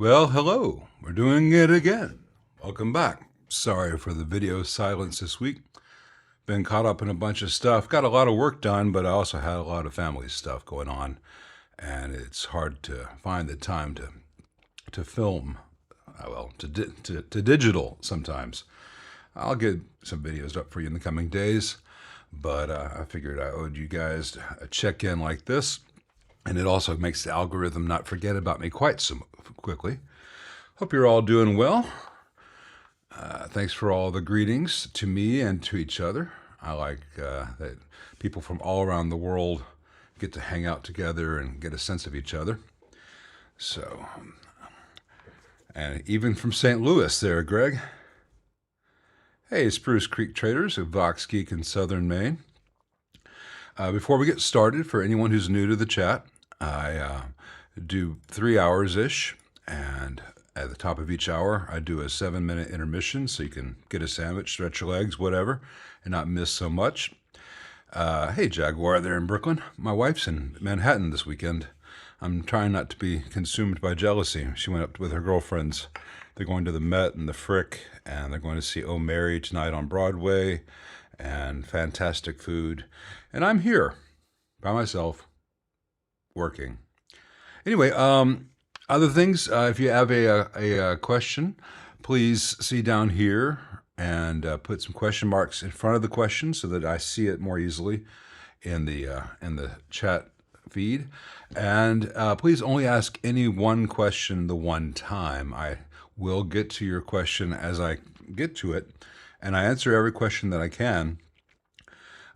Well, hello. We're doing it again. Welcome back. Sorry for the video silence this week. Been caught up in a bunch of stuff. Got a lot of work done, but I also had a lot of family stuff going on, and it's hard to find the time to film. To digital sometimes. I'll get some videos up for you in the coming days, but I figured I owed you guys a check-in like this, and it also makes the algorithm not forget about me quite so quickly. Hope you're all doing well. Thanks for all the greetings to me and to each other. I like that people from all around the world get to hang out together and get a sense of each other. So, and even from St. Louis there, Greg. Hey, Spruce Creek Traders of Vox Geek in Southern Maine. Before we get started, for anyone who's new to the chat, I do 3 hours-ish, and at the top of each hour, I do a 7-minute intermission so you can get a sandwich, stretch your legs, whatever, and not miss so much. Hey, Jaguar there in Brooklyn. My wife's in Manhattan this weekend. I'm trying not to be consumed by jealousy. She went up with her girlfriends. They're going to the Met and the Frick, and they're going to see Oh Mary tonight on Broadway, and fantastic food. And I'm here by myself, working. Anyway, other things, if you have a question, please see down here and put some question marks in front of the question so that I see it more easily in the chat feed. And please only ask any one question the one time. I will get to your question as I get to it, and I answer every question that I can.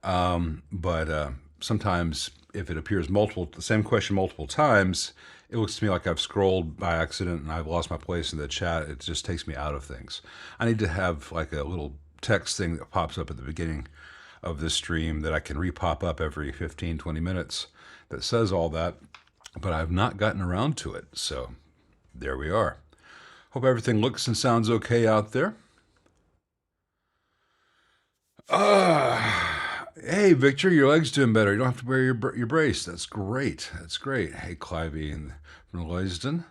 But sometimes if it appears the same question multiple times, it looks to me like I've scrolled by accident and I've lost my place in the chat. It just takes me out of things. I need to have like a little text thing that pops up at the beginning of this stream that I can re-pop up every 15, 20 minutes that says all that, but I've not gotten around to it. So there we are. Hope everything looks and sounds okay out there. Hey, Victor, your leg's doing better. You don't have to wear your brace. That's great. That's great. Hey, Clivey from Leysden.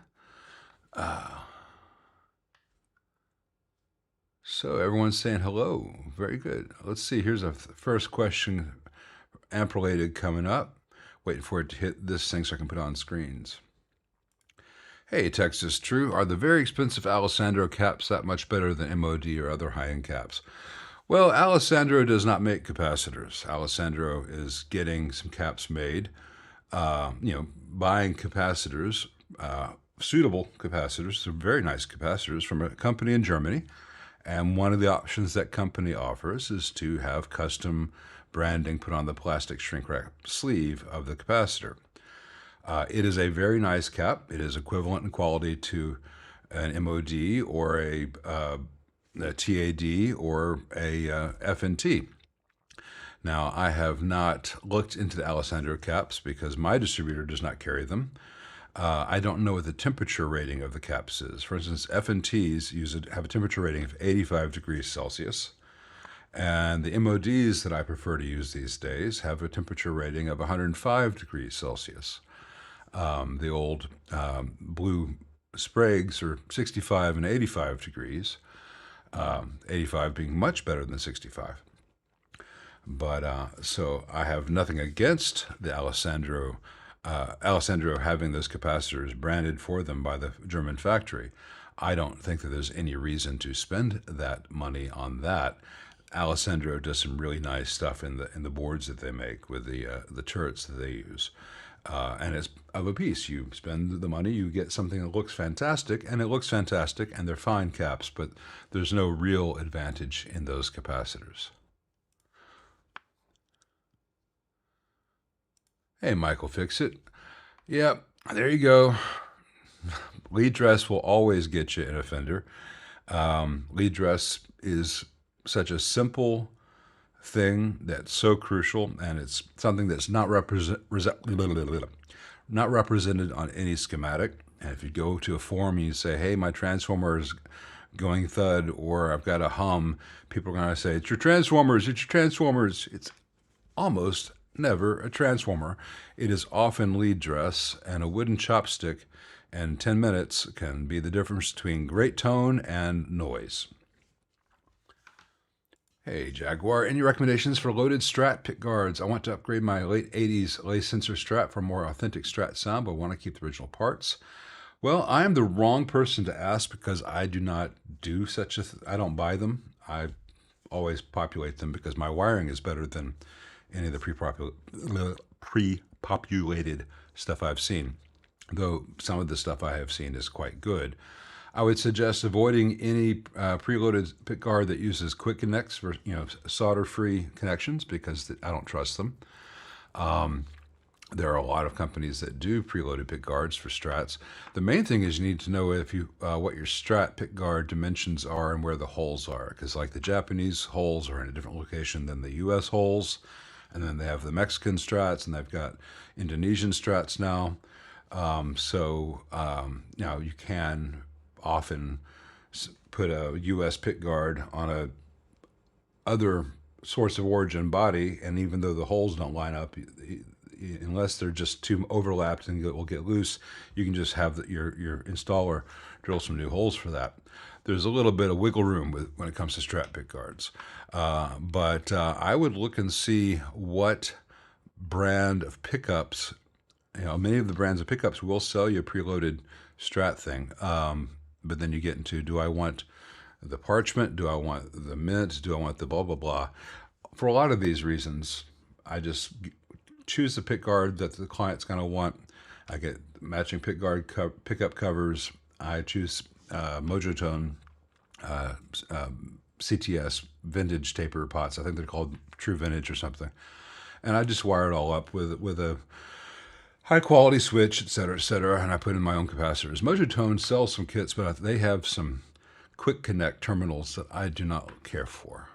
So everyone's saying hello. Very good. Let's see. Here's a first question, amp-related, coming up. Waiting for it to hit this thing so I can put it on screens. Hey, Texas True. Are the very expensive Alessandro caps that much better than MOD or other high-end caps? Well, Alessandro does not make capacitors. Alessandro is getting some caps made, buying capacitors, suitable capacitors. They're very nice capacitors from a company in Germany. And one of the options that company offers is to have custom branding put on the plastic shrink wrap sleeve of the capacitor. It is a very nice cap. It is equivalent in quality to an MOD or a TAD or a FNT. Now, I have not looked into the Alessandro caps because my distributor does not carry them. I don't know what the temperature rating of the caps is. For instance, FNTs have a temperature rating of 85 degrees Celsius, and the MODs that I prefer to use these days have a temperature rating of 105 degrees Celsius. The old blue Spragues are 65 and 85 degrees. 85 being much better than 65. But so I have nothing against the Alessandro having those capacitors branded for them by the German factory. I don't think that there's any reason to spend that money on that. Alessandro does some really nice stuff in the boards that they make with the turrets that they use. And it's of a piece. You spend the money, you get something that looks fantastic, and it looks fantastic, and they're fine caps, but there's no real advantage in those capacitors. Hey, Michael Fixit. Yep, there you go. Lead dress will always get you in a Fender. Lead dress is such a simple thing that's so crucial, and it's something that's not represented on any schematic. And if you go to a forum and you say, hey, my transformer is going thud, or I've got a hum, people are going to say, it's your transformers, it's your transformers. It's almost never a transformer. It is often lead dress and a wooden chopstick and 10 minutes can be the difference between great tone and noise. Hey Jaguar, any recommendations for loaded Strat pickguards? I want to upgrade my late 80s lace sensor Strat for more authentic Strat sound, but I want to keep the original parts. Well, I am the wrong person to ask because I do not do such a I don't buy them. I always populate them because my wiring is better than any of the pre-populated stuff I've seen, though some of the stuff I have seen is quite good. I would suggest avoiding any preloaded pickguard that uses quick connects for solder-free connections because I don't trust them. There are a lot of companies that do preloaded pickguards for Strats. The main thing is you need to know if what your Strat pickguard dimensions are and where the holes are, because like the Japanese holes are in a different location than the U.S. holes, and then they have the Mexican Strats, and they've got Indonesian Strats now. Now you can often put a U.S. pickguard on a other source of origin body, and even though the holes don't line up, unless they're just too overlapped and will get loose, you can just have your installer drill some new holes for that. There's a little bit of wiggle room when it comes to Strat pickguards, but I would look and see what brand of pickups. Many of the brands of pickups will sell you a preloaded Strat thing. But then you get into, do I want the parchment? Do I want the mint? Do I want the blah, blah, blah? For a lot of these reasons, I just choose the pickguard that the client's going to want. I get matching pickguard pickup covers. I choose Mojotone CTS vintage taper pots. I think they're called True Vintage or something. And I just wire it all up with a high quality switch, et cetera, and I put in my own capacitors. Mojotone sells some kits, but they have some quick connect terminals that I do not care for.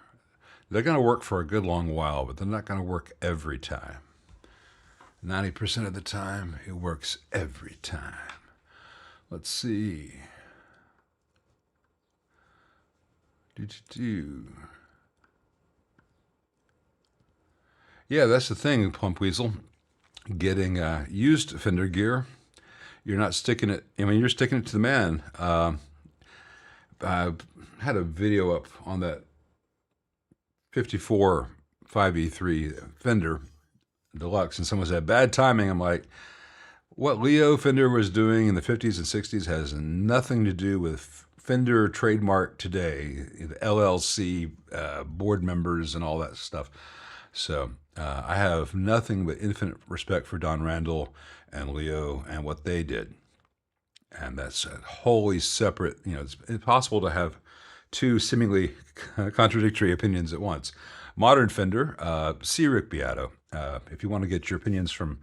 They're going to work for a good long while, but they're not going to work every time. 90% of the time, it works every time. Let's see. Yeah, that's the thing, Plump Weasel. Getting used Fender gear, you're not sticking it. You're sticking it to the man. I had a video up on that 54 5E3 Fender Deluxe, and someone said bad timing. I'm like, what Leo Fender was doing in the 50s and 60s has nothing to do with Fender trademark today, the LLC board members and all that stuff. So I have nothing but infinite respect for Don Randall and Leo and what they did. And that's a wholly separate, it's impossible to have two seemingly contradictory opinions at once. Modern Fender, see Rick Beato. If you want to get your opinions from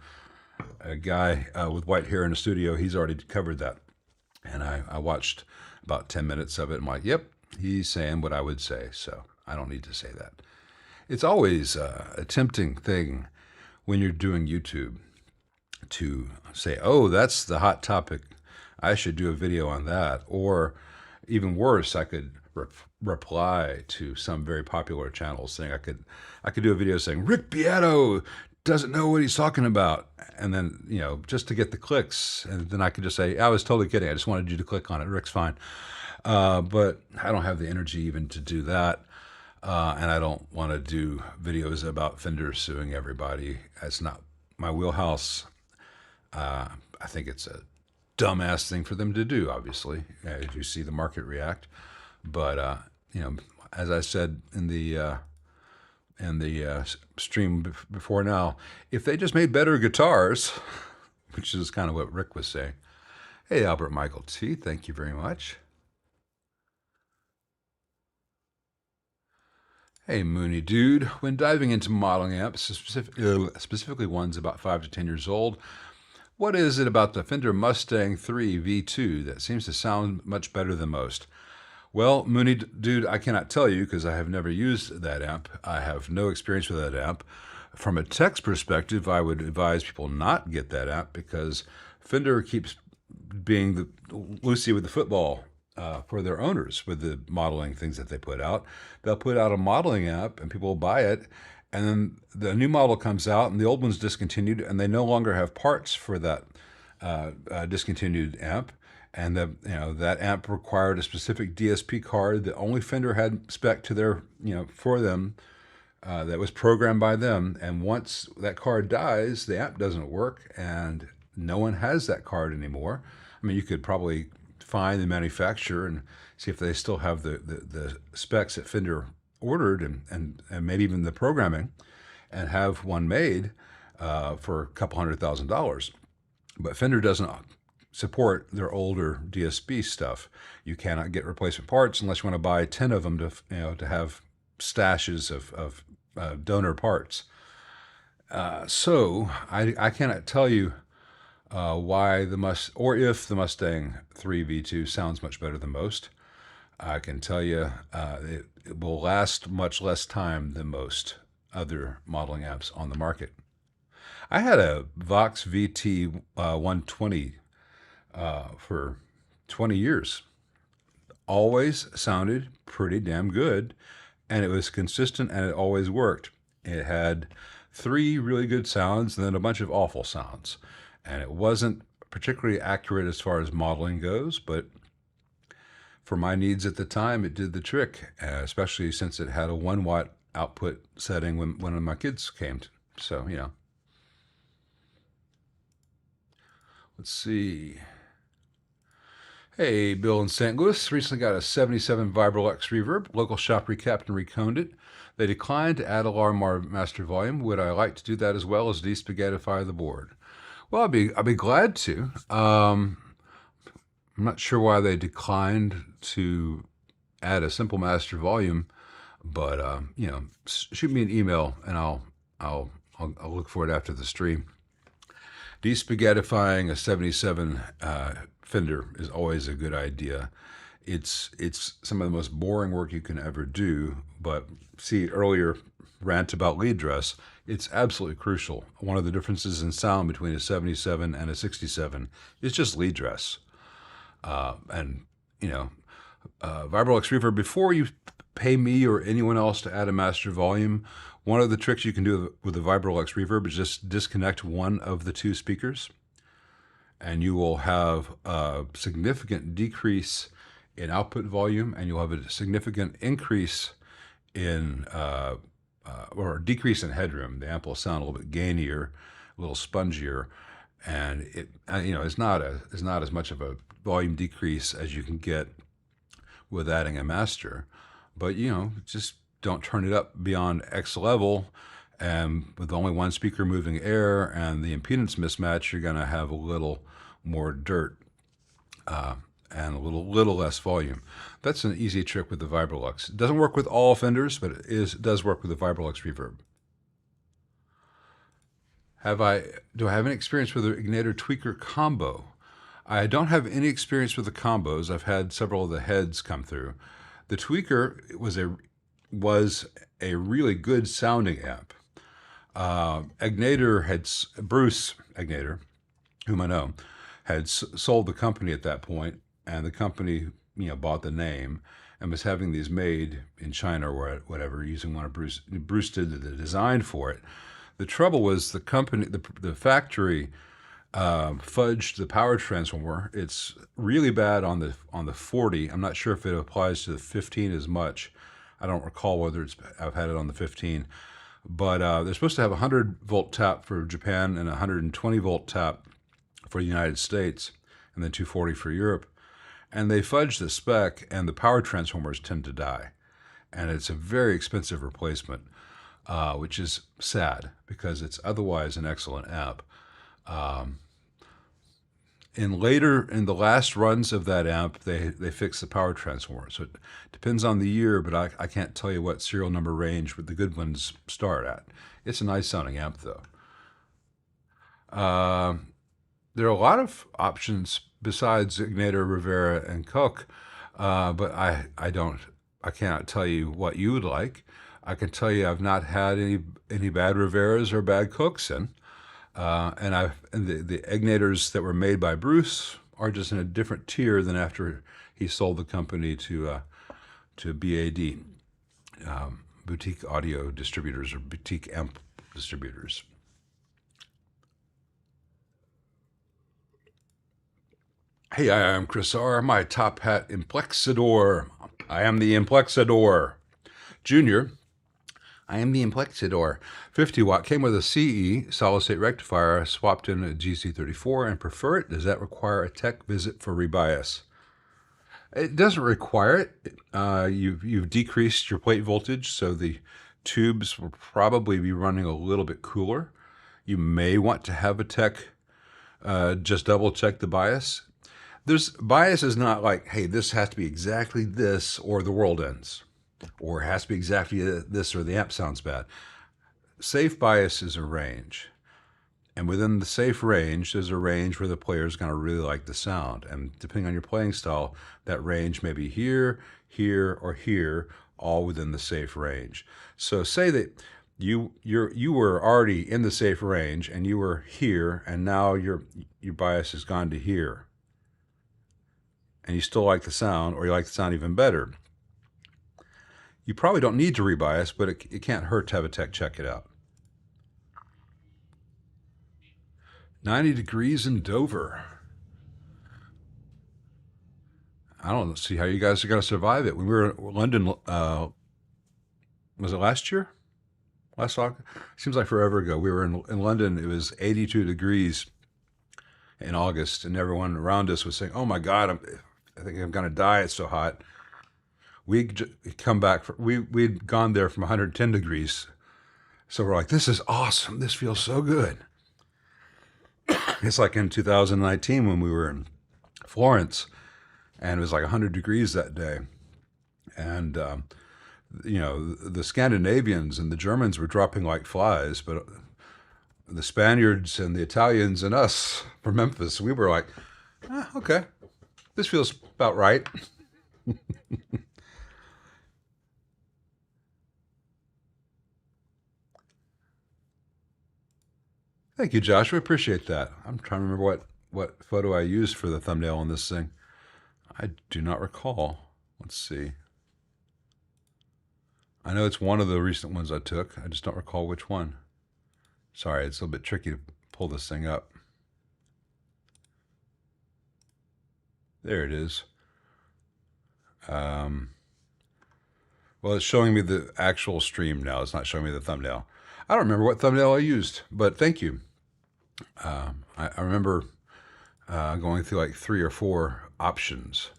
a guy with white hair in the studio, he's already covered that. And I watched about 10 minutes of it. I'm like, yep, he's saying what I would say. So I don't need to say that. It's always a tempting thing when you're doing YouTube to say, oh, that's the hot topic. I should do a video on that. Or even worse, I could reply to some very popular channels saying I could do a video saying, Rick Beato doesn't know what he's talking about. And then, just to get the clicks. And then I could just say, I was totally kidding. I just wanted you to click on it. Rick's fine. But I don't have the energy even to do that. And I don't want to do videos about Fender suing everybody. It's not my wheelhouse. I think it's a dumbass thing for them to do, obviously, as you see the market react. But, as I said in the stream before now, if they just made better guitars, which is kind of what Rick was saying. Hey, Albert Michael T., thank you very much. Hey, Mooney Dude. When diving into modeling amps, specifically ones about 5 to 10 years old, what is it about the Fender Mustang 3 V2 that seems to sound much better than most? Well, Mooney Dude, I cannot tell you because I have never used that amp. I have no experience with that amp. From a tech's perspective, I would advise people not get that amp because Fender keeps being the Lucy with the football for their owners with the modeling things that they put out. They'll put out a modeling amp and people will buy it, and then the new model comes out and the old one's discontinued and they no longer have parts for that discontinued amp. and that amp required a specific DSP card that only Fender had spec to their for them, that was programmed by them. And once that card dies, the amp doesn't work, and no one has that card anymore. I mean, you could probably find the manufacturer and see if they still have the specs that Fender ordered, and maybe even the programming, and have one made for a couple $100,000. But Fender doesn't support their older DSP stuff. You cannot get replacement parts unless you want to buy 10 of them to have stashes of donor parts. So I cannot tell you why if the Mustang 3 V2 sounds much better than most. I can tell you it will last much less time than most other modeling amps on the market. I had a Vox VT 120 for 20 years. Always sounded pretty damn good, and it was consistent, and it always worked. It had 3 really good sounds and then a bunch of awful sounds. And it wasn't particularly accurate as far as modeling goes, but for my needs at the time, it did the trick, especially since it had a 1 watt output setting when one of my kids came. So, let's see. Hey, Bill in St. Louis. Recently got a 77 Vibrolux reverb. Local shop recapped and reconed it. They declined to add alarm master volume. Would I like to do that as well as despaghettify the board? Well, I'd be glad to. I'm not sure why they declined to add a simple master volume, but shoot me an email and I'll look for it after the stream. Despaghettifying a 77 Fender is always a good idea. It's some of the most boring work you can ever do, but see earlier rant about lead dress, it's absolutely crucial. One of the differences in sound between a 77 and a 67 is just lead dress. Vibrolux Reverb, before you pay me or anyone else to add a master volume, one of the tricks you can do with the Vibrolux Reverb is just disconnect one of the 2 speakers, and you will have a significant decrease in output volume, and you'll have a significant increase in or a decrease in headroom. The amp will sound a little bit gainier, a little spongier, and it is not as much of a volume decrease as you can get with adding a master. But just don't turn it up beyond X level, and with only one speaker moving air and the impedance mismatch, you're going to have a little more dirt and a little less volume. That's an easy trick with the Vibrolux. It doesn't work with all Fenders, but it does work with the Vibrolux Reverb. Do I have any experience with the Ignator Tweaker combo? I don't have any experience with the combos. I've had several of the heads come through. The Tweaker was a really good sounding amp. Bruce Ignator, whom I know, had sold the company at that point, and the company bought the name and was having these made in China or whatever, using one of Bruce did the design for it. The trouble was the company, the factory, fudged the power transformer. It's really bad on the 40. I'm not sure if it applies to the 15 as much. I don't recall whether I've had it on the 15, but they're supposed to have a 100-volt tap for Japan and a 120-volt tap for the United States, and then 240 for Europe. And they fudged the spec, and the power transformers tend to die, and it's a very expensive replacement, which is sad because it's otherwise an excellent amp. In the last runs of that amp, they fixed the power transformer. So it depends on the year, but I can't tell you what serial number range the good ones start at. It's a nice sounding amp though. There are a lot of options besides Ignator, Rivera, and Koch, but I cannot tell you what you would like. I can tell you I've not had any bad Riveras or bad Kochs in. And the Ignators that were made by Bruce are just in a different tier than after he sold the company to BAD, Boutique Audio Distributors, or Boutique Amp Distributors. Hey, I am Chris R. My top hat, Implexador. I am the Implexador. Junior, I am the Implexador. 50 watt, came with a CE, solid state rectifier, swapped in a GC34 and prefer it. Does that require a tech visit for rebias? It doesn't require it. You've decreased your plate voltage, so the tubes will probably be running a little bit cooler. You may want to have a tech just double check the bias. There's bias is not like, hey, this has to be exactly this or the world ends, or it has to be exactly this or the amp sounds bad. Safe bias is a range. And within the safe range, there's a range where the player is going to really like the sound. And depending on your playing style, that range may be here, here, or here, all within the safe range. So say that you were already in the safe range and you were here, and now your bias has gone to here. And you still like the sound, or you like the sound even better. You probably don't need to rebias, but it can't hurt to have a tech check it out. 90 degrees in Dover. I don't see how you guys are going to survive it. When we were in London, was it last year? Last August? Seems like forever ago. We were in London. It was 82 degrees in August, and everyone around us was saying, "Oh my God, I think I'm going to die. It's so hot." We'd come back. We'd gone there from 110 degrees. So we're like, this is awesome. This feels so good. It's like in 2019 when we were in Florence, and it was like 100 degrees that day. And, the Scandinavians and the Germans were dropping like flies, but the Spaniards and the Italians and us from Memphis, we were like, okay, this feels about right. Thank you, Josh. We appreciate that. I'm trying to remember what photo I used for the thumbnail on this thing. I do not recall. Let's see. I know it's one of the recent ones I took. I just don't recall which one. Sorry, it's a little bit tricky to pull this thing up. There it is. Well, it's showing me the actual stream now. It's not showing me the thumbnail. I don't remember what thumbnail I used, but thank you. I remember going through like 3 or 4 options.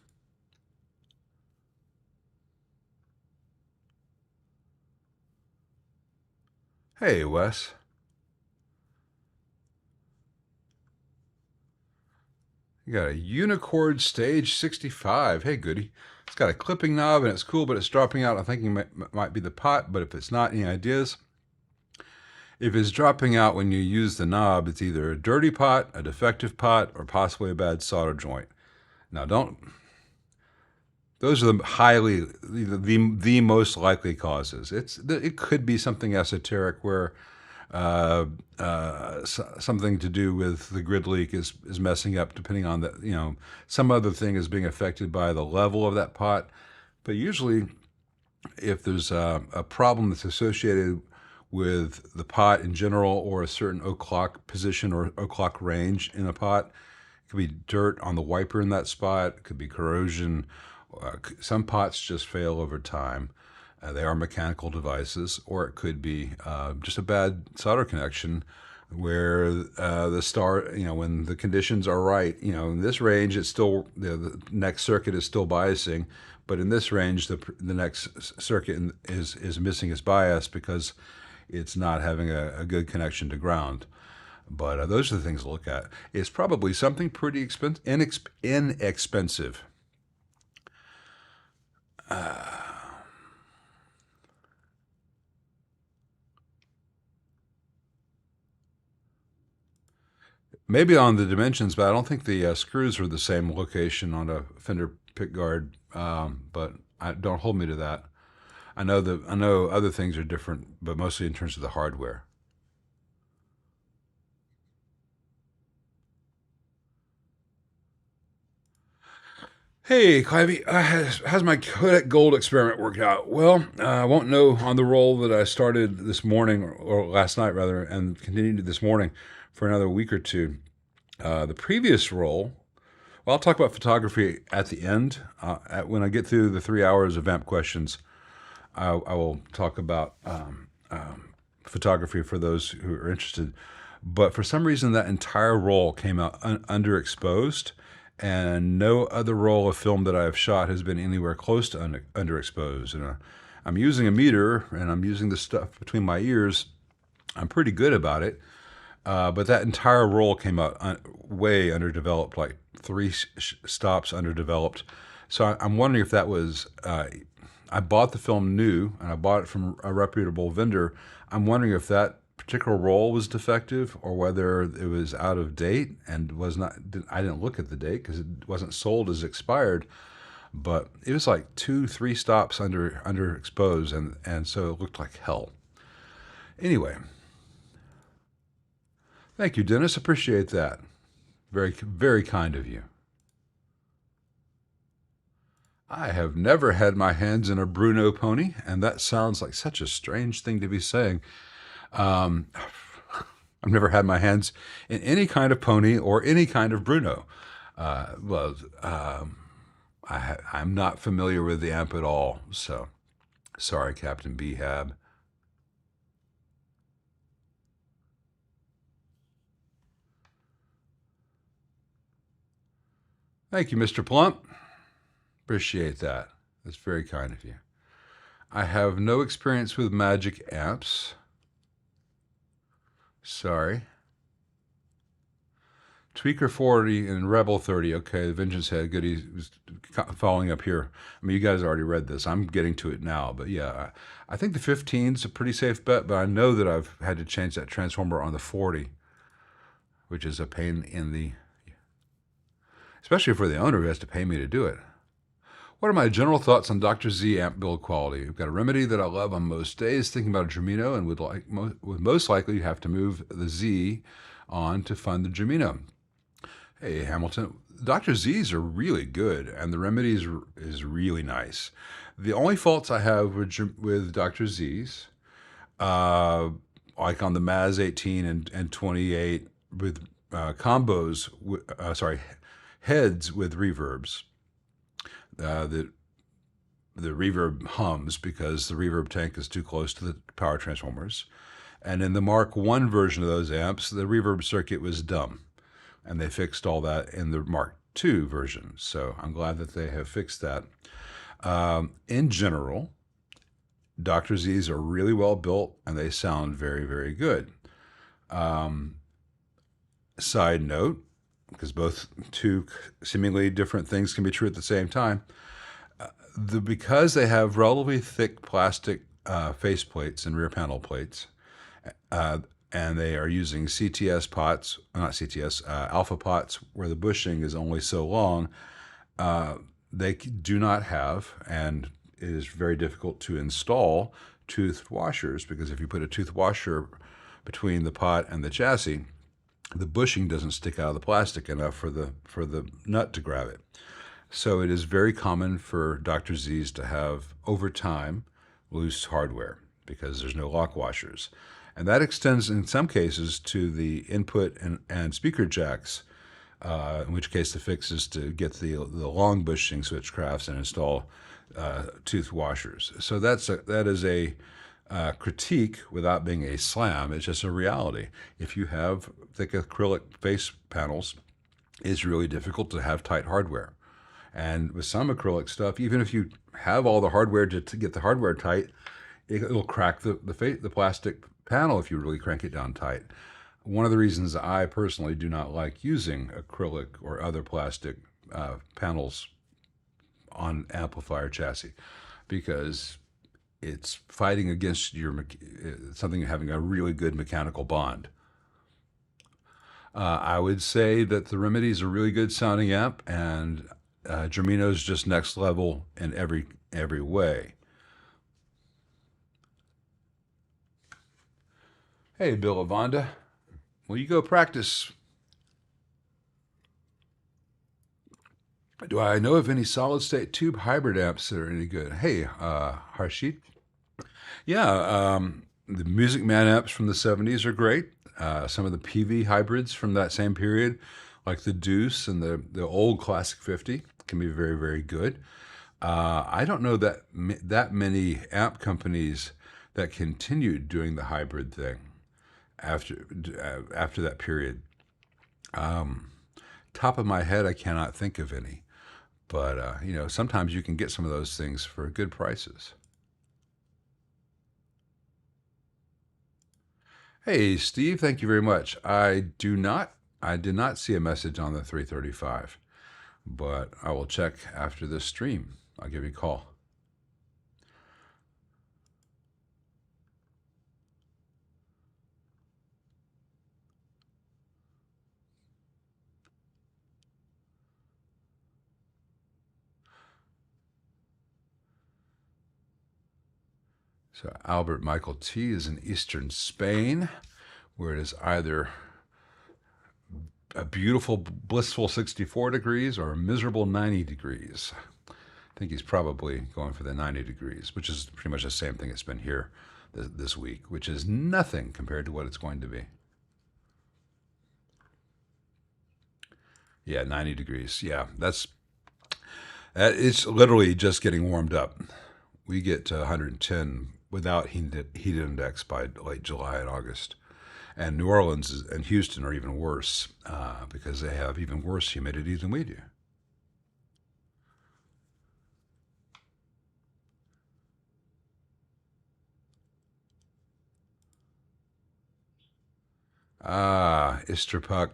Hey, Wes. You got a Unicord Stage 65. Hey, goody. It's got a clipping knob and it's cool, but it's dropping out. I'm thinking it might be the pot, but if it's not, any ideas? If it's dropping out when you use the knob, it's either a dirty pot, a defective pot, or possibly a bad solder joint. Now, those are the most likely causes. It could be something esoteric where something to do with the grid leak is messing up, depending on some other thing is being affected by the level of that pot. But usually, if there's a problem that's associated with the pot in general, or a certain o'clock position or o'clock range in a pot, it could be dirt on the wiper in that spot. It could be corrosion. Some pots just fail over time. They are mechanical devices, or it could be just a bad solder connection where the when the conditions are right, in this range, it's still, the next circuit is still biasing, but in this range, the next circuit is missing its bias because it's not having a good connection to ground. But those are the things to look at. It's probably something pretty inexpensive. Maybe on the dimensions, but I don't think the screws were the same location on a Fender pickguard. But don't hold me to that. I know other things are different, but mostly in terms of the hardware. Hey, Clivey, how's my Kodak Gold experiment worked out? Well, I won't know on the roll that I started this morning, or last night rather, and continued this morning for another week or two. The previous roll, Well, I'll talk about photography at the end. When I get through the 3 hours of amp questions, I will talk about photography for those who are interested. But for some reason, that entire roll came out underexposed, and no other roll of film that I've shot has been anywhere close to underexposed. And I'm using a meter, and I'm using the stuff between my ears. I'm pretty good about it. But that entire roll came out way underdeveloped, like three stops underdeveloped. So I'm wondering if that was, I bought the film new, and I bought it from a reputable vendor. I'm wondering if that particular roll was defective, or whether it was out of date and was not. I didn't look at the date because it wasn't sold as expired, but it was like 2-3 stops underexposed, and so it looked like hell. Anyway, thank you, Dennis. Appreciate that. Very, very kind of you. I have never had my hands in a Bruno pony, and that sounds like such a strange thing to be saying. Um, I've never had my hands in any kind of pony or any kind of Bruno. Well, I'm not familiar with the amp at all, so sorry, Captain Behab. Thank you, Mr. Plump. Appreciate that. That's very kind of you. I have no experience with Magic amps. Sorry. Tweaker 40 and Rebel 30. Okay, the Vengeance Head. Good. He's following up here. I mean, you guys already read this. I'm getting to it now. But yeah, I think the 15's a pretty safe bet, but I know that I've had to change that transformer on the 40, which is a pain in the... especially for the owner who has to pay me to do it. What are my general thoughts on Dr. Z amp build quality? I've got a Remedy that I love on most days, thinking about a Germino, and would most likely have to move the Z on to fund the Germino. Hey, Hamilton, Dr. Z's are really good, and the Remedy is really nice. The only faults I have with Dr. Z's, like on the Maz 18 and 28, with combos, heads with reverbs. The reverb hums because the reverb tank is too close to the power transformers. And in the Mark I version of those amps, the reverb circuit was dumb. And they fixed all that in the Mark II version. So I'm glad that they have fixed that. In general, Dr. Z's are really well built, and they sound very, very good. Side note, because both two seemingly different things can be true at the same time, because they have relatively thick plastic face plates and rear panel plates, and they are using CTS pots, not CTS, alpha pots, where the bushing is only so long, they do not have, and it is very difficult to install, toothed washers, because if you put a tooth washer between the pot and the chassis, the bushing doesn't stick out of the plastic enough for the nut to grab it. So it is very common for Dr. Z's to have, over time, loose hardware because there's no lock washers. And that extends in some cases to the input and speaker jacks, in which case the fix is to get the long bushing switchcrafts and install tooth washers. So that is a critique without being a slam. It's just a reality. If you have thick acrylic face panels, it's really difficult to have tight hardware. And with some acrylic stuff, even if you have all the hardware to get the hardware tight, it'll crack the plastic panel if you really crank it down tight. One of the reasons I personally do not like using acrylic or other plastic panels on amplifier chassis, because it's fighting against something having a really good mechanical bond. I would say that the Remedy is a really good sounding amp, and Germino's just next level in every way. Hey, Bill Avanda, will you go practice? Do I know of any solid-state tube hybrid amps that are any good? Hey, Harshit. Yeah, the Music Man amps from the 70s are great. Some of the PV hybrids from that same period, like the Deuce and the old Classic 50 can be very, very good. I don't know that many amp companies that continued doing the hybrid thing after that period. Top of my head, I cannot think of any. But sometimes you can get some of those things for good prices. Hey, Steve, thank you very much. I did not see a message on the 335, but I will check after this stream. I'll give you a call. So Albert Michael T is in eastern Spain, where it is either a beautiful, blissful 64 degrees or a miserable 90 degrees. I think he's probably going for the 90 degrees, which is pretty much the same thing it's been here this week, which is nothing compared to what it's going to be. Yeah, 90 degrees. Yeah, it's literally just getting warmed up. We get to 110 without heat index by late July and August. And New Orleans and Houston are even worse because they have even worse humidity than we do. Isterpuck.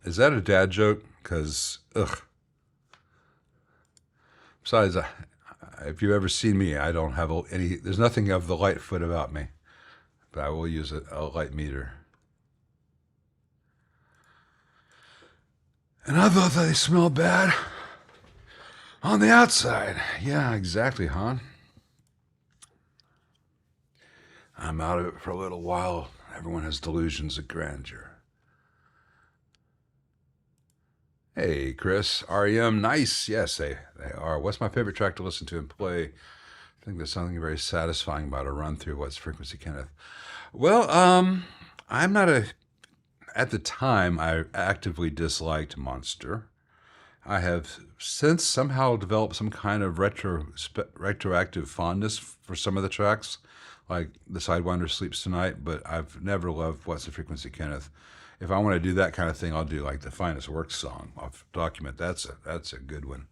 Is that a dad joke? Because, ugh. Besides, if you've ever seen me, I don't have there's nothing of the Lightfoot about me. But I will use a light meter. And I thought they smelled bad on the outside. Yeah, exactly, Han. I'm out of it for a little while. Everyone has delusions of grandeur. Hey, Chris. REM, nice. Yes, they are. What's my favorite track to listen to and play? I think there's something very satisfying about a run through What's Frequency, Kenneth. Well, I'm not at the time, I actively disliked Monster. I have since somehow developed some kind of retroactive fondness for some of the tracks, like The Sidewinder Sleeps Tonight, but I've never loved What's the Frequency, Kenneth. If I want to do that kind of thing, I'll do like the Finest Works song off Document. That's a good one.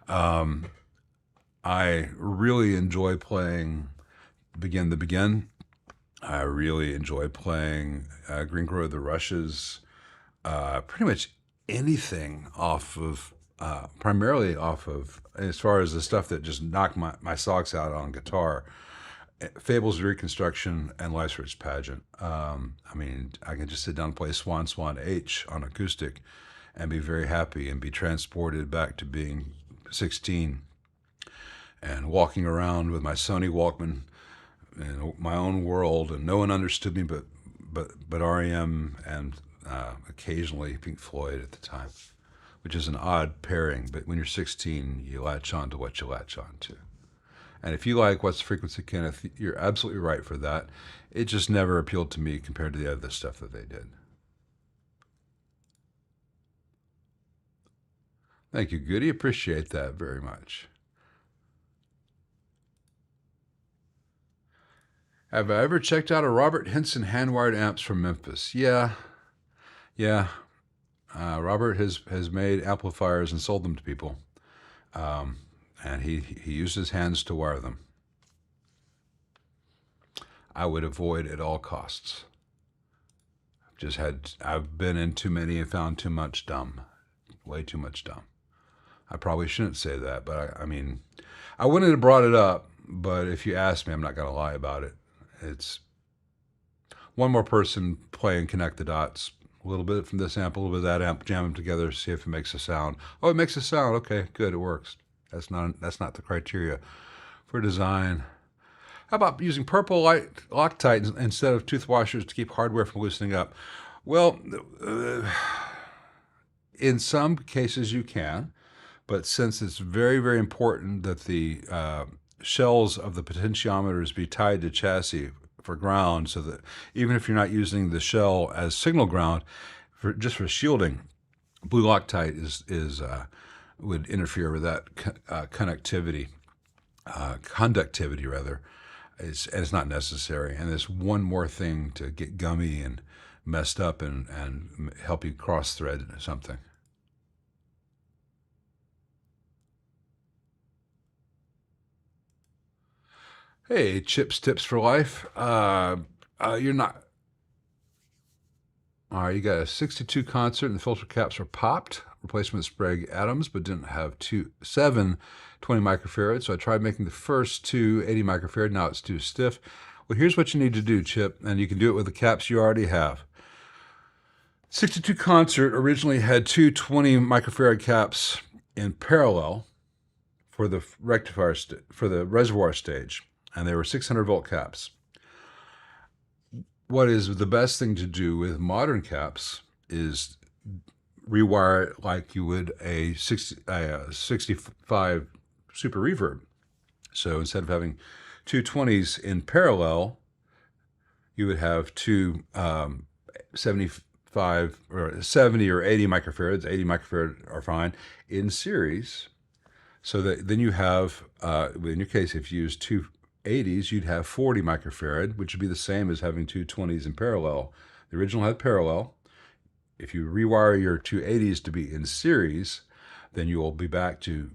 I really enjoy playing Begin the Begin. I really enjoy playing Green Grow the Rushes. Pretty much anything off of, primarily off of, as far as the stuff that just knocked my socks out on guitar, Fables of Reconstruction and Life's Rich Pageant. I mean, I can just sit down and play Swan Swan H on acoustic and be very happy and be transported back to being 16 and walking around with my Sony Walkman in my own world, and no one understood me but REM and occasionally Pink Floyd at the time, which is an odd pairing. But when you're 16, you latch on to what you latch on to. And if you like What's the Frequency, Kenneth, you're absolutely right for that. It just never appealed to me compared to the other stuff that they did. Thank you, Goody. Appreciate that very much. Have I ever checked out a Robert Henson hand-wired amps from Memphis? Yeah. Robert has made amplifiers and sold them to people. And he used his hands to wire them. I would avoid at all costs. I've been in too many and found too much dumb. Way too much dumb. I probably shouldn't say that, but I mean, I wouldn't have brought it up, but if you ask me, I'm not going to lie about it. It's one more person playing connect the dots. A little bit from this amp, a little bit of that amp, jam them together, see if it makes a sound. Oh, it makes a sound. Okay, good, it works. That's not the criteria for design. How about using purple light Loctite instead of tooth washers to keep hardware from loosening up? Well, in some cases you can, but since it's very, very important that the shells of the potentiometers be tied to chassis for ground, so that even if you're not using the shell as signal ground, just for shielding, Blue Loctite would interfere with that conductivity rather. It's not necessary. And there's one more thing to get gummy and messed up and help you cross thread something. Hey, Chips Tips for Life. You're not. All right, you got a 62 concert and the filter caps are popped. Replacement Sprague Adams, but didn't have 7 20 microfarad. So I tried making the first 2 80 microfarad. Now it's too stiff. Well, here's what you need to do, Chip, and you can do it with the caps you already have. 62 concert originally had 2 20 microfarad caps in parallel for the rectifier for the reservoir stage, and they were 600 volt caps. What is the best thing to do with modern caps is rewire it like you would a 65 super reverb. So instead of having 2 20s in parallel, you would have 2 75 or 70 or 80 microfarads. 80 microfarad are fine in series. So that then you have, in your case, if you use 2 80s, you'd have 40 microfarad, which would be the same as having 2 20s in parallel. The original had parallel. If you rewire your 2 80s to be in series, then you will be back to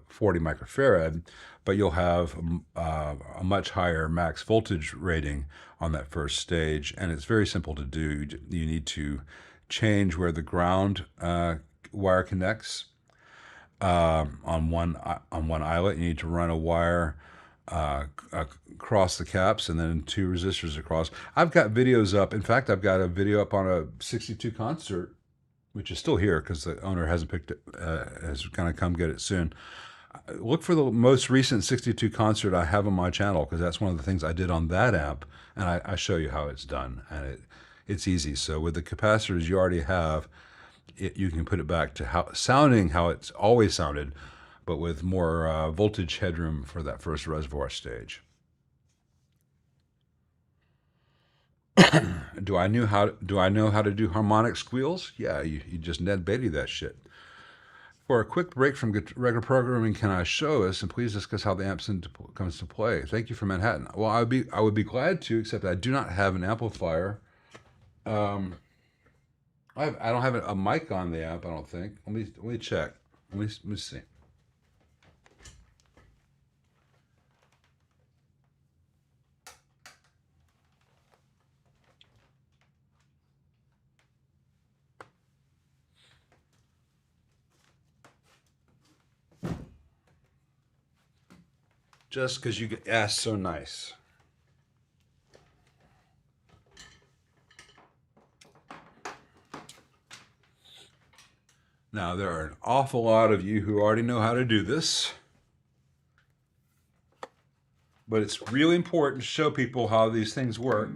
40 microfarad, but you'll have a much higher max voltage rating on that first stage, and it's very simple to do. You need to change where the ground wire connects on one eyelet. You need to run a wire across the caps and then 2 resistors across. I've got videos up. In fact, I've got a video up on a 62 concert, which is still here because the owner hasn't picked it, has kind of come get it soon. Look for the most recent 62 concert I have on my channel, because that's one of the things I did on that amp, and I show you how it's done, and it's easy. So with the capacitors you already have, you can put it back to sounding how it's always sounded, but with more voltage headroom for that first reservoir stage. Do I know how to do harmonic squeals? Yeah, you just Ned Beatty that shit. For a quick break from regular programming, can I show us and please discuss how the amp comes to play? Thank you for Manhattan. Well, I would be glad to, except I do not have an amplifier. I don't have a mic on the amp, I don't think. Let me check. Let me see. Just because you asked so nice. Now, there are an awful lot of you who already know how to do this, but it's really important to show people how these things work.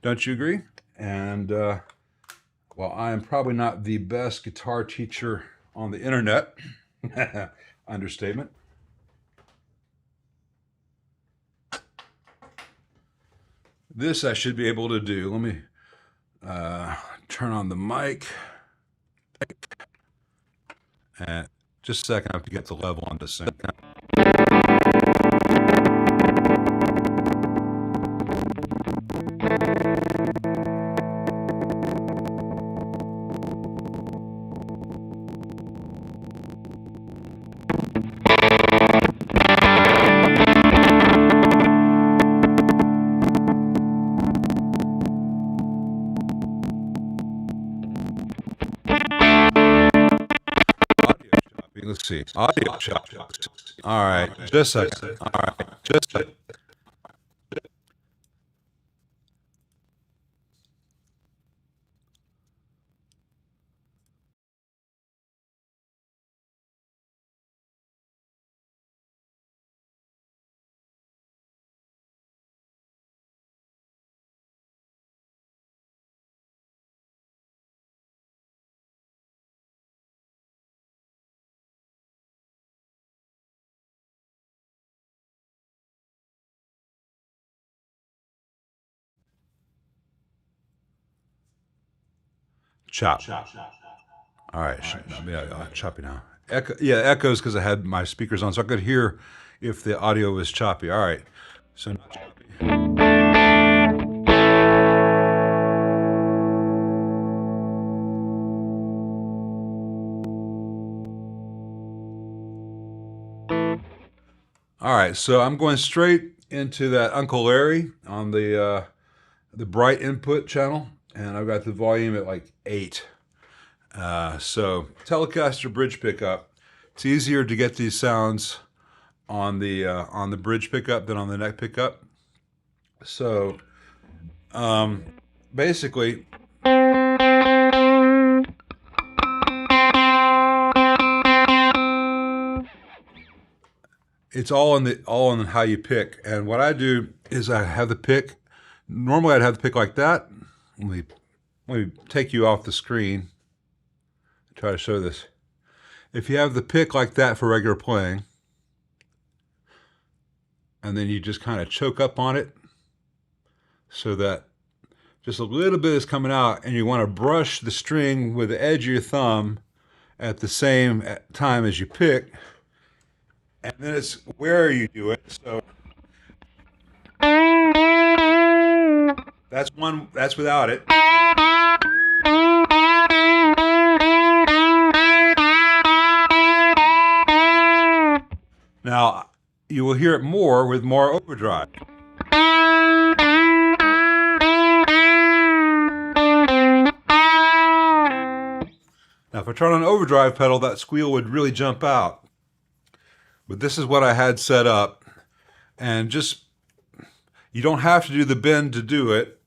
Don't you agree? And while I am probably not the best guitar teacher on the internet, understatement, this I should be able to do. Let me turn on the mic. And just a second, I have to get the level on this thing. Let's see. Audio shop. All right. Just a second. All right. Just a chop. All right, choppy now. Echo, yeah, echoes because I had my speakers on, so I could hear if the audio was choppy. All right, so not choppy. All right, so I'm going straight into that Uncle Larry on the bright input channel, and I've got the volume at like 8. So Telecaster bridge pickup. It's easier to get these sounds on the bridge pickup than on the neck pickup. So basically, it's all in how you pick. And what I do is I have the pick. Normally I'd have the pick like that. Let me take you off the screen. Try to show this. If you have the pick like that for regular playing, and then you just kind of choke up on it so that just a little bit is coming out, and you want to brush the string with the edge of your thumb at the same time as you pick, and then it's where you do it. So that's without it. Now, you will hear it more with more overdrive. Now, if I turn on an overdrive pedal, that squeal would really jump out. But this is what I had set up. And just, you don't have to do the bend to do it.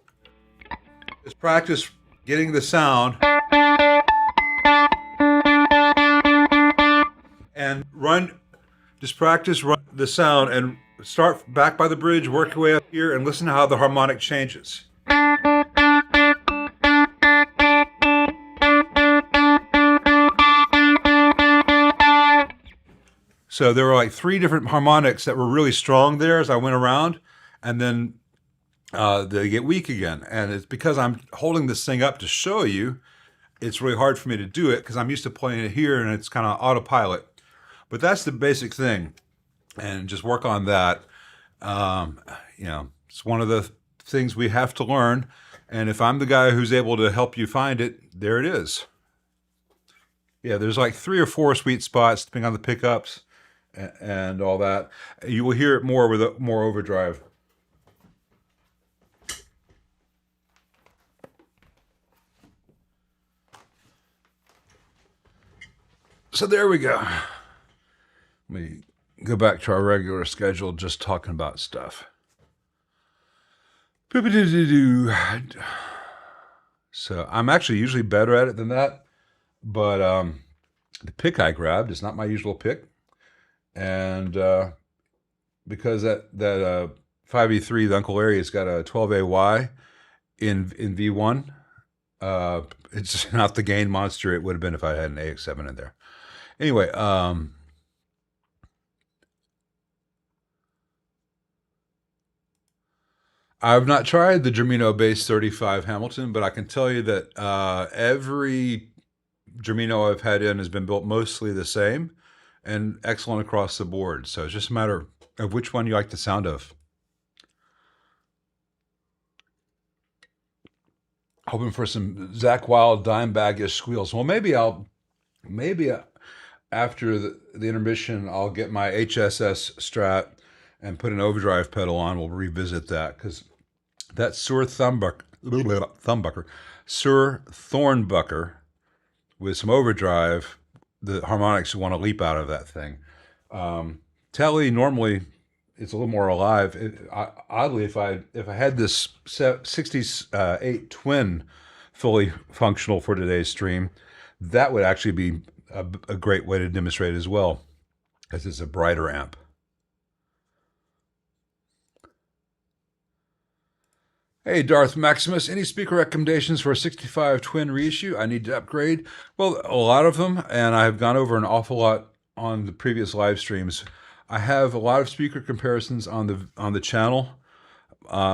Just practice getting the sound. And just practice run the sound and start back by the bridge, work your way up here, and listen to how the harmonic changes. So there were like 3 different harmonics that were really strong there as I went around, and then they get weak again. And it's because I'm holding this thing up to show you, it's really hard for me to do it because I'm used to playing it here and it's kind of autopilot. But that's the basic thing, and just work on that. You know, it's one of the things we have to learn, and if I'm the guy who's able to help you find it, there it is. Yeah, there's like 3 or 4 sweet spots depending on the pickups and all that. You will hear it more with more overdrive. So there we go. Let me go back to our regular schedule, just talking about stuff. So I'm actually usually better at it than that, but the pick I grabbed is not my usual pick, and because that 5E3, the Uncle Larry, has got a 12AY in V1. It's not the gain monster it would have been if I had an AX7 in there. Anyway, I've not tried the Germino Bass 35 Hamilton, but I can tell you that every Germino I've had in has been built mostly the same and excellent across the board. So it's just a matter of which one you like the sound of. Hoping for some Zakk Wylde Dimebag-ish squeals. Well, maybe after the intermission, I'll get my HSS Strat and put an overdrive pedal on. We'll revisit that because that Suhr Thornbucker with some overdrive, the harmonics want to leap out of that thing. Tele normally it's a little more alive. Oddly, if I had this 68 Twin fully functional for today's stream, that would actually be a great way to demonstrate as well, as it's a brighter amp. Hey, Darth Maximus, any speaker recommendations for a 65 Twin reissue? I need to upgrade. Well, a lot of them, and I've gone over an awful lot on the previous live streams. I have a lot of speaker comparisons on the channel,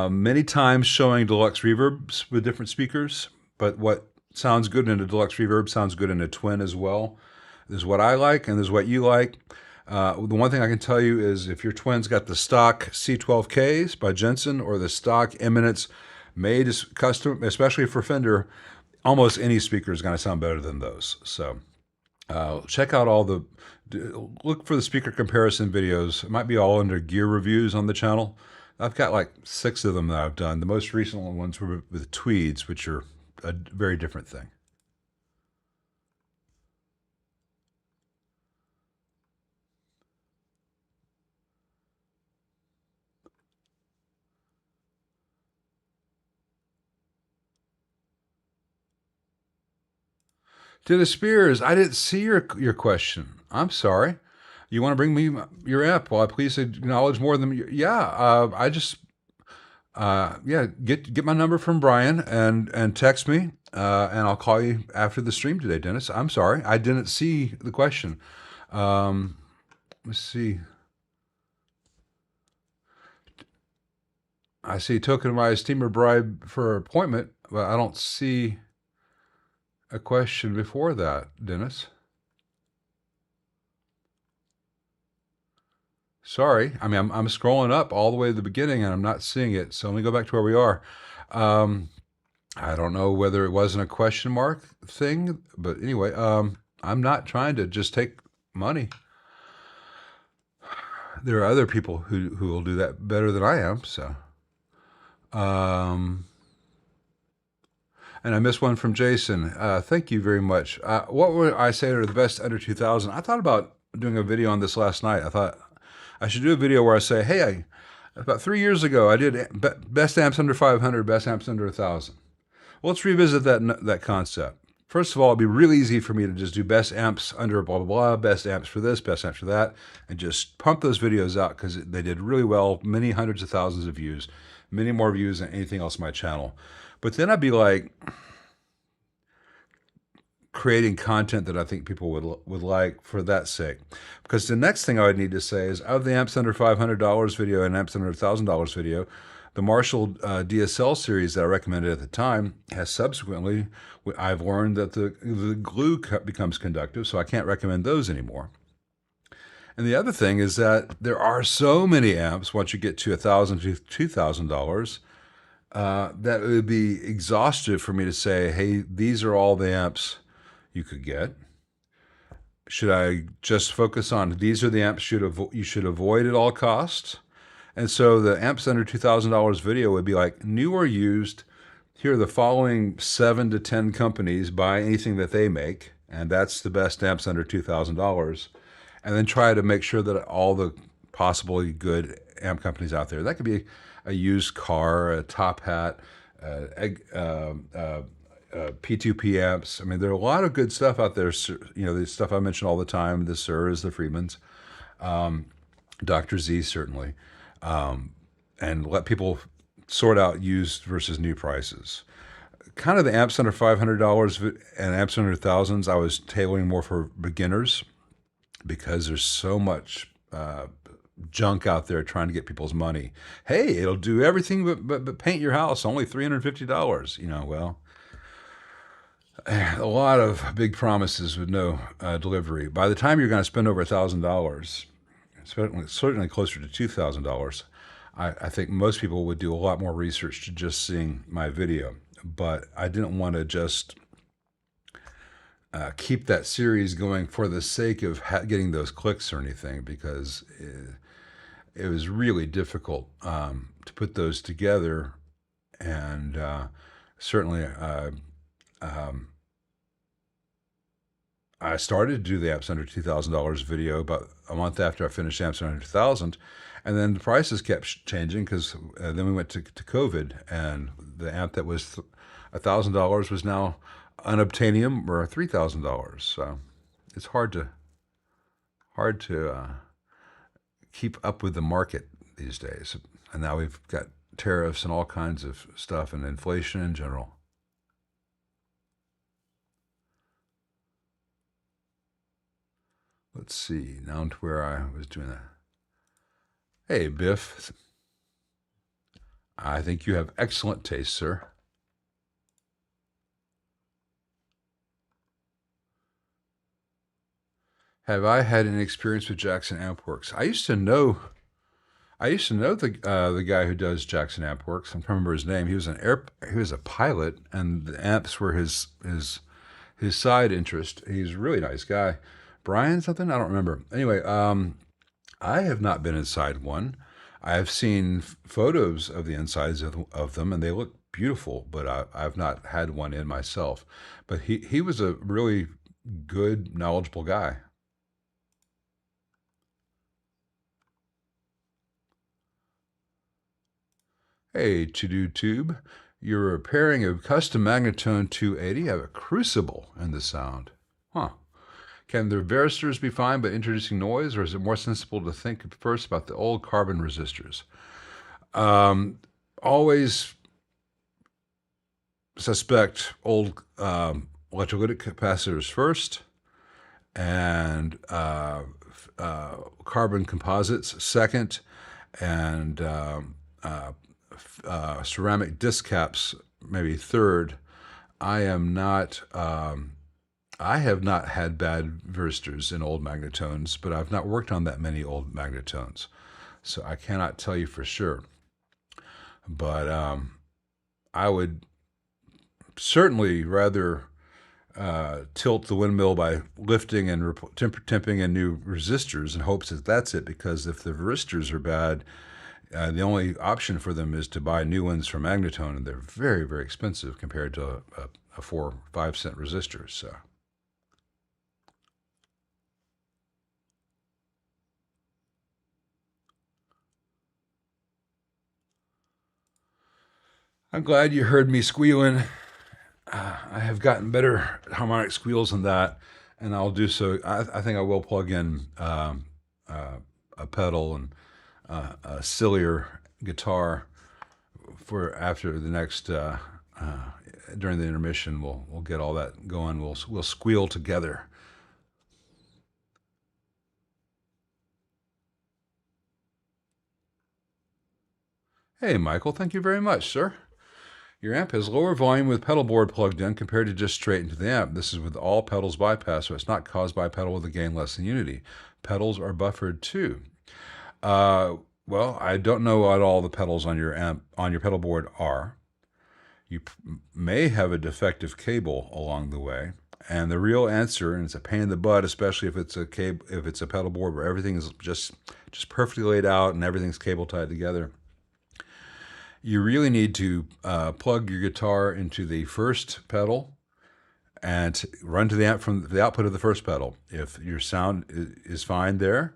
many times showing deluxe reverbs with different speakers, but what sounds good in a deluxe reverb, sounds good in a twin as well. This is what I like, and this is what you like. The one thing I can tell you is if your twin's got the stock C12Ks by Jensen or the stock Eminence made as custom, especially for Fender, almost any speaker is going to sound better than those. So check out look for the speaker comparison videos. It might be all under gear reviews on the channel. I've got like 6 of them that I've done. The most recent ones were with tweeds, which are a very different thing. Dennis Spears, I didn't see your question. I'm sorry. You want to bring me your app? Well, please acknowledge more than I just get my number from Brian and text me, and I'll call you after the stream today, Dennis. I'm sorry, I didn't see the question. Let's see. I see tokenized steamer bribe for appointment, but I don't see a question before that, Dennis. Sorry. I mean, I'm scrolling up all the way to the beginning and I'm not seeing it. So let me go back to where we are. I don't know whether it wasn't a question mark thing, but anyway, I'm not trying to just take money. There are other people who will do that better than I am. So, and I missed one from Jason. Thank you very much. What would I say are the best under 2000? I thought about doing a video on this last night. I thought I should do a video where I say, hey, about 3 years ago, I did best amps under 500, best amps under 1,000. Well, let's revisit that concept. First of all, it'd be really easy for me to just do best amps under blah, blah, blah, best amps for this, best amps for that, and just pump those videos out because they did really well, many hundreds of thousands of views, many more views than anything else on my channel. But then I'd be like creating content that I think people would like for that sake. Because the next thing I would need to say is, out of the amps under $500 video and amps under $1,000 video, the Marshall DSL series that I recommended at the time has subsequently, I've learned that the glue becomes conductive, so I can't recommend those anymore. And the other thing is that there are so many amps once you get to $1,000 to $2,000 that it would be exhaustive for me to say, hey, these are all the amps you could get. Should I just focus on these are the amps you should avoid at all costs? And so the amps under $2,000 video would be like, new or used, here are the following 7 to 10 companies, buy anything that they make, and that's the best amps under $2,000. And then try to make sure that all the possibly good amp companies out there, that could be a used car, a Top Hat, P2P amps. I mean, there are a lot of good stuff out there. You know, the stuff I mention all the time, the Surs, the Friedmans, Dr. Z certainly, and let people sort out used versus new prices. Kind of the amps under $500 and amps under thousands, I was tailoring more for beginners because there's so much junk out there trying to get people's money. Hey, it'll do everything but paint your house, only $350. You know, well, a lot of big promises with no delivery. By the time you're going to spend over $1,000, certainly closer to $2,000, I think most people would do a lot more research to just seeing my video. But I didn't want to just keep that series going for the sake of getting those clicks or anything, because it was really difficult to put those together. And certainly I started to do the amps under $2,000 video about a month after I finished amps under $2,000, and then the prices kept changing because then we went to COVID, and the amp that was $1,000 was now unobtainium or $3,000. So it's hard to keep up with the market these days. And now we've got tariffs and all kinds of stuff and inflation in general. Let's see, now to where I was doing that. Hey, Biff. I think you have excellent taste, sir. Have I had any experience with Jackson Ampworks? I used to know the guy who does Jackson Ampworks. I'm trying to remember his name. He was a pilot, and the amps were his side interest. He's a really nice guy. Brian something? I don't remember. Anyway, I have not been inside one. I have seen photos of the insides of them, and they look beautiful, but I've not had one in myself. But he was a really good, knowledgeable guy. Hey, To-Do Tube, you're repairing a custom Magnatone 280. Have a crucible in the sound. Huh. Can the varistors be fine by introducing noise, or is it more sensible to think first about the old carbon resistors? Always suspect old electrolytic capacitors first, and carbon composites second, and ceramic disc caps maybe third. I am not. I have not had bad varistors in old Magnatones, but I've not worked on that many old Magnatones, so I cannot tell you for sure. But I would certainly rather tilt the windmill by lifting and temping in new resistors in hopes that that's it, because if the resistors are bad, the only option for them is to buy new ones from Magnatone, and they're very, very expensive compared to a 4 or 5 cent resistor. So. I'm glad you heard me squealing. I have gotten better harmonic squeals than that, and I'll do so. I think I will plug in a pedal and a sillier guitar for after the next during the intermission. We'll get all that going. We'll squeal together. Hey, Michael, thank you very much, sir. Your amp has lower volume with pedal board plugged in compared to just straight into the amp. This is with all pedals bypassed, so it's not caused by a pedal with a gain less than unity. Pedals are buffered too. Well, I don't know what all the pedals on your pedal board are. You may have a defective cable along the way, and the real answer, and it's a pain in the butt, especially if it's a pedal board where everything is just perfectly laid out and everything's cable tied together. You really need to plug your guitar into the first pedal and run to the amp from the output of the first pedal. If your sound is fine there,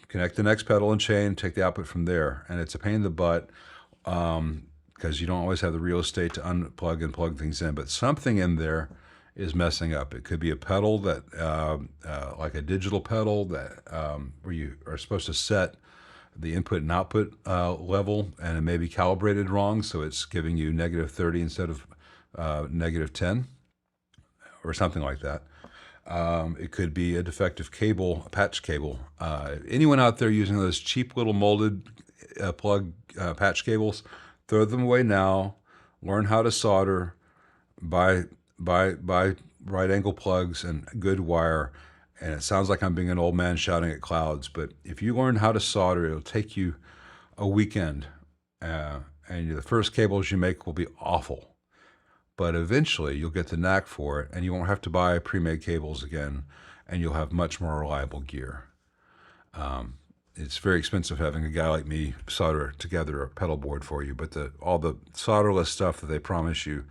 connect the next pedal and chain, take the output from there. And it's a pain in the butt because you don't always have the real estate to unplug and plug things in. But something in there is messing up. It could be a pedal that, like a digital pedal that where you are supposed to set the input and output level, and it may be calibrated wrong, so it's giving you -30 instead of -10, or something like that. It could be a defective cable, a patch cable. Anyone out there using those cheap little molded plug patch cables, throw them away now. Learn how to solder, buy right angle plugs and good wire. And it sounds like I'm being an old man shouting at clouds, but if you learn how to solder, it'll take you a weekend. And the first cables you make will be awful. But eventually you'll get the knack for it, and you won't have to buy pre-made cables again, and you'll have much more reliable gear. It's very expensive having a guy like me solder together a pedal board for you, but all the solderless stuff that they promise you,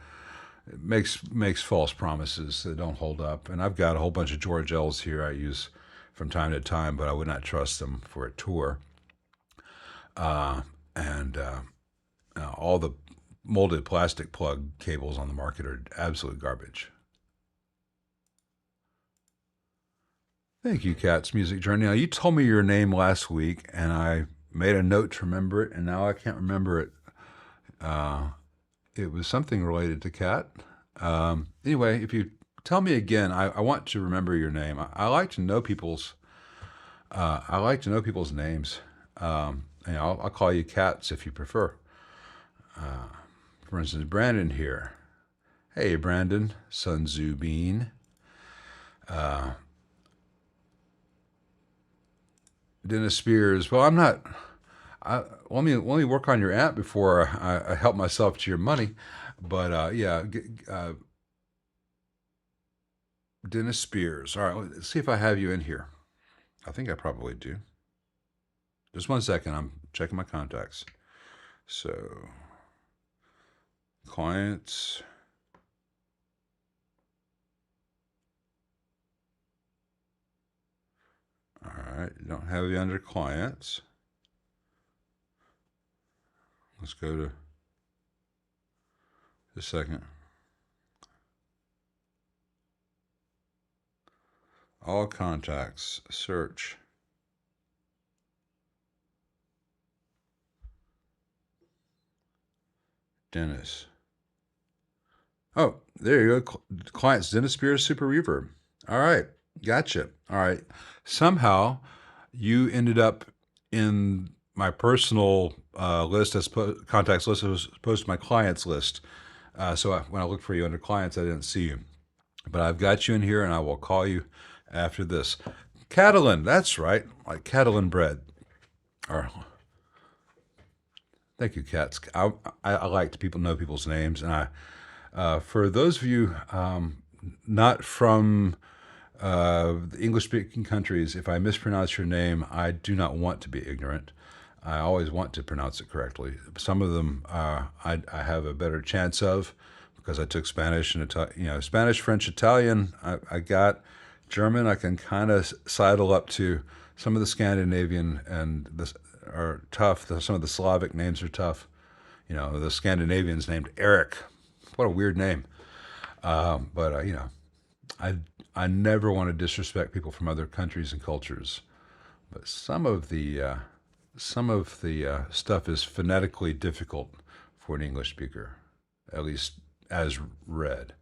it makes false promises that don't hold up. And I've got a whole bunch of George L's here I use from time to time, but I would not trust them for a tour. And all the molded plastic plug cables on the market are absolute garbage. Thank you, Cat's Music Journey. Now, you told me your name last week, and I made a note to remember it, and now I can't remember it. It was something related to Cat. Anyway, if you tell me again, I want to remember your name. I like to know people's. I like to know people's names. I'll call you Cats if you prefer. For instance, Brandon here. Hey, Brandon, Sun Tzu Bean. Dennis Spears. Well, I'm not. Let me work on your app before I help myself to your money. But yeah, Dennis Spears. All right, let's see if I have you in here. I think I probably do. Just 1 second. I'm checking my contacts. So, clients. All right, don't have you under clients. Let's go to a second. All contacts, search. Dennis. Oh, there you go. Clients, Dennis Spears, Super Reverb. All right, gotcha. All right. Somehow you ended up in my personal list as contacts list as opposed to my clients list. When I looked for you under clients, I didn't see you. But I've got you in here, and I will call you after this. Catalan, that's right, like Catalan bread. Or, thank you, Cats. I like to know people's names, and for those of you not from the English-speaking countries, if I mispronounce your name, I do not want to be ignorant. I always want to pronounce it correctly. Some of them I have a better chance of because I took Spanish and Spanish, French, Italian. I got German. I can kind of sidle up to some of the Scandinavian, and this are tough. Some of the Slavic names are tough. The Scandinavians named Eric. What a weird name. But I never want to disrespect people from other countries and cultures. But some of the stuff is phonetically difficult for an English speaker, at least as read.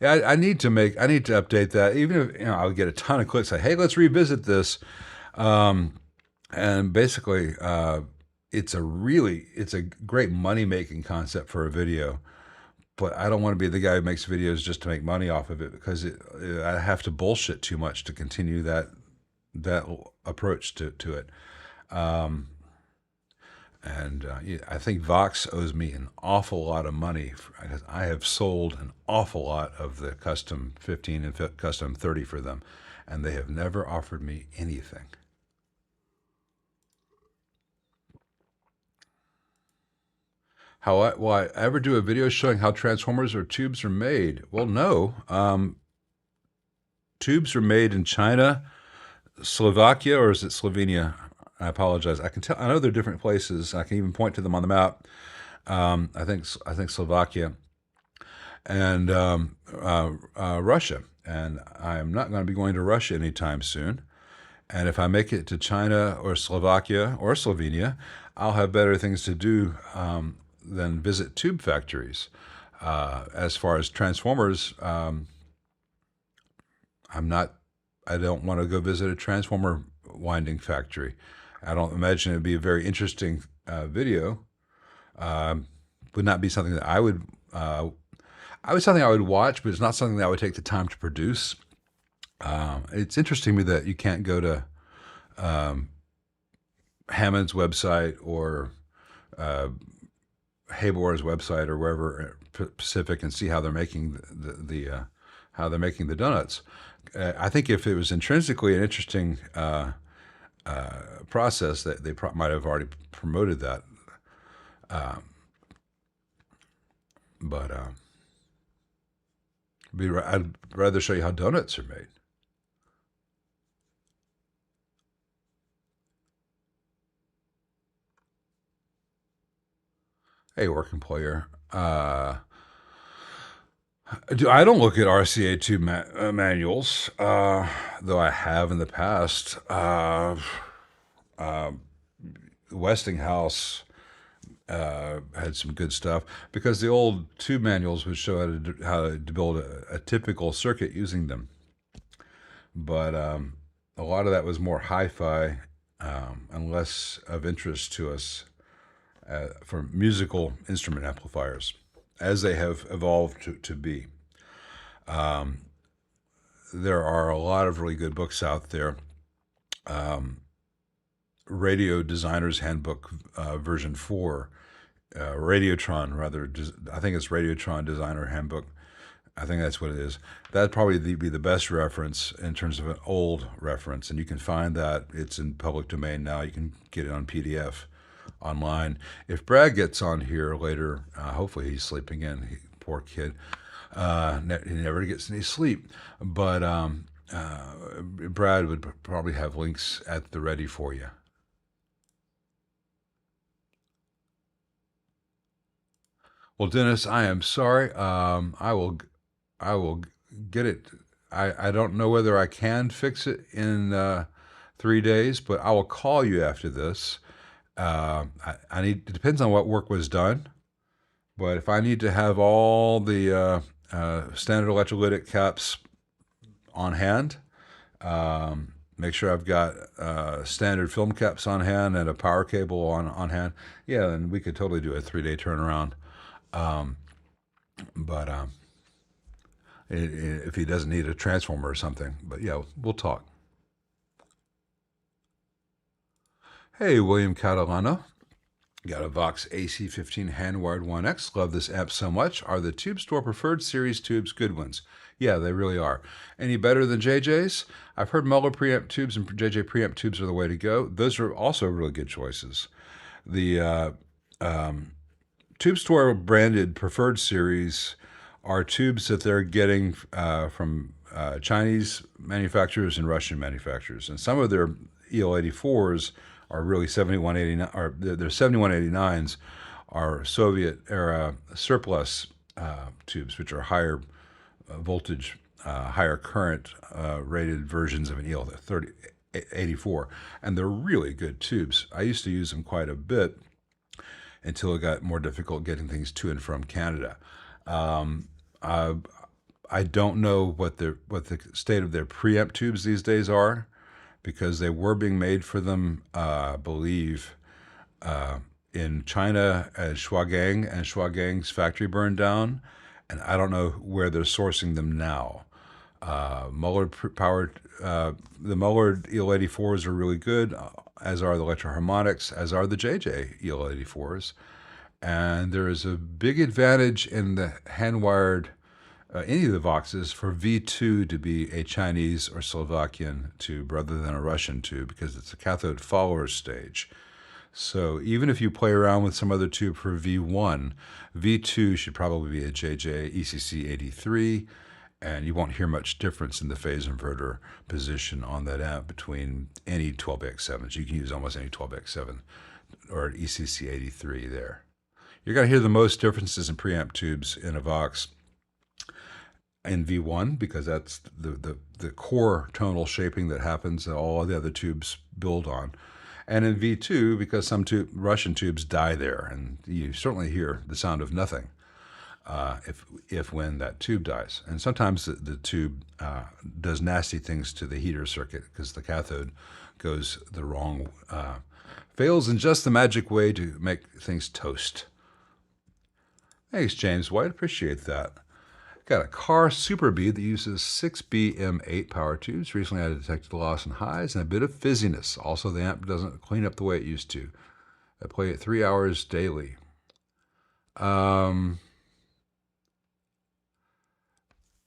Yeah, I need to update that. Even if I would get a ton of clicks, like, hey, let's revisit this. And basically, it's a great money making concept for a video. But I don't want to be the guy who makes videos just to make money off of it because I have to bullshit too much to continue that approach to it. I think Vox owes me an awful lot of money because I have sold an awful lot of the custom 15 and custom 30 for them, and they have never offered me anything. Will I ever do a video showing how transformers or tubes are made? Well, no. Tubes are made in China, Slovakia, or is it Slovenia? I apologize. I can tell. I know they're different places. I can even point to them on the map. I think Slovakia and Russia. And I'm not going to be going to Russia anytime soon. And if I make it to China or Slovakia or Slovenia, I'll have better things to do than visit tube factories. As far as transformers, I don't want to go visit a transformer winding factory. I don't imagine it'd be a very interesting video. Would not be something that I would watch, but it's not something that I would take the time to produce. It's interesting to me that you can't go to Hammond's website or Habor's website or wherever Pacific and see how they're making the donuts. I think if it was intrinsically an interesting process, that they might have already promoted that. I'd rather show you how donuts are made. Hey, work employer. I don't look at RCA2 manuals, though I have in the past. Westinghouse had some good stuff because the old tube manuals would show how to build a typical circuit using them. But a lot of that was more hi-fi and less of interest to us for musical instrument amplifiers, as they have evolved to be. there are a lot of really good books out there. Radio Designer's Handbook version 4, Radiotron rather, I think it's Radiotron Designer Handbook. I think that's what it is. That'd probably be the best reference in terms of an old reference, and you can find that. It's in public domain now. You can get it on PDF online. If Brad gets on here later, hopefully he's sleeping in. Poor kid. He never gets any sleep. But Brad would probably have links at the ready for you. Well, Dennis, I am sorry. I will get it. I don't know whether I can fix it in 3 days, but I will call you after this. I need. It depends on what work was done, but if I need to have all the standard electrolytic caps on hand, make sure I've got standard film caps on hand and a power cable on hand. Yeah, then we could totally do a 3-day turnaround. But if he doesn't need a transformer or something. But yeah, we'll talk. Hey, William Catalano. Got a Vox AC15 hand-wired 1X. Love this amp so much. Are the Tube Store Preferred Series tubes good ones? Yeah, they really are. Any better than JJ's? I've heard Muller preamp tubes and JJ preamp tubes are the way to go. Those are also really good choices. The Tube Store branded Preferred Series are tubes that they're getting from Chinese manufacturers and Russian manufacturers. And some of their EL84s are really 7189, or their 7189s are Soviet era surplus tubes, which are higher voltage, higher current rated versions of an EL84. And they're really good tubes. I used to use them quite a bit until it got more difficult getting things to and from Canada. I don't know what the state of their preamp tubes these days are, because they were being made for them, I believe, in China at Shuagang, and Shuagang's factory burned down, and I don't know where they're sourcing them now. Muller powered, the Muller EL84s are really good, as are the Electro-Harmonics, as are the JJ EL84s. And there is a big advantage in the hand-wired, any of the Voxes, for V2 to be a Chinese or Slovakian tube rather than a Russian tube, because it's a cathode follower stage. So even if you play around with some other tube for V1, V2 should probably be a JJ ECC83, and you won't hear much difference in the phase inverter position on that amp between any 12x7s. You can use almost any 12x7 or an ECC83 there. You're going to hear the most differences in preamp tubes in a Vox in V1, because that's the core tonal shaping that happens that all the other tubes build on. And in V2, because some Russian tubes die there, and you certainly hear the sound of nothing when that tube dies. And sometimes the tube does nasty things to the heater circuit because the cathode goes the wrong, fails in just the magic way to make things toast. Thanks, James White. Appreciate that. Got a Car Super B that uses 6B M8 power tubes. Recently I detected loss in highs and a bit of fizziness. Also, the amp doesn't clean up the way it used to. I play it 3 hours daily.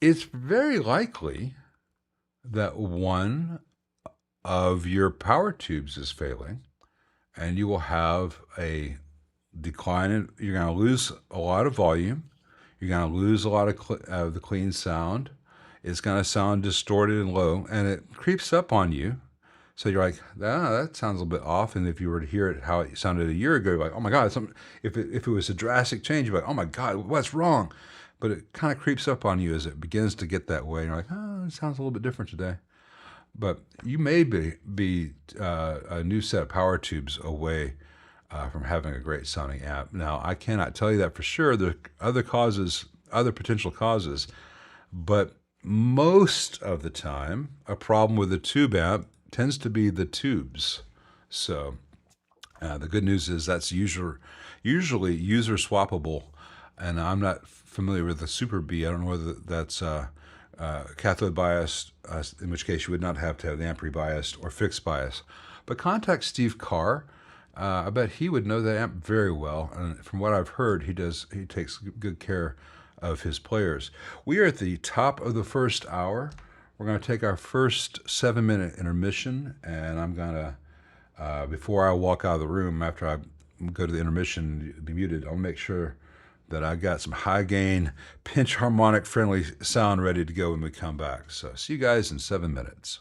It's very likely that one of your power tubes is failing, and you will have a decline. You're going to lose a lot of volume. You're going to lose a lot of the clean sound. It's going to sound distorted and low, and it creeps up on you. So you're like, that sounds a little bit off. And if you were to hear it how it sounded a year ago, you're like, oh my God, if it was a drastic change, you're like, oh my God, what's wrong? But it kind of creeps up on you as it begins to get that way. And you're like, it sounds a little bit different today. But you may be a new set of power tubes away from having a great sounding amp. Now, I cannot tell you that for sure. There are other potential causes, but most of the time, a problem with a tube amp tends to be the tubes. So the good news is that's usually user swappable, and I'm not familiar with the Super B. I don't know whether that's cathode bias, in which case you would not have to have the amp rebiased, or fixed bias. But contact Steve Carr. I bet he would know that amp very well, and from what I've heard, he takes good care of his players. We are at the top of the first hour. We're going to take our first 7-minute intermission, and I'm going to, before I walk out of the room, after I go to the intermission, be muted, I'll make sure that I got some high gain, pinch harmonic friendly sound ready to go when we come back. So see you guys in 7 minutes.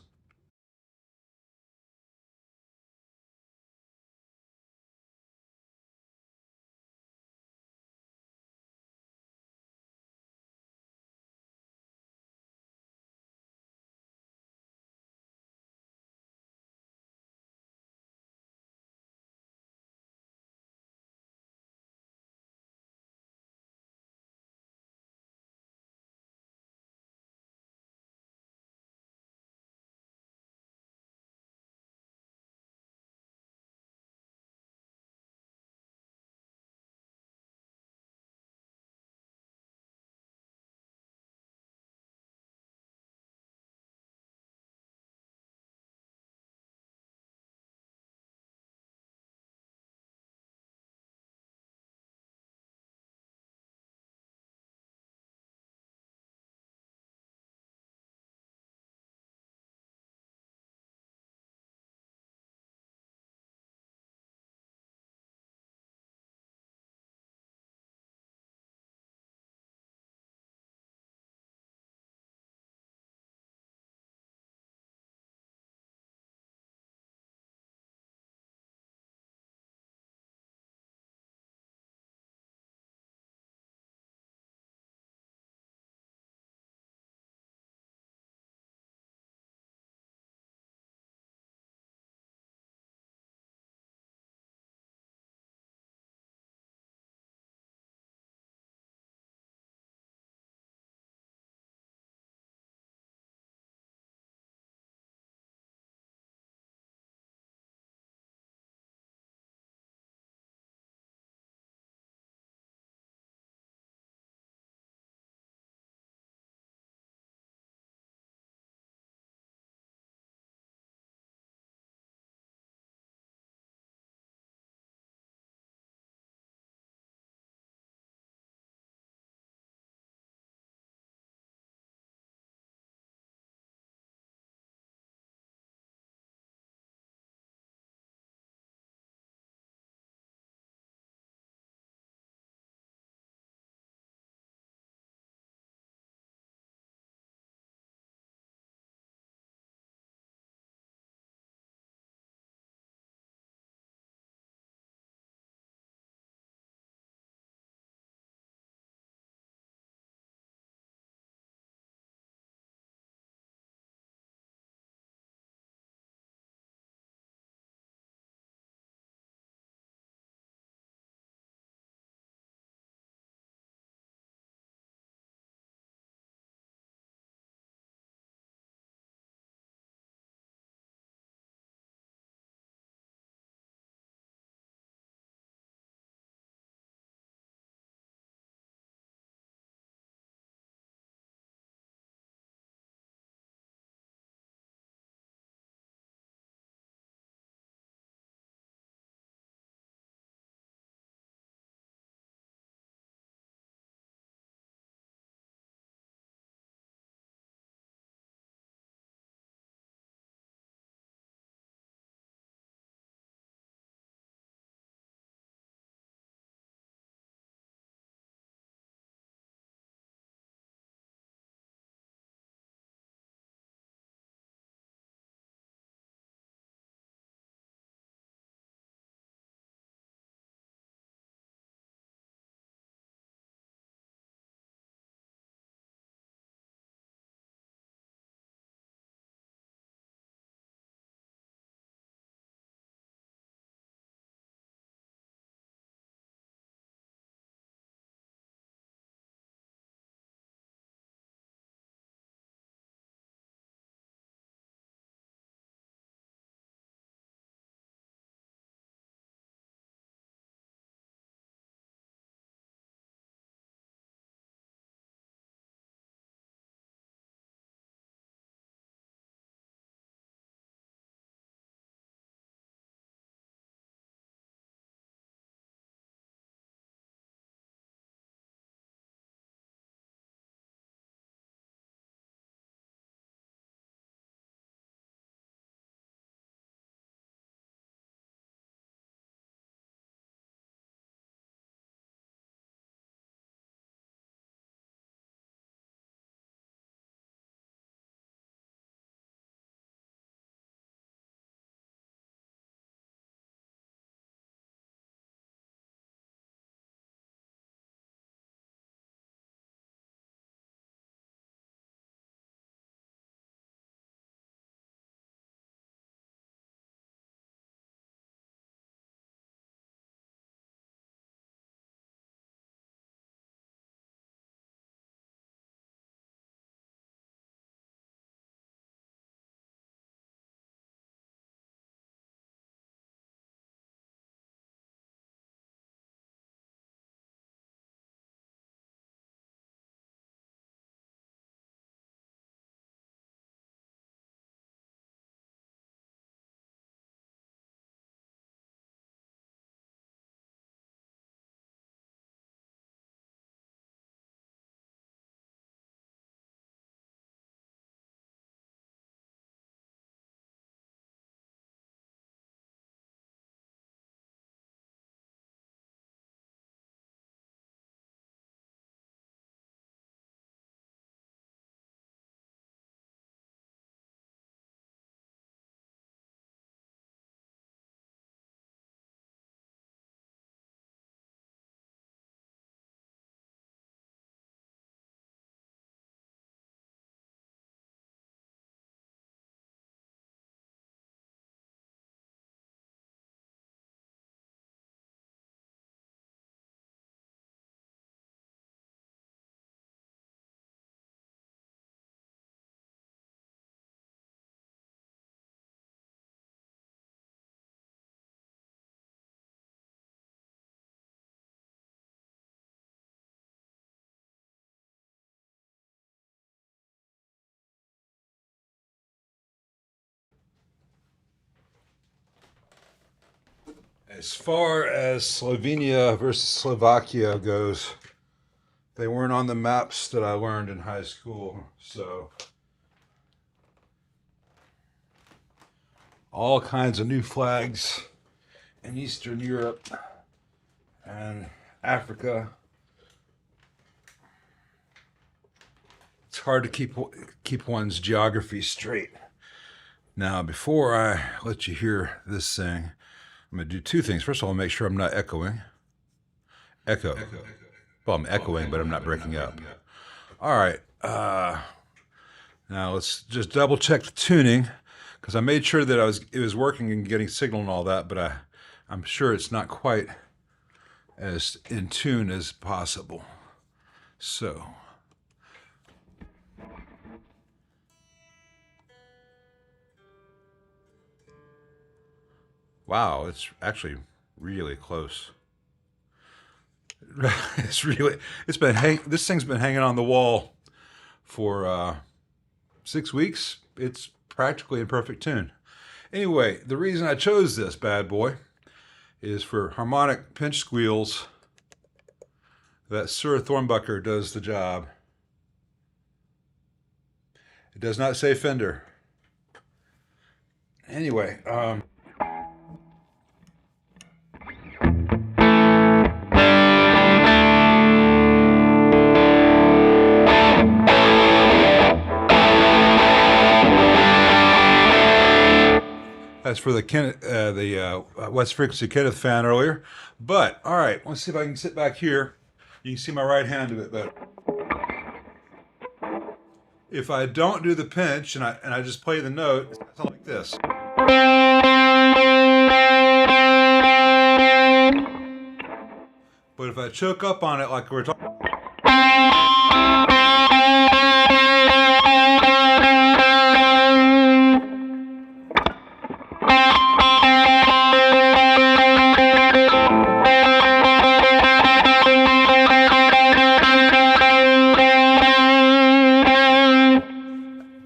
As far as Slovenia versus Slovakia goes, they weren't on the maps that I learned in high school. So all kinds of new flags in Eastern Europe and Africa. It's hard to keep one's geography straight. Now, before I let you hear this thing, I'm going to do two things. First of all, make sure I'm not echoing. Echo. Well, I'm echoing, but I'm not breaking up. All right. Now let's just double check the tuning, because I made sure that it was working and getting signal and all that, but I'm sure it's not quite as in tune as possible. So. Wow, it's actually really close. This thing's been hanging on the wall for 6 weeks. It's practically in perfect tune. Anyway, the reason I chose this bad boy is for harmonic pinch squeals. That Suhr Thornbucker does the job. It does not say Fender. Anyway, that's for the West Frequency Kenneth fan earlier. But all right, let's see if I can sit back here. You can see my right hand a bit better. If I don't do the pinch and I just play the note, it sounds like this. But if I choke up on it like we're talking,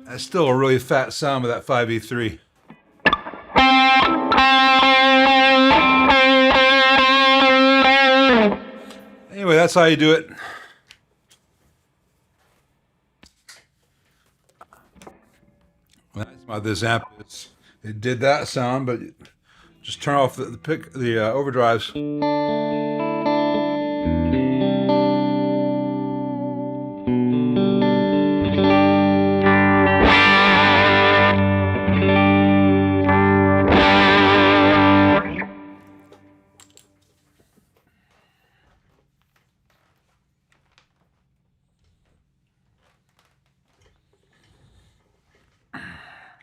that's still a really fat sound with that 5E3. Anyway, that's how you do it. That's why this amp it did that sound, but just turn off the overdrives.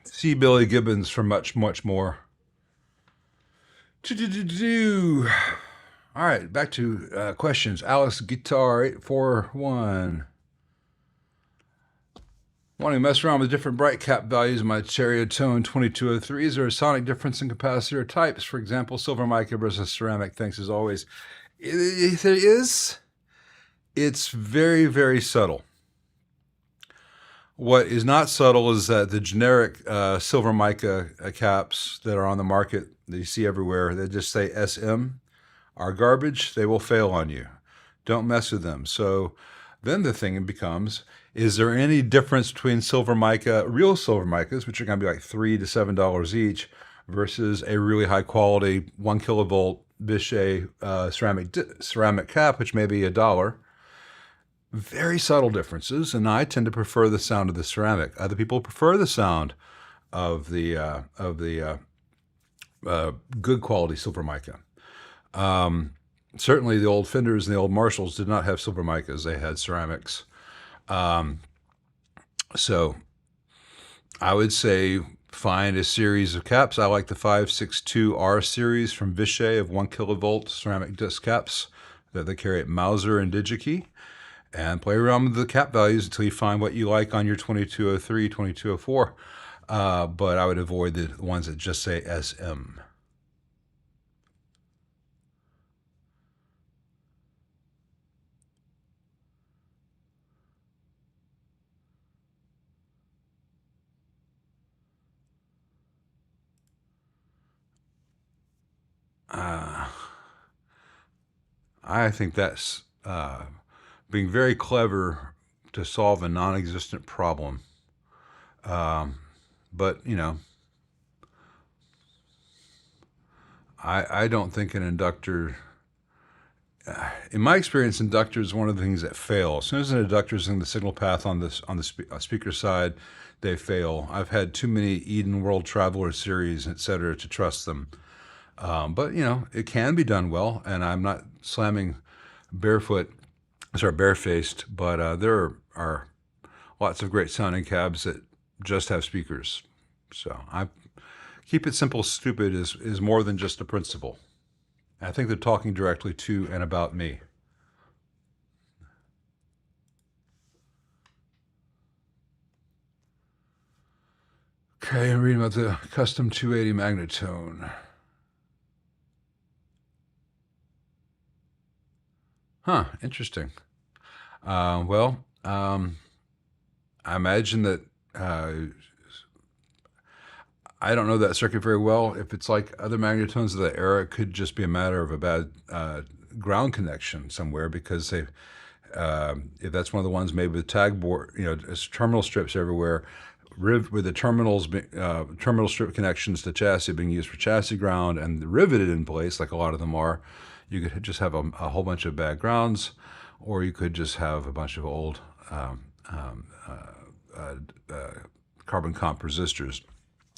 See Billy Gibbons for much, much more. All right, back to questions. Alice Guitar 841. Wanting to mess around with different bright cap values in my Stereotone 2203. Is there a sonic difference in capacitor types? For example, silver mica versus ceramic. Thanks as always. There is. It's very, very subtle. What is not subtle is that the generic silver mica caps that are on the market that you see everywhere, they just say SM, are garbage. They will fail on you. Don't mess with them. So then the thing becomes, is there any difference between silver mica, real silver micas, which are going to be like $3 to $7 each, versus a really high quality 1 kilovolt Vishay ceramic cap, which may be $1? Very subtle differences, and I tend to prefer the sound of the ceramic. Other people prefer the sound of the good quality silver mica. Certainly, the old Fenders and the old Marshalls did not have silver micas; they had ceramics. So, I would say find a series of caps. I like the 562R series from Vishay of 1 kilovolt ceramic disc caps that they carry at Mauser and DigiKey. And play around with the cap values until you find what you like on your 2203, 2204. But I would avoid the ones that just say SM. uh, I think that's being very clever to solve a non-existent problem. Um, but I don't think an inductor. In my experience, inductor is one of the things that fail. As soon as an inductor is in the signal path on the speaker side, they fail. I've had too many Eden World Traveler series, etc., to trust them. But it can be done well, and I'm not slamming barefaced. But there are lots of great sounding cabs that just have speakers. So I keep it simple. Stupid is more than just a principle. I think they're talking directly to and about me. Okay, I'm reading about the custom 280 Magnatone. Huh, interesting. Well, I imagine that I don't know that circuit very well. If it's like other magnetones of the era, it could just be a matter of a bad ground connection somewhere, because if that's one of the ones maybe with tag board, there's terminal strips everywhere, with the terminal strip connections to chassis being used for chassis ground and riveted in place, like a lot of them are. You could just have a whole bunch of bad grounds, or you could just have a bunch of old carbon comp resistors.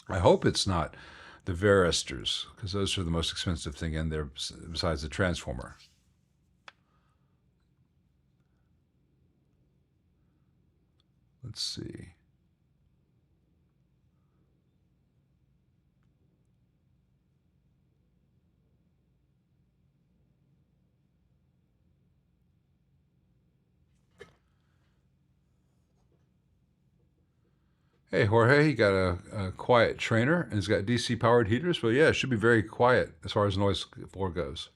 I hope it's not the varistors, because those are the most expensive thing in there besides the transformer. Let's see. Hey, Jorge, you got a quiet trainer, and it's got DC powered heaters. Well, yeah, it should be very quiet as far as noise floor goes.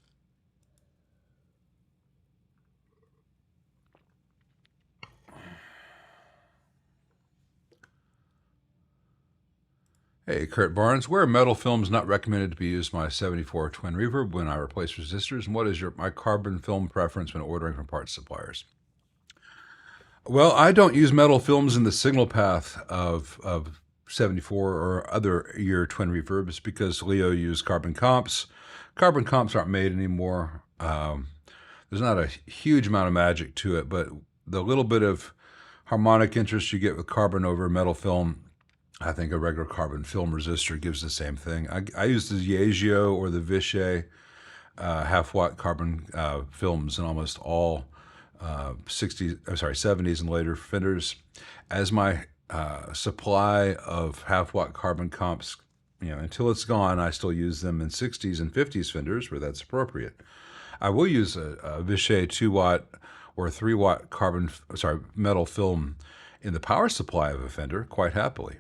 Hey, Kurt Barnes, where are metal films not recommended to be used in my 74 twin reverb when I replace resistors? And what is my carbon film preference when ordering from parts suppliers? Well, I don't use metal films in the signal path of 74 or other year twin reverbs, because Leo used carbon comps. Carbon comps aren't made anymore. There's not a huge amount of magic to it, but the little bit of harmonic interest you get with carbon over metal film, I think a regular carbon film resistor gives the same thing. I use the Yageo or the Vishay half-watt carbon films in almost all 70s and later Fenders as my supply of half-watt carbon comps. Until it's gone, I still use them in 60s and 50s Fenders where that's appropriate. I will use a Vishay 2-watt or 3-watt metal film in the power supply of a Fender quite happily.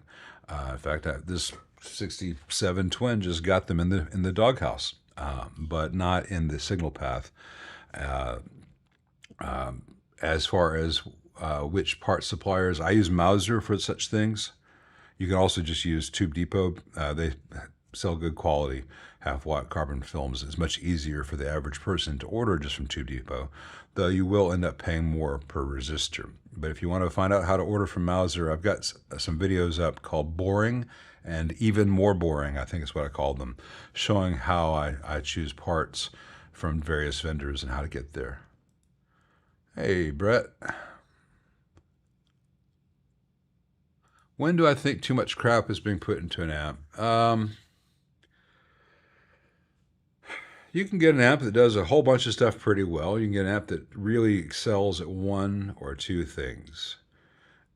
In fact, this 67 twin just got them in the doghouse, but not in the signal path. As far as which part suppliers, I use Mauser for such things. You can also just use Tube Depot. They sell good quality half-watt carbon films. It's much easier for the average person to order just from Tube Depot, though you will end up paying more per resistor. But if you want to find out how to order from Mauser, I've got some videos up called Boring and Even More Boring, I think is what I called them, showing how I choose parts from various vendors and how to get there. Hey, Brett. When do I think too much crap is being put into an amp? You can get an amp that does a whole bunch of stuff pretty well. You can get an amp that really excels at one or two things.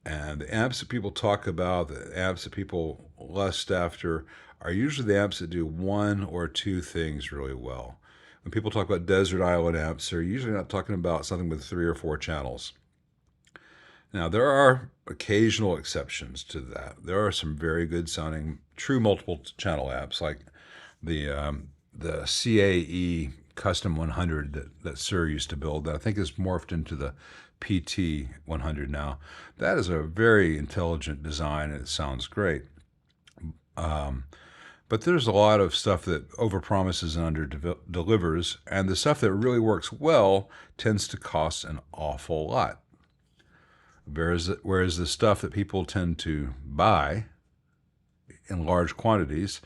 And the amps that people talk about, the amps that people lust after, are usually the amps that do one or two things really well. When people talk about desert island amps, they're usually not talking about something with 3 or 4 channels. Now, there are occasional exceptions to that. There are some very good sounding true multiple channel amps, like the CAE Custom 100 that Sir used to build, that I think is morphed into the PT 100 now. That is a very intelligent design and it sounds great. But there's a lot of stuff that overpromises and under-delivers, and the stuff that really works well tends to cost an awful lot. Whereas the stuff that people tend to buy in large quantities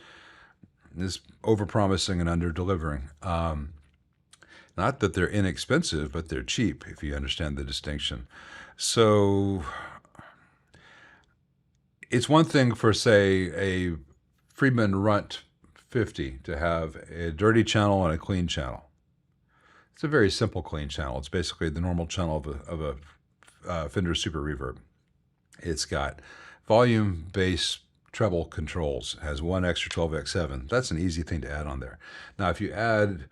is overpromising and under-delivering. Not that they're inexpensive, but they're cheap, if you understand the distinction. So it's one thing for, say, a Friedman Runt 50 to have a dirty channel and a clean channel. It's a very simple clean channel. It's basically the normal channel of a Fender Super Reverb. It's got volume, bass, treble controls. It has one extra 12x7. That's an easy thing to add on there. Now, if you add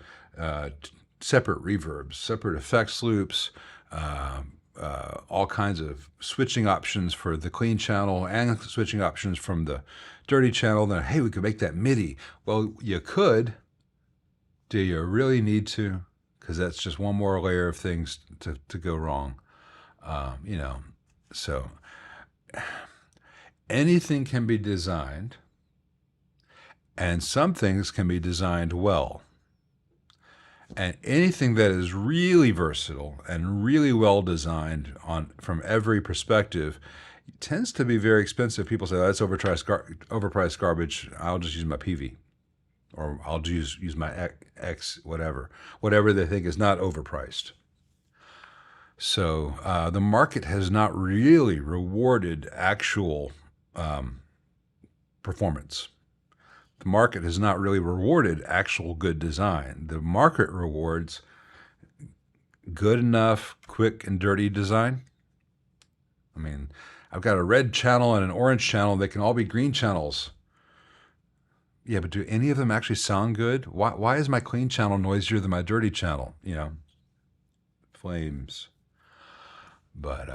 separate reverbs, separate effects loops, all kinds of switching options for the clean channel and switching options from the dirty channel, then, hey, we could make that MIDI. Well, you could. Do you really need to? Because that's just one more layer of things to go wrong. So anything can be designed, and some things can be designed well. And anything that is really versatile and really well designed from every perspective tends to be very expensive. People say, that's overpriced garbage. I'll just use my PV, or I'll use my X, whatever they think is not overpriced. So the market has not really rewarded actual performance. The market has not really rewarded actual good design. The market rewards good enough, quick and dirty design. I mean, I've got a red channel and an orange channel. They can all be green channels. Yeah, but do any of them actually sound good? Why is my clean channel noisier than my dirty channel? Flames. But,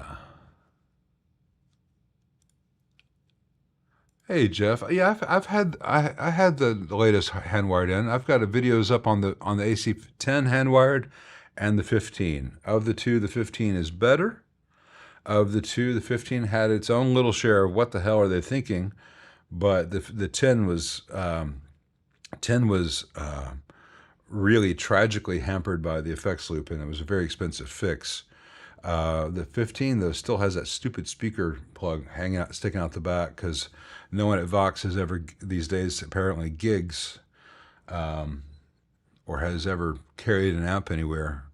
hey Jeff, yeah, I had the latest hand wired in. I've got videos up on the AC10 hand wired and the 15. Of the two, the 15 is better. Of the two, the 15 had its own little share of what the hell are they thinking, but the 10 was really tragically hampered by the effects loop, and it was a very expensive fix. The 15 though still has that stupid speaker plug sticking out the back, because no one at Vox has ever these days apparently gigs or has ever carried an amp anywhere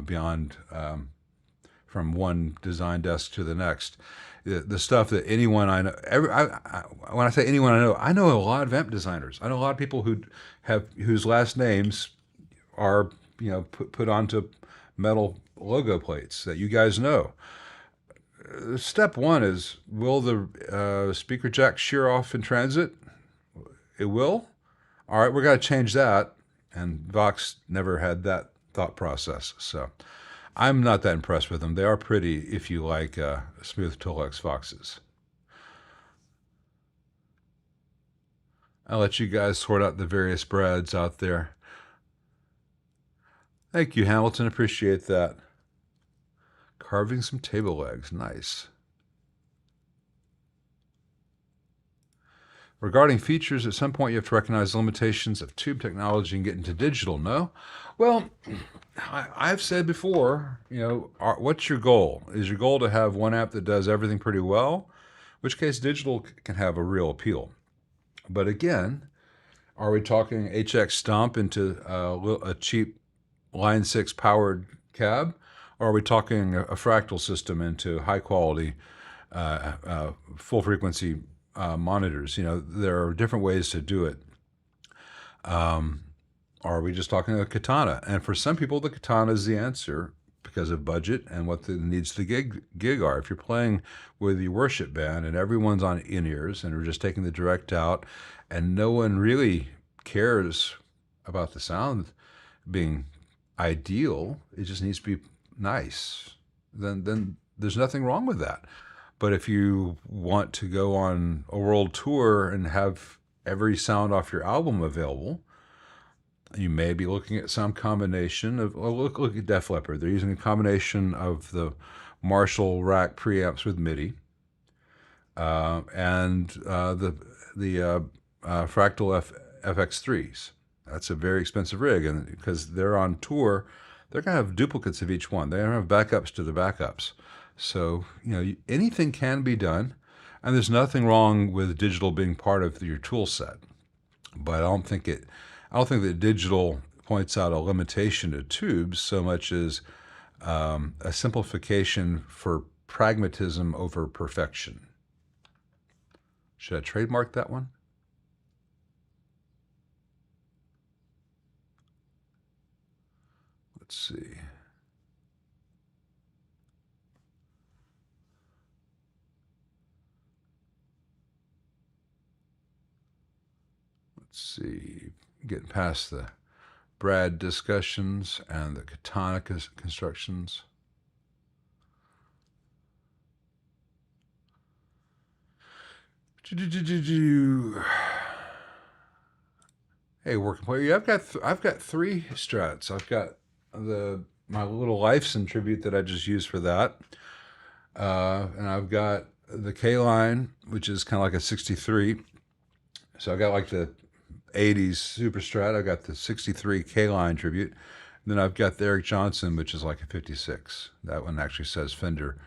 beyond from one design desk to the next. The stuff that anyone I know, when I say anyone I know a lot of amp designers. I know a lot of people whose last names are put onto metal logo plates that you guys know. Step one is, will the speaker jack shear off in transit? It will? All right, we're going to change that. And Vox never had that thought process. So I'm not that impressed with them. They are pretty if you like smooth Tolex Voxes. I'll let you guys sort out the various brads out there. Thank you, Hamilton. Appreciate that. Carving some table legs. Nice. Regarding features, at some point you have to recognize the limitations of tube technology and get into digital, no? Well, I've said before, what's your goal? Is your goal to have one app that does everything pretty well? In which case digital can have a real appeal. But again, are we talking HX Stomp into a cheap Line 6 powered cab? Or are we talking a fractal system into high quality, full frequency monitors? There are different ways to do it. Are we just talking a Katana? And for some people, the Katana is the answer because of budget and what the needs of the gig are. If you're playing with your worship band and everyone's on in-ears and we're just taking the direct out and no one really cares about the sound being ideal, it just needs to be nice, then there's nothing wrong with that. But if you want to go on a world tour and have every sound off your album available, you may be looking at some combination of, look at Def Leppard. They're using a combination of the Marshall rack preamps with MIDI and the Fractal FX3s. That's a very expensive rig, and because they're on tour, they're going to have duplicates of each one. They don't have backups to the backups. So, anything can be done, and there's nothing wrong with digital being part of your tool set. But I don't think that digital points out a limitation to tubes so much as a simplification for pragmatism over perfection. Should I trademark that one? Let's see. Let's see. Getting past the Brad discussions and the katana constructions. Hey, working player. Yeah, I've got three strats. I've got my little Lifeson tribute that I just used for that, and I've got the K line, which is kind of like a 63. So I got like the 80s Super Strat. I got the 63 K line tribute. And then I've got the Eric Johnson, which is like a 56. That one actually says Fender,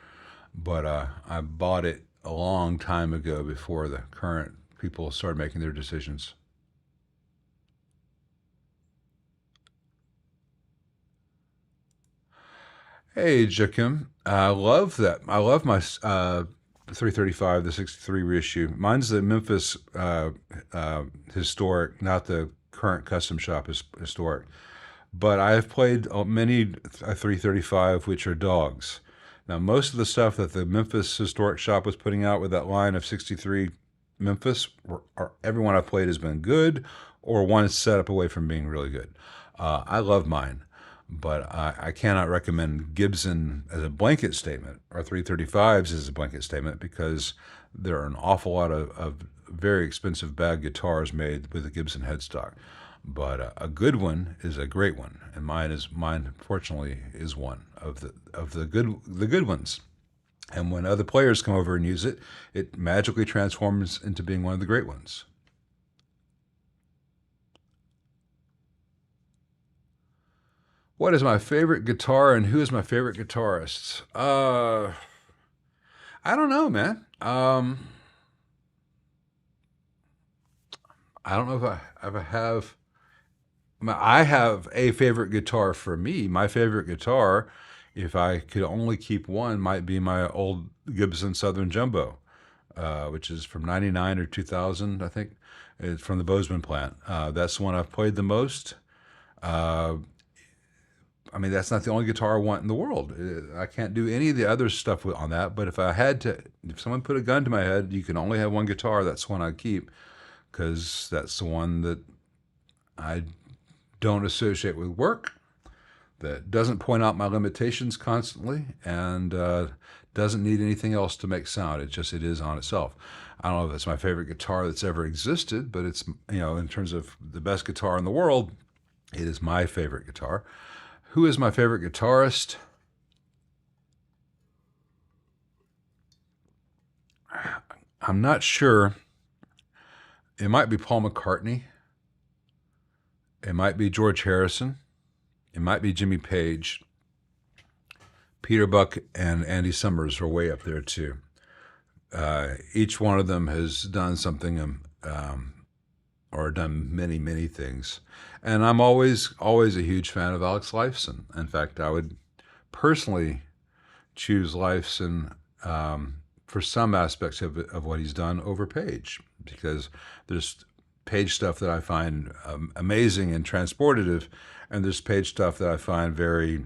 but I bought it a long time ago before the current people started making their decisions. Hey, Joachim. I love that. I love my 335, the 63 reissue. Mine's the Memphis historic, not the current custom shop historic. But I have played many 335 which are dogs. Now, most of the stuff that the Memphis historic shop was putting out with that line of 63 Memphis, everyone I've played has been good, or one set up away from being really good. I love mine, but I cannot recommend Gibson as a blanket statement, or 335s as a blanket statement, because there are an awful lot of very expensive bad guitars made with a Gibson headstock. But a good one is a great one, and mine fortunately is one of the good ones. And when other players come over and use it, it magically transforms into being one of the great ones. What is my favorite guitar and who is my favorite guitarist? I don't know, man. I don't know if I ever have. I have a favorite guitar for me. My favorite guitar, if I could only keep one, might be my old Gibson Southern Jumbo, which is from 99 or 2000, I think. It's from the Bozeman plant. That's the one I've played the most. Uh, I mean, that's not the only guitar I want in the world. I can't do any of the other stuff on that. But if someone put a gun to my head, you can only have one guitar, that's the one I'd keep, because that's the one that I don't associate with work, that doesn't point out my limitations constantly, and doesn't need anything else to make sound. It is on itself. I don't know if it's my favorite guitar that's ever existed, but it's, in terms of the best guitar in the world, it is my favorite guitar. Who is my favorite guitarist? I'm not sure. It might be Paul McCartney. It might be George Harrison. It might be Jimmy Page. Peter Buck and Andy Summers are way up there too. Each one of them has done something, or done many, many things. And I'm always a huge fan of Alex Lifeson. In fact, I would personally choose Lifeson for some aspects of what he's done over Page, because there's Page stuff that I find amazing and transportative, and there's Page stuff that I find very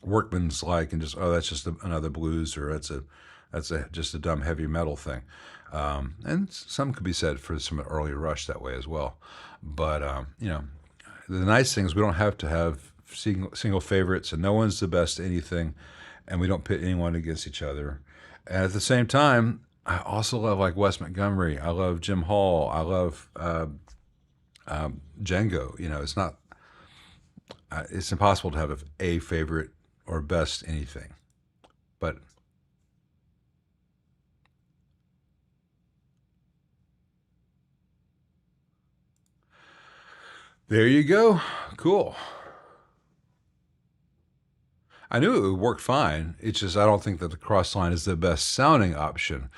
workman's-like and just, that's just another blues, or that's just a dumb heavy metal thing. And some could be said for some early Rush that way as well. But the nice thing is we don't have to have single favorites, and no one's the best at anything, and we don't pit anyone against each other. And at the same time, I also love like Wes Montgomery. I love Jim Hall. I love Django. It's impossible to have a favorite or best anything. But There you go. Cool. I knew it would work fine. It's just I don't think that the Crossline is the best sounding option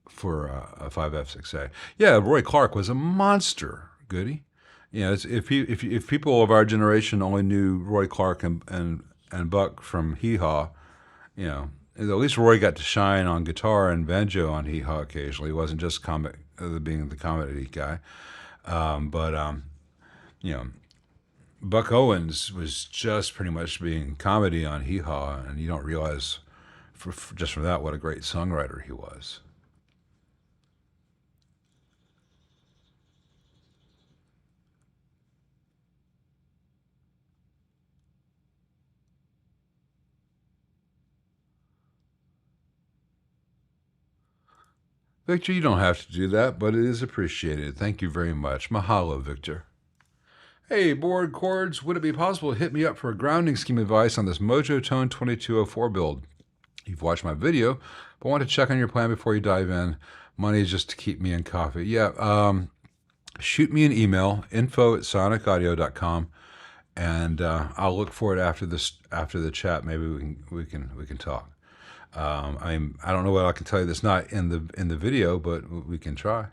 for a 5F6A. Yeah, Roy Clark was a monster, Goody. You know, if people of our generation only knew Roy Clark and Buck from Hee Haw, you know, at least Roy got to shine on guitar and banjo on Hee Haw occasionally. He wasn't just being the comedy guy. But you know, Buck Owens was just pretty much being comedy on Hee Haw, and you don't realize just from that what a great songwriter he was. Victor, you don't have to do that, but it is appreciated. Thank you very much. Mahalo, Victor. Hey, board chords, would it be possible to hit me up for a grounding scheme advice on this Mojo Tone 2204 build? You've watched my video, but want to check on your plan before you dive in. Money is just to keep me in coffee. Yeah, shoot me an email, info@sonicaudio.com, and I'll look for it after the chat. Maybe we can talk. I don't know what I can tell you that's not in the video, but we can try.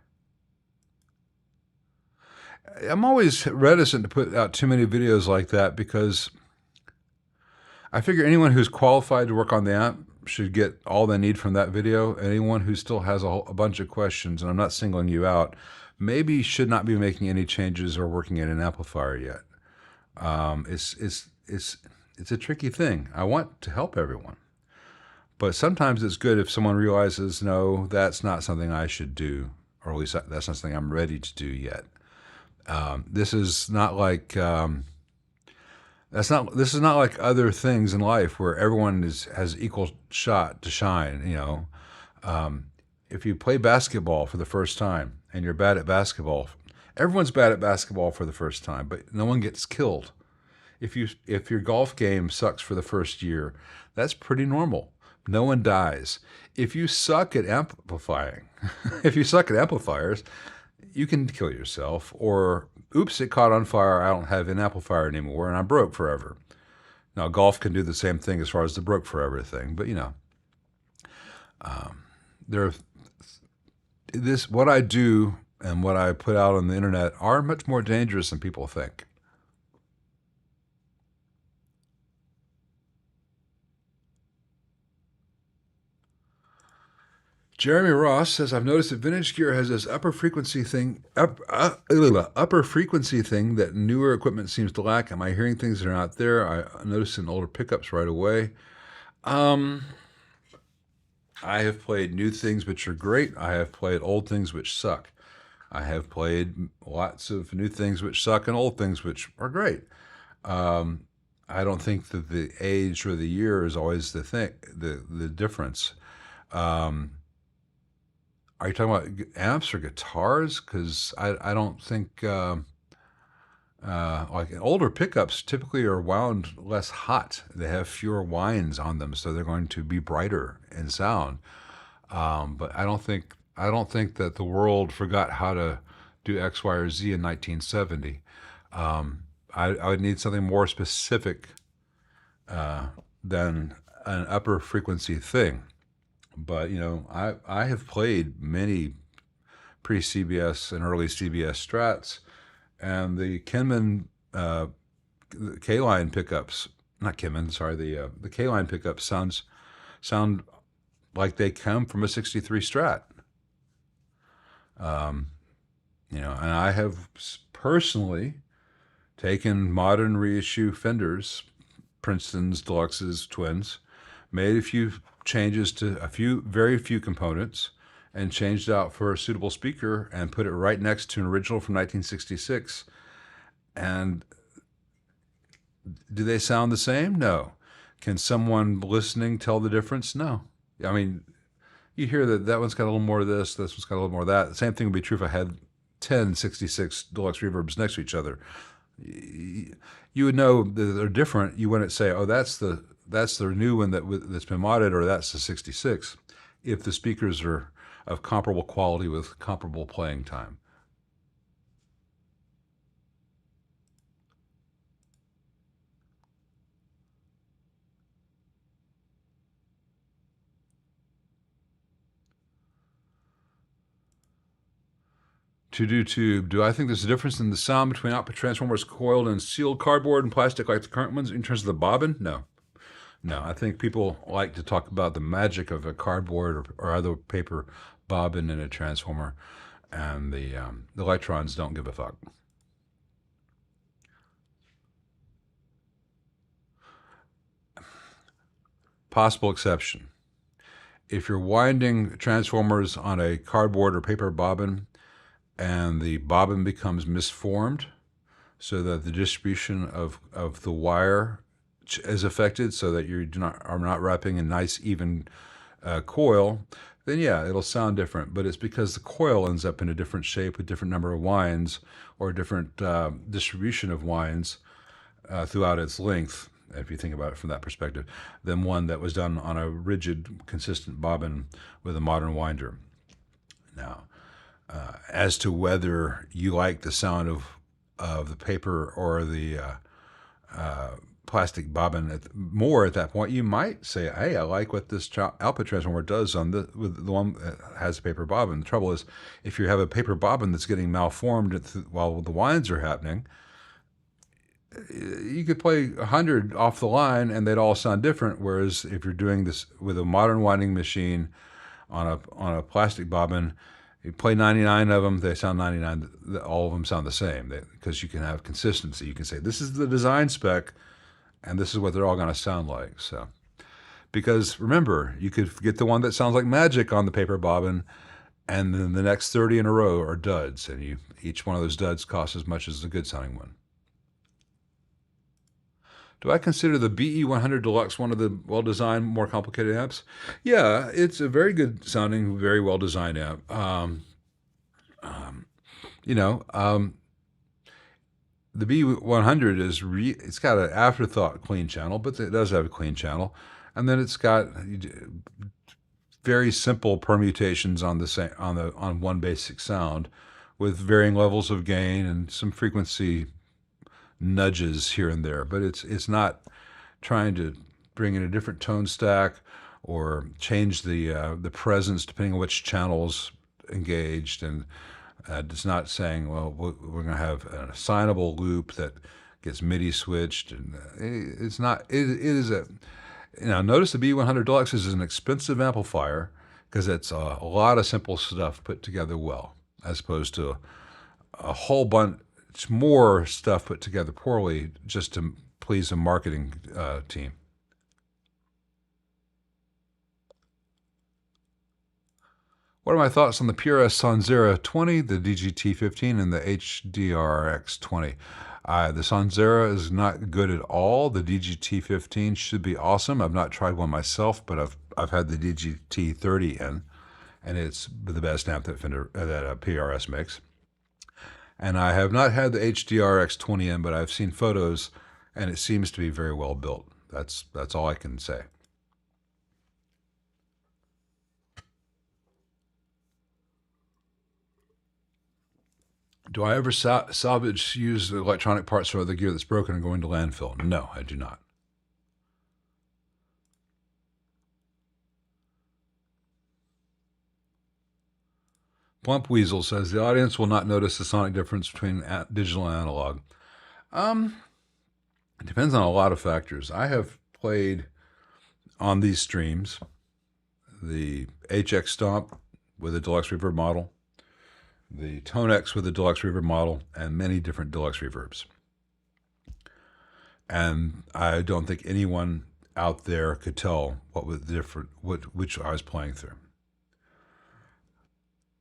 I'm always reticent to put out too many videos like that because I figure anyone who's qualified to work on the amp should get all they need from that video. Anyone who still has a bunch of questions, and I'm not singling you out, maybe should not be making any changes or working in an amplifier yet. It's a tricky thing. I want to help everyone, but sometimes it's good if someone realizes, no, that's not something I should do, or at least that's not something I'm ready to do yet. This is not like this is not like other things in life where everyone has equal shot to shine. You know, if you play basketball for the first time and you're bad at basketball, everyone's bad at basketball for the first time, but no one gets killed. If your golf game sucks for the first year, that's pretty normal. No one dies. If you suck at amplifying, if you suck at amplifiers, you can kill yourself, or oops, it caught on fire, I don't have an amplifier anymore, and I'm broke forever. Now, golf can do the same thing as far as the broke forever thing, but you know, what I do and what I put out on the internet are much more dangerous than people think. Jeremy Ross says, I've noticed that vintage gear has this upper frequency thing that newer equipment seems to lack. Am I hearing things that are not there? I noticed in older pickups right away. I have played new things which are great. I have played old things which suck. I have played lots of new things which suck and old things which are great. I don't think that the age or the year is always the difference. Are you talking about amps or guitars? Because I don't think like older pickups typically are wound less hot. They have fewer winds on them, so they're going to be brighter in sound. But I don't think that the world forgot how to do X, Y, or Z in 1970. I would need something more specific than an upper frequency thing. But, you know, I have played many pre-CBS and early CBS Strats, and the Kenman K-line pickups, not Kenman, sorry, the K-line pickups sound like they come from a 63 Strat. You know, and I have personally taken modern reissue Fenders, Princeton's, Deluxes, Twins, made a few changes to very few components, and changed out for a suitable speaker and put it right next to an original from 1966. And do they sound the same? No. Can someone listening tell the difference? No. I mean, you hear that one's got a little more of this one's got a little more of that. The same thing would be true if I had 10 66 Deluxe reverbs next to each other. You would know that they're different. You wouldn't say, oh, that's the new one that's been modded, or that's the 66, if the speakers are of comparable quality with comparable playing time. To do tube, do I think there's a difference in the sound between output transformers coiled in sealed cardboard and plastic like the current ones in terms of the bobbin? No. No, I think people like to talk about the magic of a cardboard or other paper bobbin in a transformer, and the electrons don't give a fuck. Possible exception. If you're winding transformers on a cardboard or paper bobbin and the bobbin becomes misformed so that the distribution of the wire is affected so that you are not wrapping a nice even coil, then yeah, it'll sound different. But it's because the coil ends up in a different shape with different number of winds or a different distribution of winds throughout its length, if you think about it from that perspective, than one that was done on a rigid, consistent bobbin with a modern winder. Now, as to whether you like the sound of the paper or the plastic bobbin more at that point, you might say, hey, I like what this output transformer does with the one that has a paper bobbin. The trouble is, if you have a paper bobbin that's getting malformed while the winds are happening, you could play 100 off the line and they'd all sound different. Whereas if you're doing this with a modern winding machine on a plastic bobbin, you play 99 of them, they sound 99. All of them sound the same because you can have consistency. You can say, this is the design spec, and this is what they're all going to sound like. So, because remember, you could get the one that sounds like magic on the paper bobbin, and then the next 30 in a row are duds, and each one of those duds costs as much as the good sounding one. Do I consider the BE100 Deluxe one of the well-designed, more complicated amps? Yeah, it's a very good sounding, very well-designed amp. The B100 it's got an afterthought clean channel, but it does have a clean channel, and then it's got very simple permutations on one basic sound, with varying levels of gain and some frequency nudges here and there. But it's not trying to bring in a different tone stack or change the presence depending on which channel's engaged, and it's not saying, well, we're going to have an assignable loop that gets MIDI switched, and it's not. It is a notice the B100 Deluxe is an expensive amplifier because it's a lot of simple stuff put together well, as opposed to a whole bunch more stuff put together poorly just to please a marketing team. What are my thoughts on the PRS Sonzera 20, the DGT15, and the HDRX 20? The Sonzera is not good at all. The DGT15 should be awesome. I've not tried one myself, but I've had the DGT30 in, and it's the best amp that PRS makes. And I have not had the HDRX 20 in, but I've seen photos, and it seems to be very well built. That's all I can say. Do I ever salvage used electronic parts for other gear that's broken and going to landfill? No, I do not. Plump Weasel says the audience will not notice the sonic difference between digital and analog. It depends on a lot of factors. I have played on these streams the HX Stomp with a deluxe reverb model, the Tonex with a deluxe reverb model, and many different deluxe reverbs. And I don't think anyone out there could tell what was different, which I was playing through.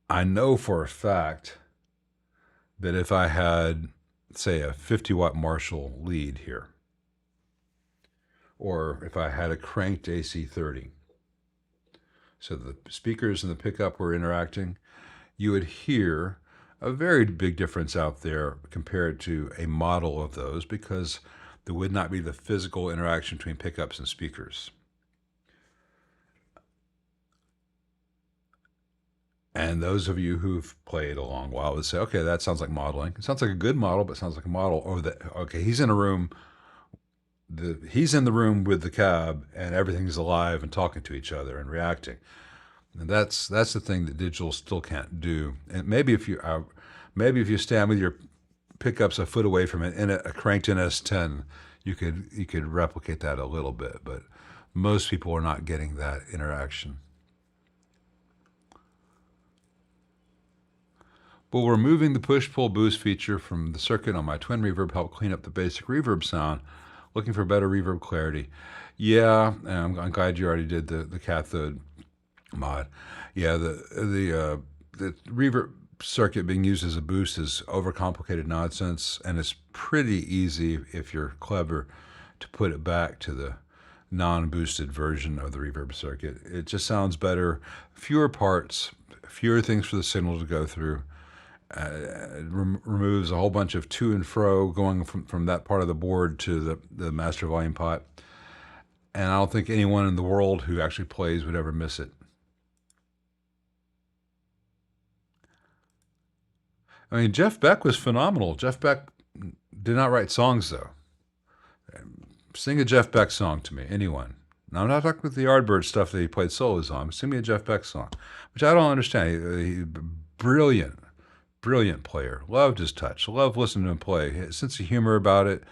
I know for a fact that if I had, say, a 50-watt Marshall lead here, or if I had a cranked AC30, so the speakers and the pickup were interacting, you would hear a very big difference out there compared to a model of those, because there would not be the physical interaction between pickups and speakers. And those of you who've played a long while would say, okay, that sounds like modeling. It sounds like a good model, but it sounds like a model. Or okay, he's in a room, he's in the room with the cab, and everything's alive and talking to each other and reacting. And that's the thing that digital still can't do. And maybe if you, Maybe if you stand with your pickups a foot away from it in a cranked NS10, you could replicate that a little bit, but most people are not getting that interaction. Will removing the push-pull boost feature from the circuit on my twin reverb help clean up the basic reverb sound? Looking for better reverb clarity. Yeah, I'm glad you already did the cathode mod. Yeah, the reverb circuit being used as a boost is overcomplicated nonsense, and it's pretty easy if you're clever to put it back to the non-boosted version of the reverb circuit. It just sounds better, fewer parts, fewer things for the signal to go through. It removes a whole bunch of to and fro going from that part of the board to the master volume pot. And I don't think anyone in the world who actually plays would ever miss it. I mean, Jeff Beck was phenomenal. Jeff Beck did not write songs, though. Sing a Jeff Beck song to me, anyone. Now, I'm not talking about the Yardbird stuff that he played solos on. Sing me a Jeff Beck song, which I don't understand. He brilliant player. Loved his touch. Loved listening to him play. His sense of humor about it.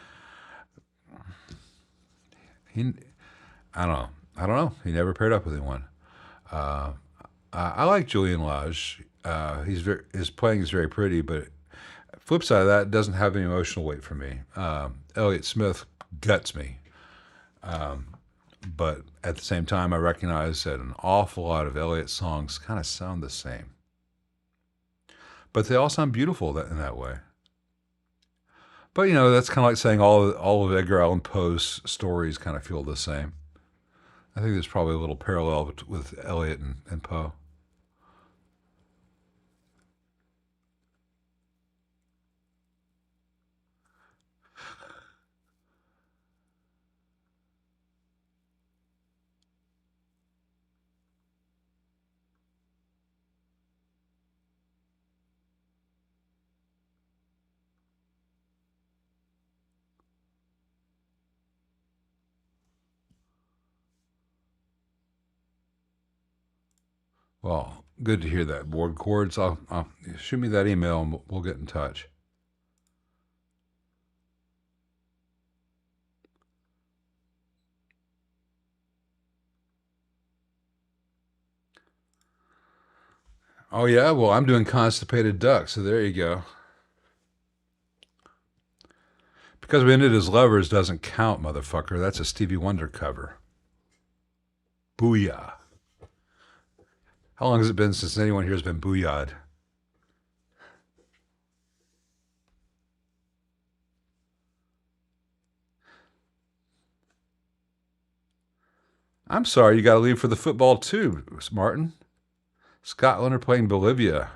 I don't know. He never paired up with anyone. I like Julian Lage. His playing is very pretty, but flip side of that, it doesn't have any emotional weight for me. Elliott Smith guts me. But at the same time, I recognize that an awful lot of Elliott's songs kind of sound the same. But they all sound beautiful in that way. But, that's kind of like saying all of Edgar Allan Poe's stories kind of feel the same. I think there's probably a little parallel with Eliot and Poe. Well, good to hear that, Board Chords. I'll shoot me that email and we'll get in touch. Oh, yeah? Well, I'm doing Constipated Duck, so there you go. Because we ended as lovers doesn't count, motherfucker. That's a Stevie Wonder cover. Booyah. How long has it been since anyone here has been booyah'd? I'm sorry, you got to leave for the football too, Martin. Scotland are playing Bolivia.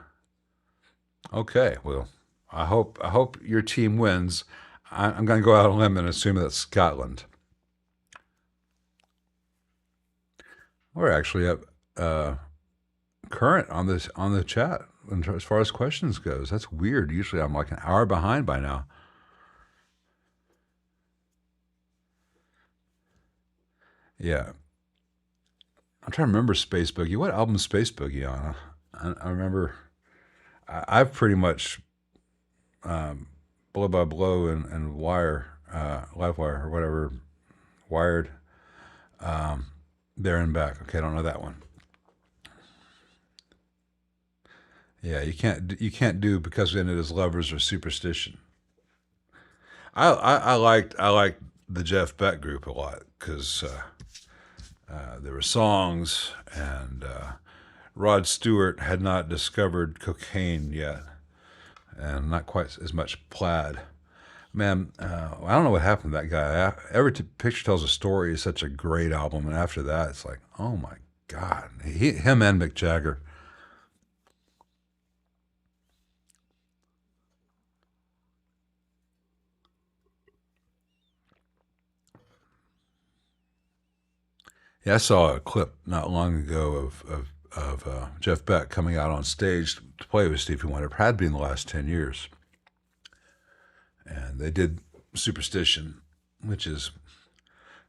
Okay, well, I hope your team wins. I'm going to go out on a limb and assume that's Scotland. We're actually up current on the chat as far as questions goes. That's weird. Usually I'm like an hour behind by now. Yeah. I'm trying to remember Space Boogie. What album is Space Boogie on? I remember I've pretty much Blow by Blow and Wire, Live Wire or whatever, Wired, there and back. Okay, I don't know that one. Yeah, you can't do Because We Ended as Lovers or Superstition. I liked the Jeff Beck group a lot because there were songs, and Rod Stewart had not discovered cocaine yet, and not quite as much plaid. Man, I don't know what happened to that guy. Every Picture Tells a Story is such a great album, and after that, it's like, oh my God, him and Mick Jagger. Yeah, I saw a clip not long ago of Jeff Beck coming out on stage to play with Stevie Wonder. It had been in the last 10 years. And they did Superstition, which is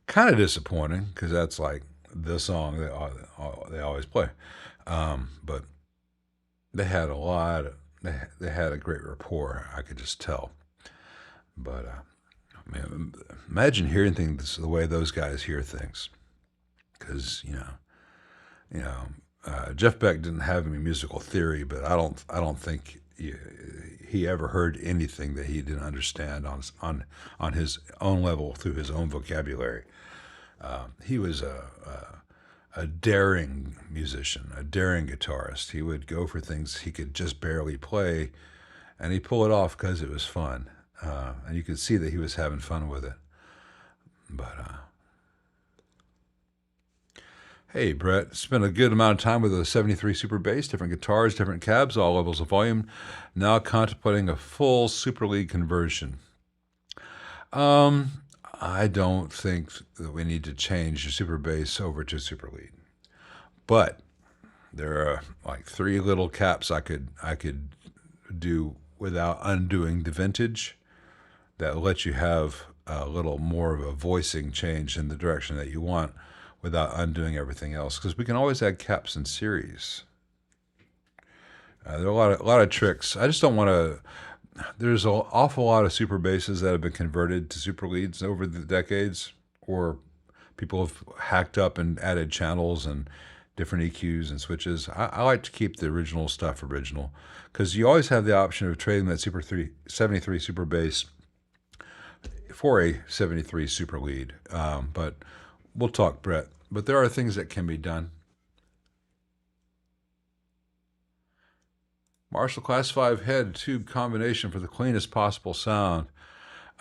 kind of disappointing because that's like the song they always play. But they had a lot they had a great rapport. I could just tell. But man, imagine hearing things the way those guys hear things, because you know, Jeff Beck didn't have any musical theory, but I don't think he ever heard anything that he didn't understand on his own level through his own vocabulary. He was a daring musician, a daring guitarist. He would go for things he could just barely play, and he'd pull it off because it was fun. And you could see that he was having fun with it. But hey, Brett, spent a good amount of time with a 73 Super Bass, different guitars, different cabs, all levels of volume. Now contemplating a full Super League conversion. I don't think that we need to change your Super Bass over to Super Lead, but there are like three little caps I could do without undoing the vintage that let you have a little more of a voicing change in the direction that you want without undoing everything else. Because we can always add caps in series. There are a lot of tricks. I just don't want to. There's an awful lot of super basses that have been converted to super leads over the decades, or people have hacked up and added channels and different EQs and switches. I like to keep the original stuff original, because you always have the option of trading that 73 super bass for a 73 super lead. But we'll talk, Brett. But there are things that can be done. Marshall Class 5 head tube combination for the cleanest possible sound.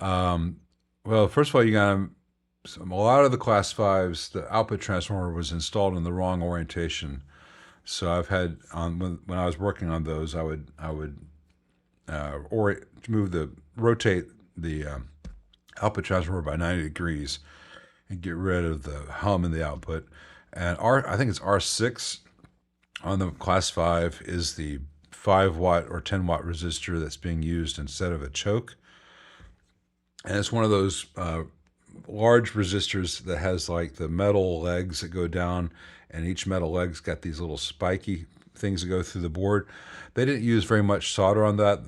Well, first of all, you got a lot of the Class 5s, the output transformer was installed in the wrong orientation. So I've had when I was working on those, I would rotate the output transformer by 90 degrees and get rid of the hum in the output. And I think it's R6 on the Class 5 is the 5-watt or 10-watt resistor that's being used instead of a choke. And it's one of those large resistors that has like the metal legs that go down, and each metal leg's got these little spiky things that go through the board. They didn't use very much solder on that.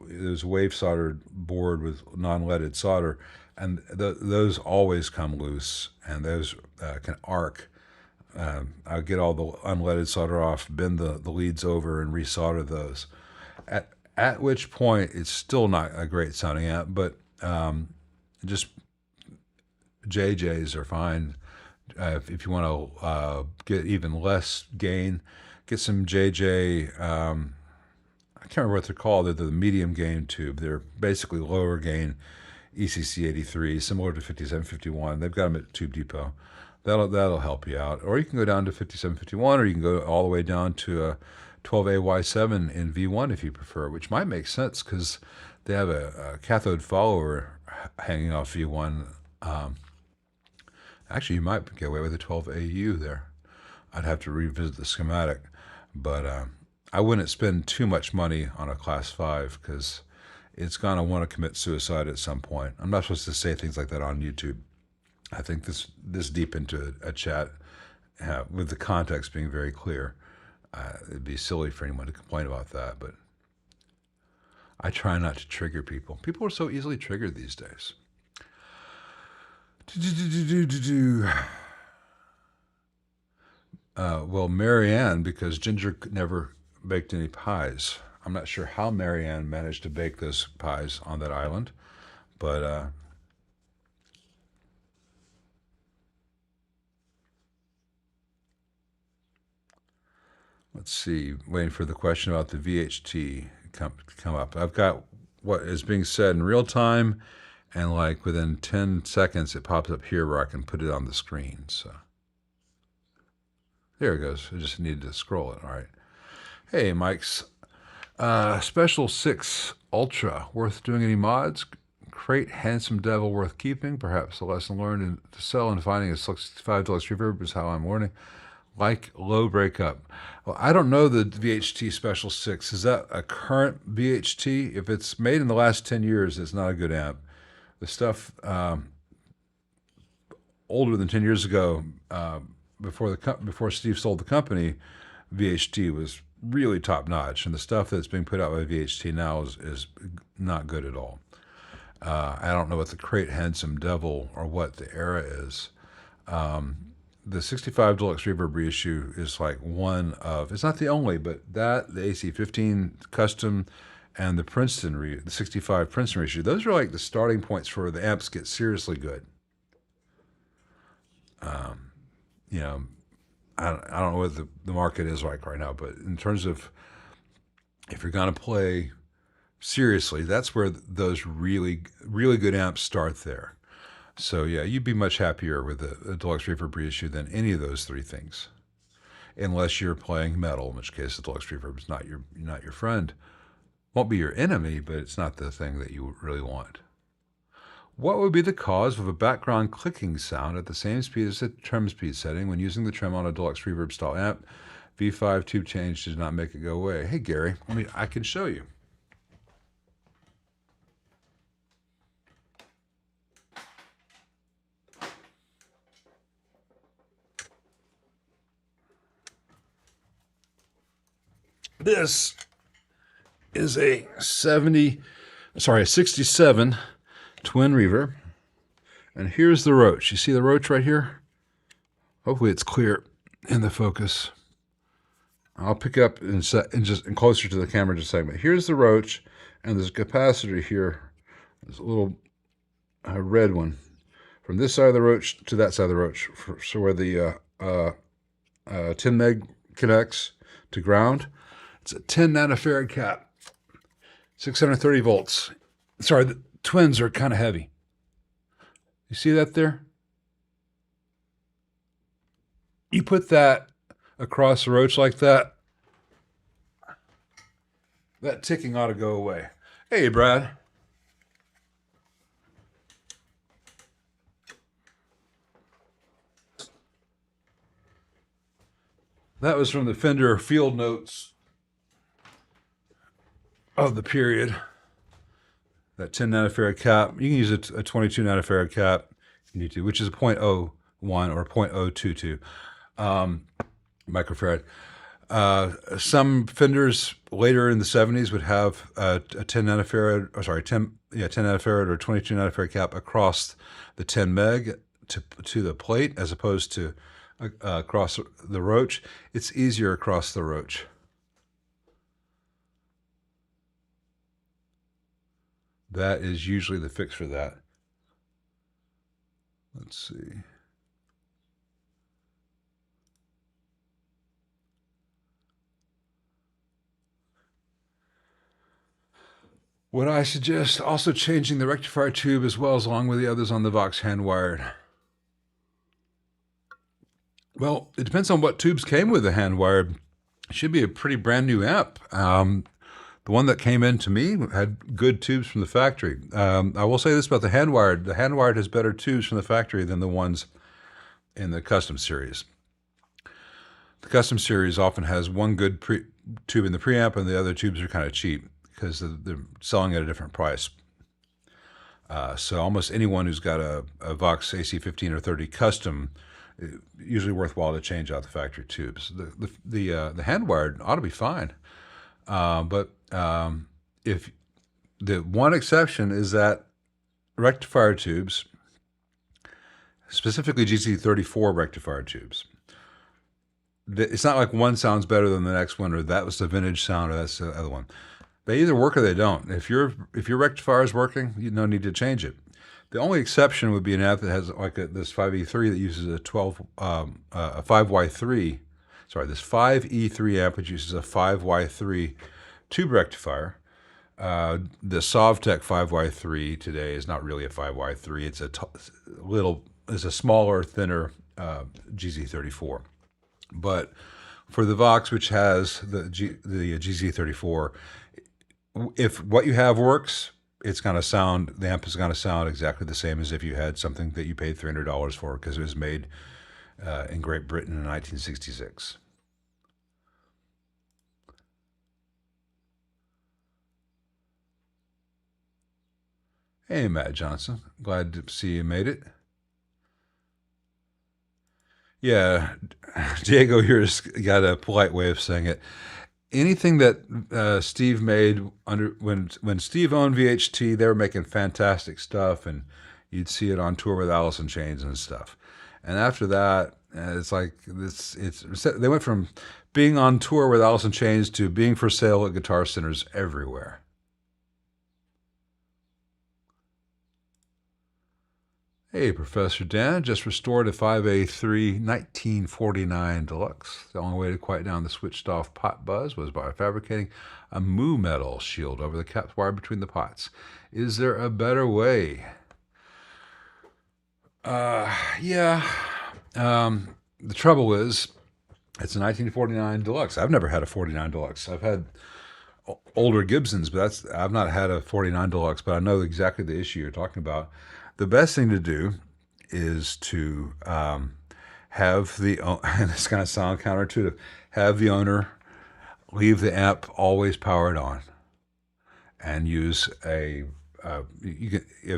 It was a wave soldered board with non-leaded solder, and those always come loose, and those can arc. I'll get all the unleaded solder off, bend the leads over, and resolder those. At which point, it's still not a great sounding amp, but just JJs are fine. If you want to get even less gain, get some JJ. I can't remember what they're called. They're the medium gain tube. They're basically lower gain ECC 83, similar to 5751. They've got them at Tube Depot. That'll help you out. Or you can go down to 5751, or you can go all the way down to a 12AY7 in V1 if you prefer, which might make sense because they have a cathode follower hanging off V1. Actually, you might get away with a 12AU there. I'd have to revisit the schematic, but I wouldn't spend too much money on a Class 5 because it's going to want to commit suicide at some point. I'm not supposed to say things like that on YouTube. I think this deep into a chat with the context being very clear, it'd be silly for anyone to complain about that, but I try not to trigger people. People are so easily triggered these days. Well, Marianne, because Ginger never baked any pies. I'm not sure how Marianne managed to bake those pies on that island, but let's see, waiting for the question about the VHT to come up. I've got what is being said in real time, and like within 10 seconds, it pops up here where I can put it on the screen. So there it goes. I just needed to scroll it. All right. Hey, Mike's Special 6 Ultra, worth doing any mods? Crate Handsome Devil worth keeping? Perhaps a lesson learned to sell and finding a $65 reverb is how I'm learning. Like low breakup. Well, I don't know the VHT Special 6. Is that a current VHT? If it's made in the last 10 years, it's not a good amp. The stuff older than 10 years ago, before Steve sold the company, VHT was really top notch, and the stuff that's being put out by VHT now is not good at all. I don't know what the Crate Handsome Devil or what the Era is. The 65 Deluxe Reverb reissue is like one of, it's not the only, but that, the AC-15 Custom, and the Princeton, the 65 Princeton reissue, those are like the starting points for the amps get seriously good. You know, I don't know what the market is like right now, but in terms of if you're going to play seriously, that's where those really, really good amps start there. So yeah, you'd be much happier with a Deluxe Reverb reissue than any of those three things, unless you're playing metal, in which case the Deluxe Reverb is not your friend. Won't be your enemy, but it's not the thing that you really want. What would be the cause of a background clicking sound at the same speed as the trim speed setting when using the trim on a Deluxe Reverb style amp? V5 tube change did not make it go away. Hey Gary, I can show you. This is a 67 twin reverb. And here's the roach. You see the roach right here? Hopefully it's clear in the focus. I'll pick up and closer to the camera in just a second. Here's the roach, and there's a capacitor here. There's a little red one. From this side of the roach to that side of the roach. So where the 10 meg connects to ground. It's a 10 nanofarad cap, 630 volts. Sorry, the twins are kind of heavy. You see that there? You put that across the roach like that, that ticking ought to go away. Hey, Brad. That was from the Fender field notes of the period. That 10 nanofarad cap. You can use a 22 nanofarad cap if you need to, which is a 0.01 or 0.022 microfarad. Some Fenders later in the 70s would have a 10 nanofarad, or sorry, 10 nanofarad or 22 nanofarad cap across the 10 meg to the plate, as opposed to across the roach. It's easier across the roach. That is usually the fix for that. Let's see. Would I suggest also changing the rectifier tube as well, as along with the others on the Vox hand-wired? Well, it depends on what tubes came with the hand-wired. It should be a pretty brand new amp. The one that came in to me had good tubes from the factory. I will say this about the hand-wired. The hand-wired has better tubes from the factory than the ones in the custom series. The custom series often has one good tube in the preamp, and the other tubes are kind of cheap because they're selling at a different price. So almost anyone who's got a Vox AC-15 or 30 custom, usually worthwhile to change out the factory tubes. The hand-wired ought to be fine. But if the one exception is that rectifier tubes, specifically GC34 rectifier tubes, it's not like one sounds better than the next one, or that was the vintage sound, or that's the other one. They either work or they don't. If your rectifier is working, you no need to change it. The only exception would be an amp that has like this 5E3 that uses a 5Y3. Sorry, this 5E3 amp, which uses a 5Y3 tube rectifier. The Sovtek 5Y3 today is not really a 5Y3. It's it's a smaller, thinner GZ34. But for the Vox, which has the GZ34, if what you have works, it's going to sound, the amp is going to sound exactly the same as if you had something that you paid $300 for, because it was made in Great Britain in 1966. Hey, Matt Johnson. Glad to see you made it. Yeah, Diego here's got a polite way of saying it. anything that Steve made under when Steve owned VHT, they were making fantastic stuff, and you'd see it on tour with Alice in Chains and stuff. And after that, it's like this. They went from being on tour with Alice in Chains to being for sale at Guitar Centers everywhere. Hey, Professor Dan, just restored a 5A3 1949 Deluxe. The only way to quiet down the switched off pot buzz was by fabricating a Moo metal shield over the capped wire between the pots. Is there a better way? Yeah. The trouble is, it's a 1949 Deluxe. I've never had a 49 Deluxe. I've had older Gibsons, but I've not had a 49 Deluxe, but I know exactly the issue you're talking about. The best thing to do is to have the, and it's going to sound counterintuitive, have the owner leave the amp always powered on and use if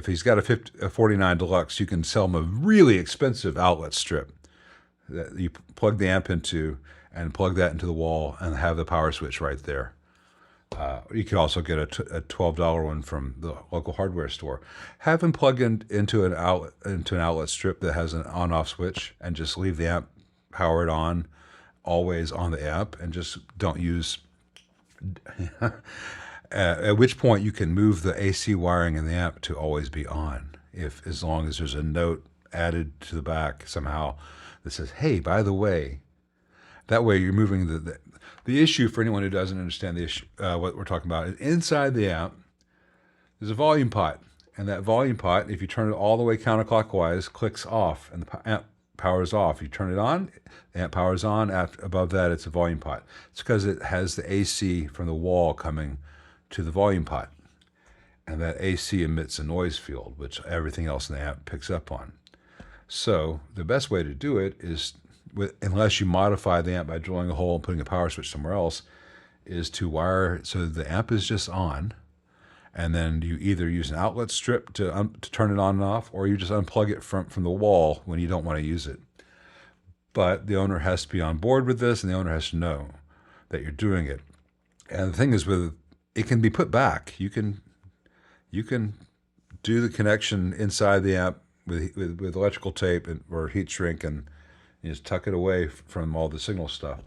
he's got a 49 Deluxe, you can sell him a really expensive outlet strip that you plug the amp into and plug that into the wall and have the power switch right there. You could also get a $12 one from the local hardware store. Have him plug into an outlet strip that has an on-off switch, and just leave the amp powered on, always on the amp, and just don't use. At which point you can move the AC wiring in the amp to always be on, as long as there's a note added to the back somehow that says, "Hey, by the way." That way you're moving the issue for anyone who doesn't understand the issue, what we're talking about, is inside the amp, there's a volume pot. And that volume pot, if you turn it all the way counterclockwise, clicks off and the amp powers off. You turn it on, the amp powers on. Above that, it's a volume pot. It's because it has the AC from the wall coming to the volume pot. And that AC emits a noise field, which everything else in the amp picks up on. So the best way to do it is, unless you modify the amp by drilling a hole and putting a power switch somewhere else, is to wire so the amp is just on, and then you either use an outlet strip to turn it on and off, or you just unplug it from the wall when you don't want to use it. But the owner has to be on board with this, and the owner has to know that you're doing it. And the thing is, it can be put back. You can do the connection inside the amp with electrical tape or heat shrink, and you just tuck it away from all the signal stuff.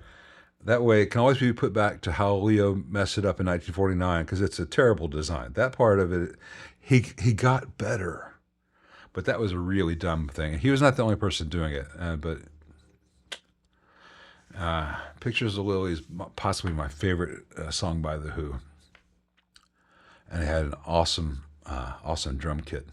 That way it can always be put back to how Leo messed it up in 1949, because it's a terrible design. That part of it, he got better. But that was a really dumb thing. And he was not the only person doing it. But Pictures of Lily is possibly my favorite song by The Who. And it had an awesome drum kit.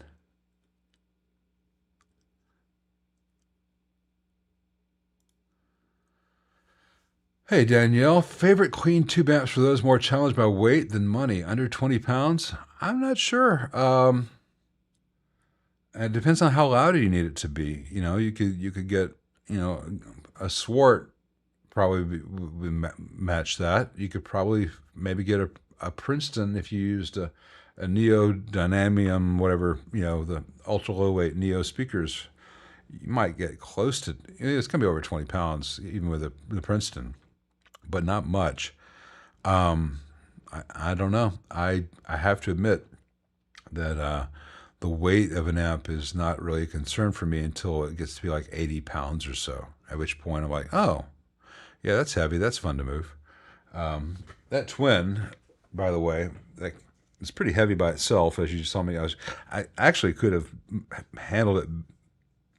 Hey, Danielle, favorite clean tube amps for those more challenged by weight than money, under 20 pounds? I'm not sure. It depends on how loud you need it to be. You could get, a Swart probably would match that. You could probably maybe get a Princeton if you used a Neo Dynamium, whatever, the ultra low weight Neo speakers. You might get close to, it's going to be over 20 pounds, even with the Princeton. But not much. I don't know. I have to admit that the weight of an amp is not really a concern for me until it gets to be like 80 pounds or so, at which point I'm like, oh, yeah, that's heavy. That's fun to move. That Twin, by the way, it's pretty heavy by itself, as you just saw me. I actually could have handled it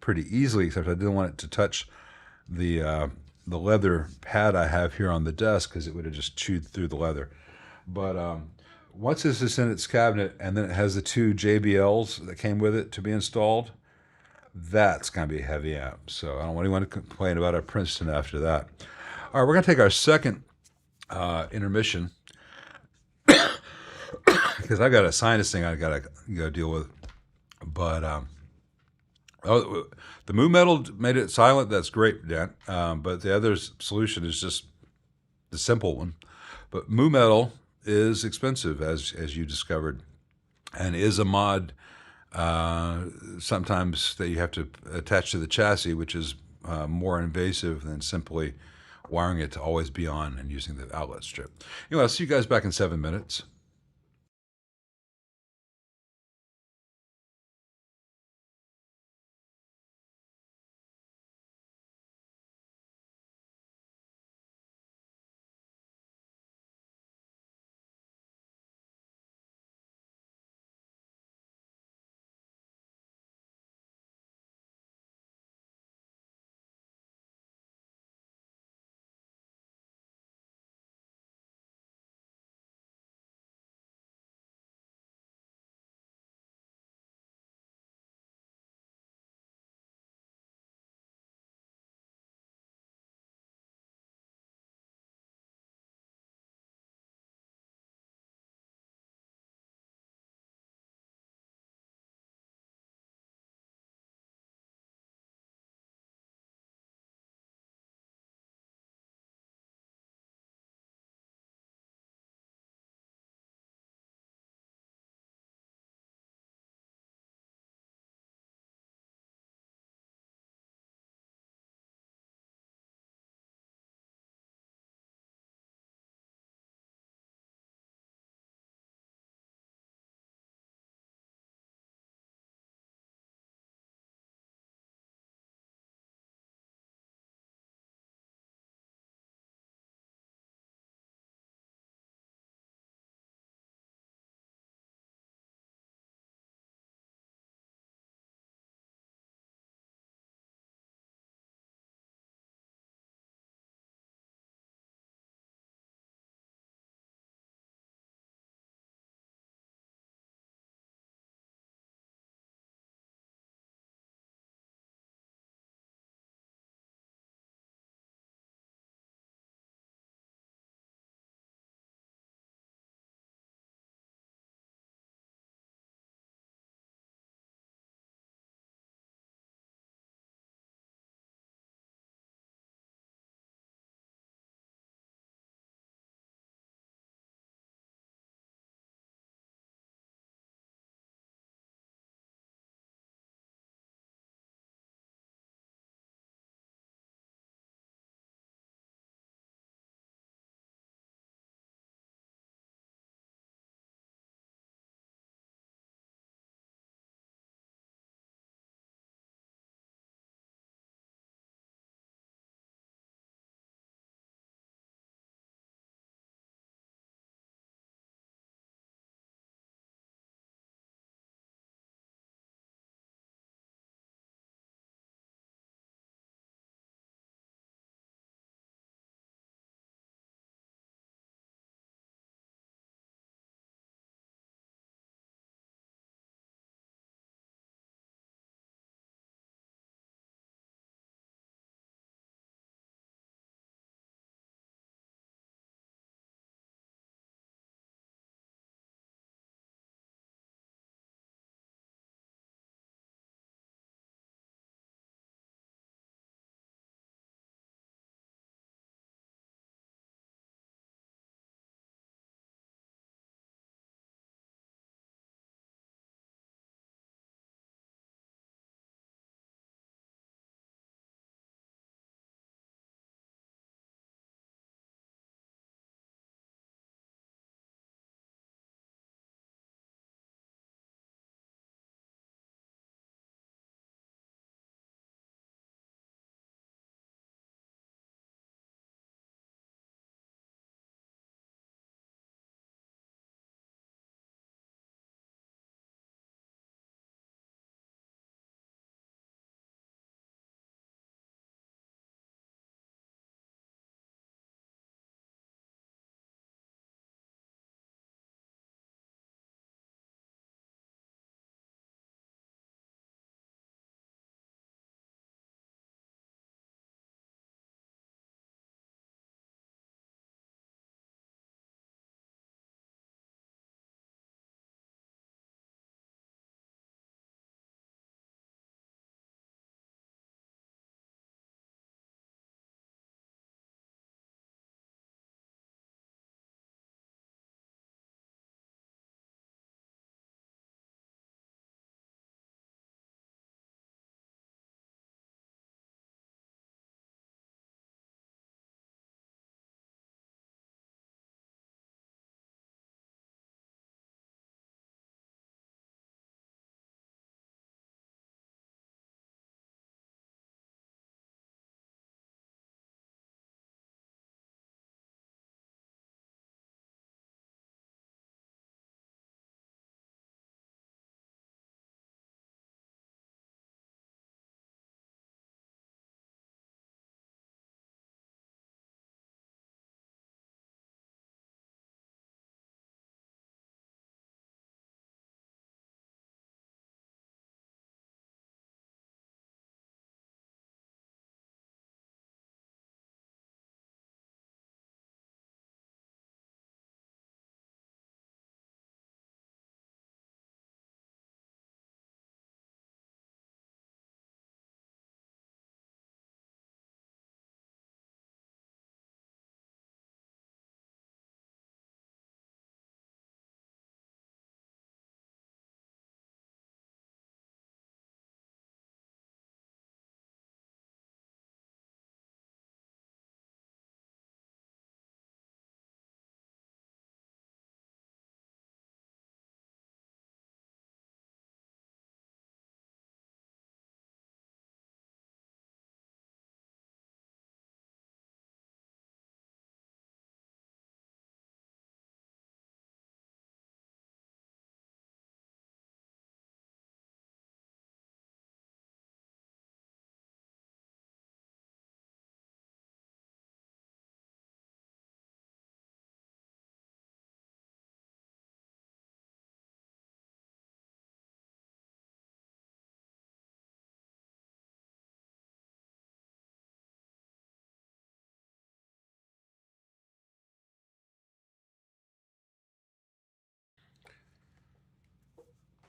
pretty easily, except I didn't want it to touch the leather pad I have here on the desk, because it would have just chewed through the leather. But once this is in its cabinet, and then it has the two JBLs that came with it to be installed, that's going to be a heavy amp. So I don't want anyone to complain about a Princeton after that. All right, we're going to take our second intermission, because I got a sinus thing I got to deal with. But the Moo metal made it silent. That's great, Dan. But the other solution is just the simple one. But Moo metal is expensive, as you discovered, and is a mod sometimes that you have to attach to the chassis, which is more invasive than simply wiring it to always be on and using the outlet strip. Anyway, I'll see you guys back in 7 minutes.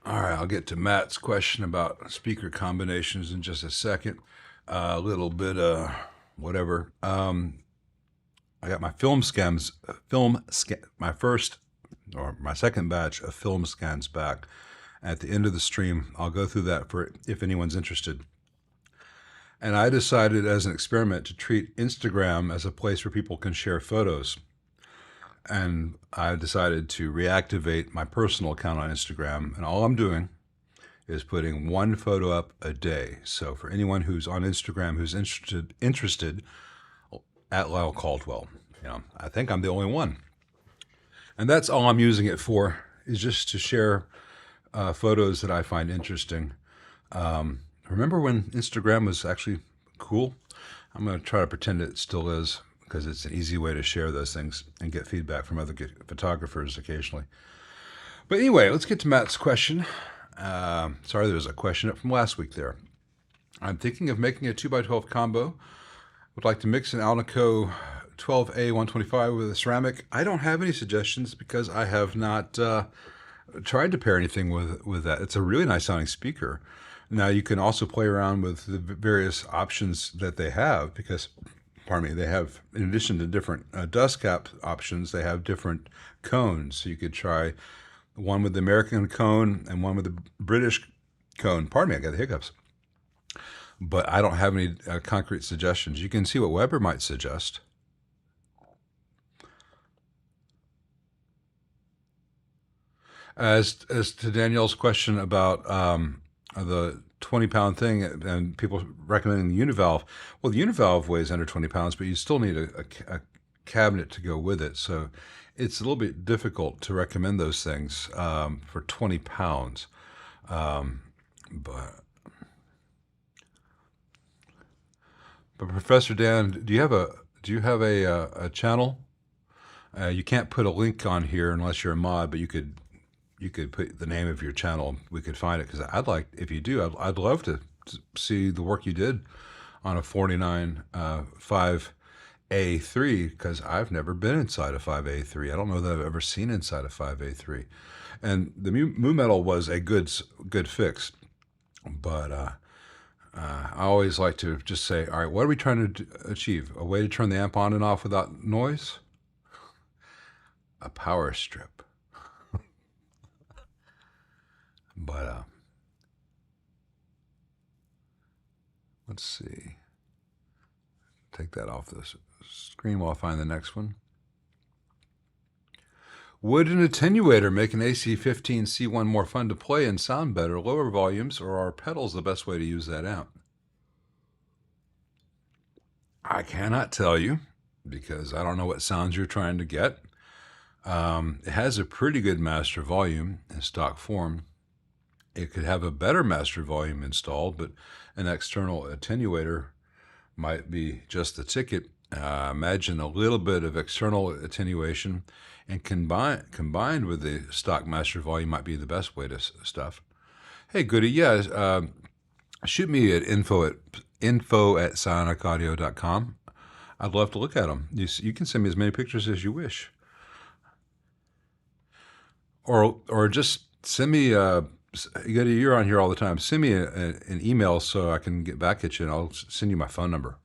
All right, I'll get to Matt's question about speaker combinations in just a second. A little bit of whatever. I got my my second batch of film scans back. At the end of the stream, I'll go through that for if anyone's interested. And I decided as an experiment to treat Instagram as a place where people can share photos. And I decided to reactivate my personal account on Instagram. And all I'm doing is putting one photo up a day. So for anyone who's on Instagram who's interested, at Lyle Caldwell. I think I'm the only one. And that's all I'm using it for, is just to share photos that I find interesting. Remember when Instagram was actually cool? I'm going to try to pretend it still is, because it's an easy way to share those things and get feedback from other photographers occasionally. But anyway, let's get to Matt's question. Sorry, there was a question up from last week there. I'm thinking of making a 2x12 combo. Would like to mix an Alnico 12A 125 with a ceramic. I don't have any suggestions because I have not tried to pair anything with that. It's a really nice sounding speaker. Now you can also play around with the various options that they have because, pardon me, they have, in addition to different dust cap options, they have different cones. So you could try one with the American cone and one with the British cone. Pardon me, I got the hiccups. But I don't have any concrete suggestions. You can see what Weber might suggest. As to Danielle's question about the 20-pound thing and people recommending the Univalve, well, the Univalve weighs under 20 pounds, but you still need a cabinet to go with it. So it's a little bit difficult to recommend those things for 20 pounds. But Professor Dan, do you have a channel? You can't put a link on here unless you're a mod, but you could put the name of your channel. We could find it, because if you do, I'd love to see the work you did on a 49 5A3, because I've never been inside a 5A3. I don't know that I've ever seen inside a 5A3. And the Mu Metal was a good fix, but I always like to just say, all right, what are we trying to achieve? A way to turn the amp on and off without noise? A power strip. But let's see. Take that off the screen while I find the next one. Would an attenuator make an AC15C1 more fun to play and sound better, lower volumes, or are pedals the best way to use that amp? I cannot tell you, because I don't know what sounds you're trying to get. It has a pretty good master volume in stock form. It could have a better master volume installed, but an external attenuator might be just the ticket. Imagine a little bit of external attenuation, and combined with the stock master volume might be the best way to stuff. Hey, Goody, yeah, shoot me at info@psionic.audio.com. I'd love to look at them. You can send me as many pictures as you wish, or just send me. You're on here all the time. Send me an email so I can get back at you, and I'll send you my phone number.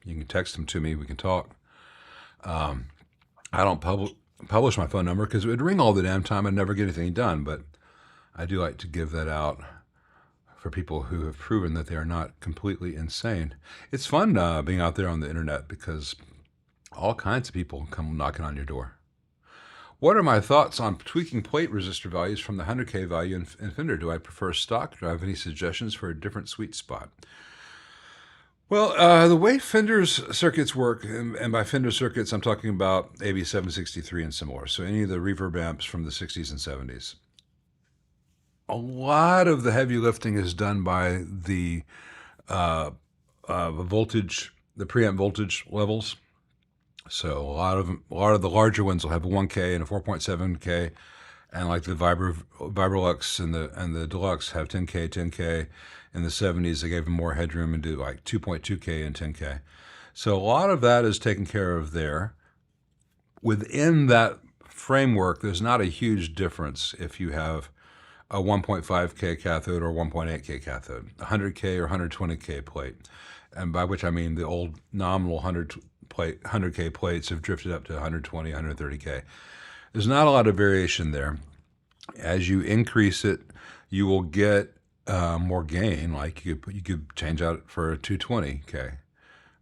You can text them to me. We can talk. I don't publish my phone number because it would ring all the damn time and never get anything done. But I do like to give that out for people who have proven that they are not completely insane. It's fun being out there on the internet because all kinds of people come knocking on your door. What are my thoughts on tweaking plate resistor values from the 100K value in Fender? Do I prefer stock? Do I have any suggestions for a different sweet spot? Well, the way Fender's circuits work, and by Fender circuits, I'm talking about AB763 and similar, so any of the reverb amps from the 60s and 70s. A lot of the heavy lifting is done by the voltage, the preamp voltage levels. So a lot of the larger ones will have a 1K and a 4.7K, and like the Vibrolux and the Deluxe have 10K, 10K. In the 70s, they gave them more headroom and do like 2.2K and 10K. So a lot of that is taken care of there. Within that framework, there's not a huge difference if you have a 1.5K cathode or 1.8K cathode, 100K or 120K plate, and by which I mean the old nominal 100K plates have drifted up to 120, 130K. There's not a lot of variation there. As you increase it, you will get more gain. Like you could change out for a 220K,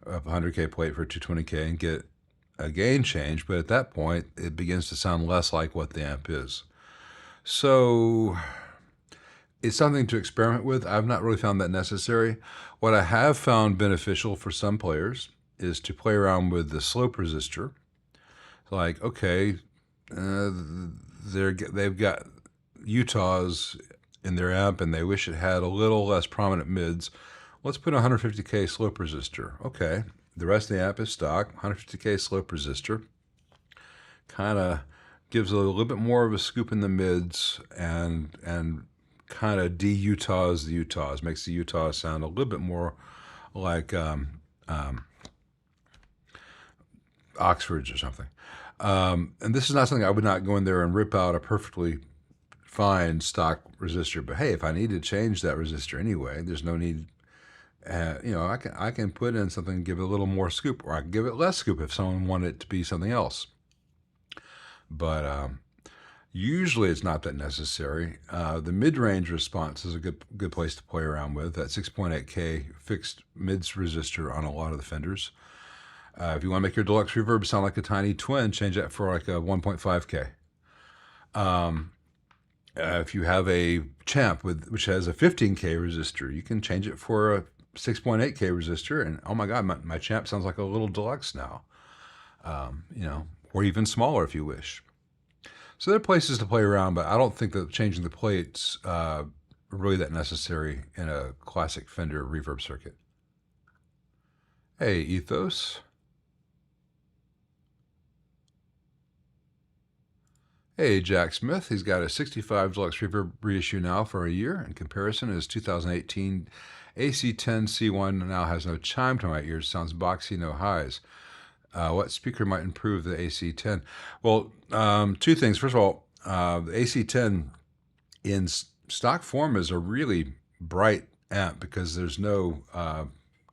a 100K plate for a 220K and get a gain change, but at that point, it begins to sound less like what the amp is. So it's something to experiment with. I've not really found that necessary. What I have found beneficial for some players is to play around with the slope resistor. Like, okay, they've got Utahs in their amp and they wish it had a little less prominent mids. Let's put a 150K slope resistor. Okay, the rest of the amp is stock, 150K slope resistor. Kind of gives a little bit more of a scoop in the mids and kind of de-Utahs the Utahs, makes the Utahs sound a little bit more like Oxfords or something. And this is not something I would not go in there and rip out a perfectly fine stock resistor. But hey, if I need to change that resistor anyway, there's no need. I can put in something and give it a little more scoop, or I can give it less scoop if someone wanted it to be something else. But usually it's not that necessary. The mid-range response is a good place to play around with. That 6.8K fixed mids resistor on a lot of the Fenders. If you want to make your deluxe reverb sound like a tiny twin, change that for like a 1.5K. If you have a Champ which has a 15K resistor, you can change it for a 6.8K resistor, and oh my God, my Champ sounds like a little deluxe now. Or even smaller if you wish. So there are places to play around, but I don't think that changing the plates really that necessary in a classic Fender reverb circuit. Hey, Ethos. Hey, Jack Smith. He's got a 65 Deluxe Reverb reissue now for a year. In comparison, his 2018 AC10 C1 now has no chime to my ears. Sounds boxy, no highs. What speaker might improve the AC10? Well, two things. First of all, the AC10 in stock form is a really bright amp because there's no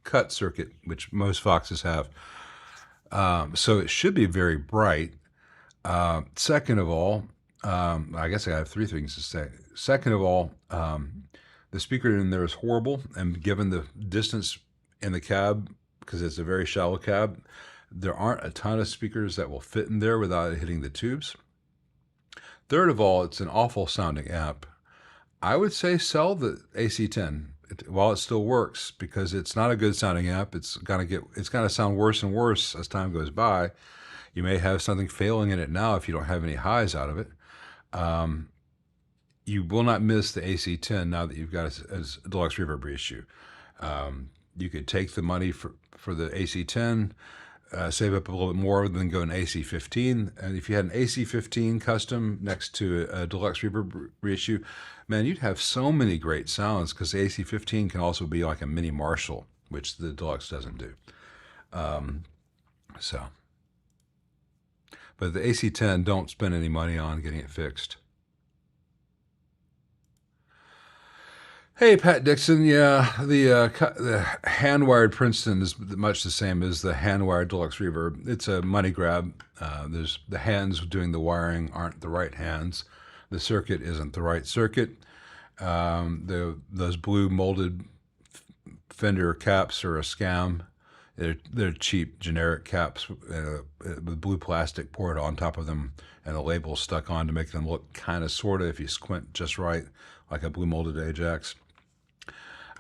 cut circuit, which most Voxes have. So it should be very bright. Second of all, I guess I have three things to say. Second of all, the speaker in there is horrible, and given the distance in the cab, because it's a very shallow cab, there aren't a ton of speakers that will fit in there without hitting the tubes. Third of all, it's an awful sounding amp. I would say sell the AC10 while it still works, because it's not a good sounding amp. It's gonna sound worse and worse as time goes by. You may have something failing in it now if you don't have any highs out of it. You will not miss the AC10 now that you've got a deluxe reverb reissue. You could take the money for the AC10, save up a little bit more than go an AC15. And if you had an AC15 custom next to a deluxe reverb reissue, man, you'd have so many great sounds, because the AC15 can also be like a mini Marshall, which the deluxe doesn't do. But the AC10, don't spend any money on getting it fixed. Hey, Pat Dixon. Yeah, the hand-wired Princeton is much the same as the hand-wired Deluxe Reverb. It's a money grab. There's the hands doing the wiring aren't the right hands. The circuit isn't the right circuit. Those blue molded Fender caps are a scam. They're cheap, generic caps with blue plastic poured on top of them and a label stuck on to make them look kind of, sort of, if you squint just right, like a blue molded Ajax.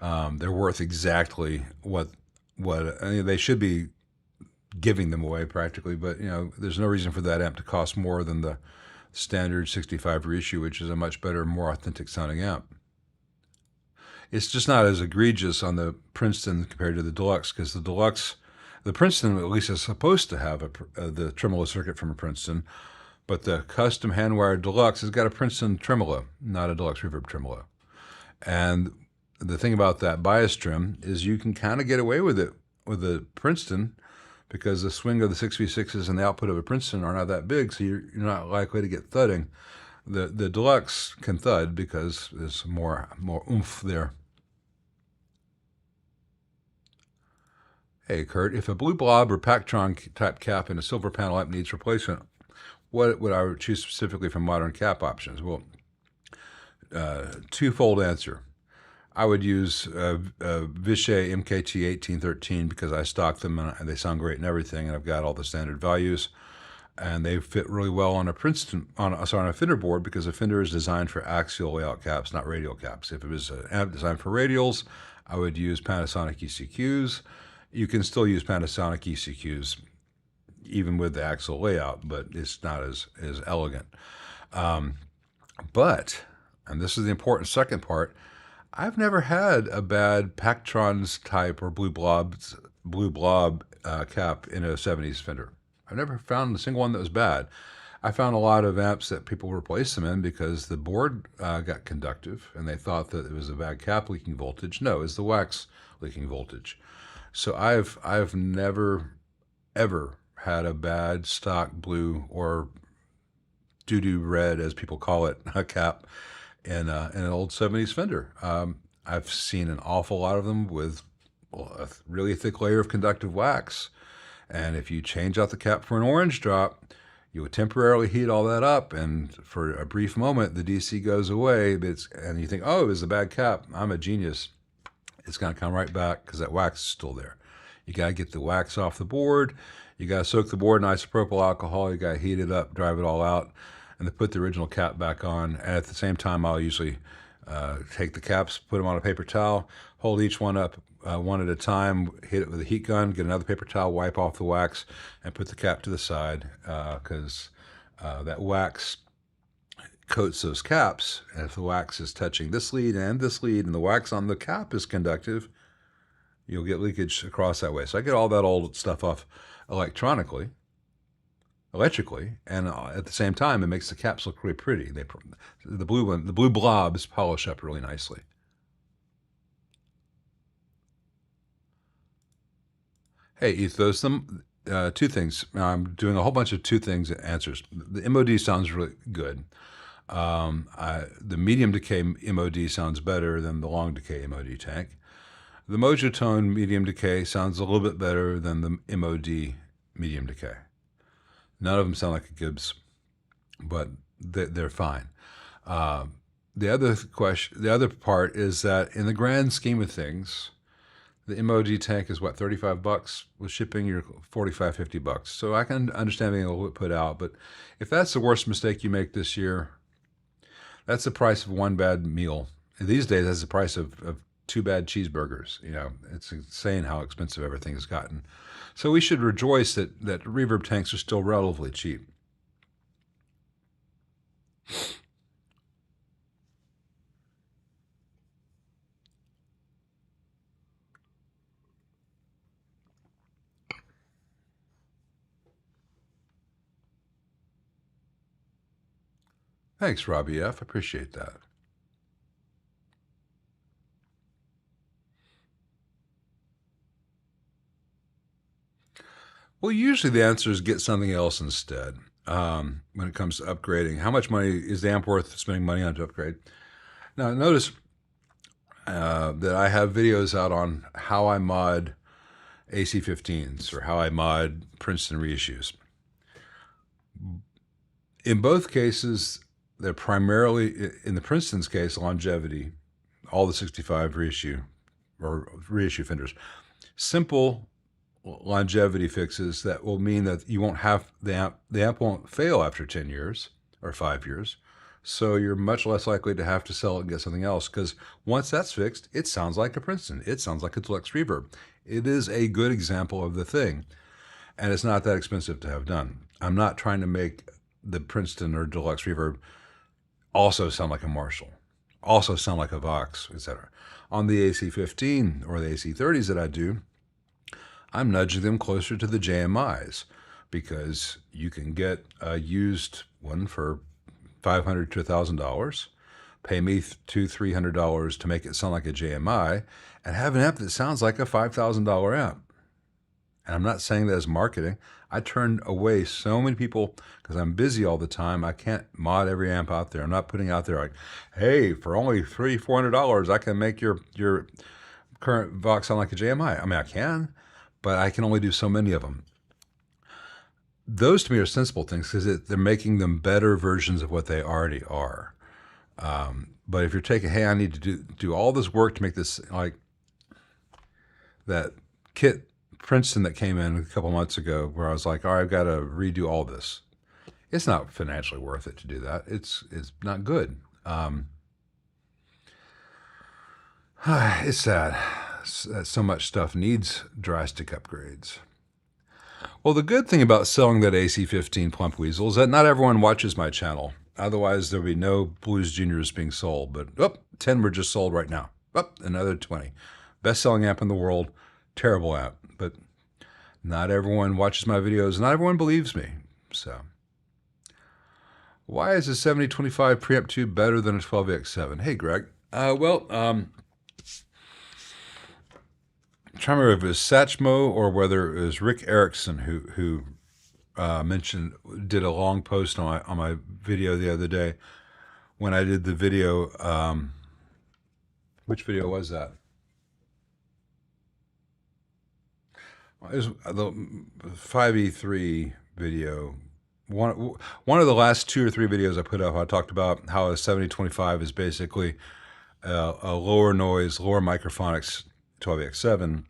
They're worth exactly what they should be giving them away practically, but there's no reason for that amp to cost more than the standard 65 reissue, which is a much better, more authentic sounding amp. It's just not as egregious on the Princeton compared to the Deluxe, because the Princeton at least is supposed to have the tremolo circuit from a Princeton, but the custom hand-wired Deluxe has got a Princeton tremolo, not a Deluxe Reverb tremolo. And the thing about that bias trim is you can kind of get away with it with the Princeton, because the swing of the 6v6s and the output of a Princeton are not that big, so you're not likely to get thudding. The Deluxe can thud because there's more oomph there. Hey, Kurt, if a blue blob or Pactron type cap in a silver panel amp needs replacement, what would I choose specifically from modern cap options? Well, twofold answer. I would use Vishay MKT 1813 because I stock them and they sound great and everything, and I've got all the standard values, and they fit really well on a a Fender board because a Fender is designed for axial layout caps, not radial caps. If it was an amp designed for radials, I would use Panasonic ECQs. You can still use Panasonic ECQs even with the axial layout, but it's not as elegant. But, and this is the important second part, I've never had a bad Pactron's type or blue blob cap in a 70s Fender. I've never found a single one that was bad. I found a lot of amps that people replaced them in because the board got conductive and they thought that it was a bad cap leaking voltage. No, it's the wax leaking voltage. So I've never, ever had a bad stock blue or doo-doo red, as people call it, a cap in an old 70s Fender. I've seen an awful lot of them with a really thick layer of conductive wax. And if you change out the cap for an orange drop, you would temporarily heat all that up, and for a brief moment, the DC goes away, and you think, oh, it was a bad cap. I'm a genius. It's going to come right back because that wax is still there. You got to get the wax off the board. You got to soak the board in isopropyl alcohol. You got to heat it up, drive it all out, and then put the original cap back on. And at the same time, I'll usually take the caps, put them on a paper towel, hold each one up one at a time, hit it with a heat gun, get another paper towel, wipe off the wax, and put the cap to the side because that wax coats those caps. And if the wax is touching this lead and the wax on the cap is conductive, you'll get leakage across that way. So I get all that old stuff off electrically, and at the same time, it makes the caps look really pretty. The blue blobs polish up really nicely. Hey, Ethos, two things. I'm doing a whole bunch of two things answers. The MOD sounds really good. The medium decay MOD sounds better than the long decay MOD tank. The Mojitone medium decay sounds a little bit better than the MOD medium decay. None of them sound like a Gibbs, but they're fine. The other part is that in the grand scheme of things, the MOD tank is what, $35 with shipping. You're $45, $50. So I can understand being a little bit put out, but if that's the worst mistake you make this year, that's the price of one bad meal. And these days, that's the price of two bad cheeseburgers. You know, it's insane how expensive everything has gotten. So we should rejoice that reverb tanks are still relatively cheap. Thanks, Robbie F. Appreciate that. Well, usually the answer is get something else instead. When it comes to upgrading, how much money is the amp worth spending money on to upgrade? Now, notice that I have videos out on how I mod AC-15s or how I mod Princeton reissues. In both cases, they're primarily, in the Princeton's case, longevity, all the 65 reissue Fenders. Simple longevity fixes that will mean that you won't have the amp won't fail after 10 years or 5 years. So you're much less likely to have to sell it and get something else, because once that's fixed, it sounds like a Princeton. It sounds like a Deluxe Reverb. It is a good example of the thing, and it's not that expensive to have done. I'm not trying to make the Princeton or Deluxe Reverb also sound like a Marshall, also sound like a Vox, etc. On the AC-15 or the AC-30s that I do, I'm nudging them closer to the JMIs, because you can get a used one for $500 to $1,000, pay me $200-300 to make it sound like a JMI, and have an amp that sounds like a $5,000 amp. And I'm not saying that as marketing. I turn away so many people because I'm busy all the time. I can't mod every amp out there. I'm not putting out there like, hey, for only $300-400, I can make your current Vox sound like a JMI. I mean, I can, but I can only do so many of them. Those to me are sensible things because they're making them better versions of what they already are. But if you're taking, hey, I need to do all this work to make this, like that kit Princeton that came in a couple months ago, where I was like, all right, I've got to redo all this. It's not financially worth it to do that. It's not good. It's sad that so much stuff needs drastic upgrades. Well, the good thing about selling that AC-15 Plump Weasel is that not everyone watches my channel. Otherwise, there'll be no Blues Juniors being sold. But 10 were just sold right now. Another 20. Best-selling amp in the world. Terrible amp. But not everyone watches my videos. Not everyone believes me. So, why is a 7025 preamp tube better than a 12AX7? Hey, Greg. I'm trying to remember if it was Satchmo or whether it was Rick Erickson who did a long post on my video the other day when I did the video. Which video was that? It was the 5E3 video. One of the last 2 or 3 videos I put up, I talked about how a 7025 is basically a lower noise, lower microphonics 12AX7.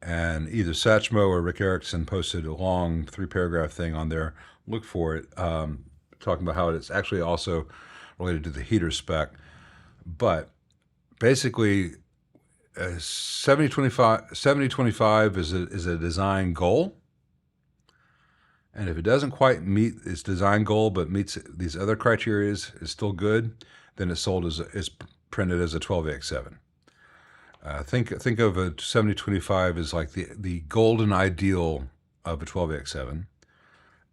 And either Satchmo or Rick Erickson posted a long 3-paragraph thing on there. Look for it, talking about how it's actually also related to the heater spec. But basically, 7025 is a design goal. And if it doesn't quite meet its design goal, but meets these other criteria, is still good, then it's sold is printed as a 12AX7. Think of a 7025 as like the golden ideal of a 12AX7.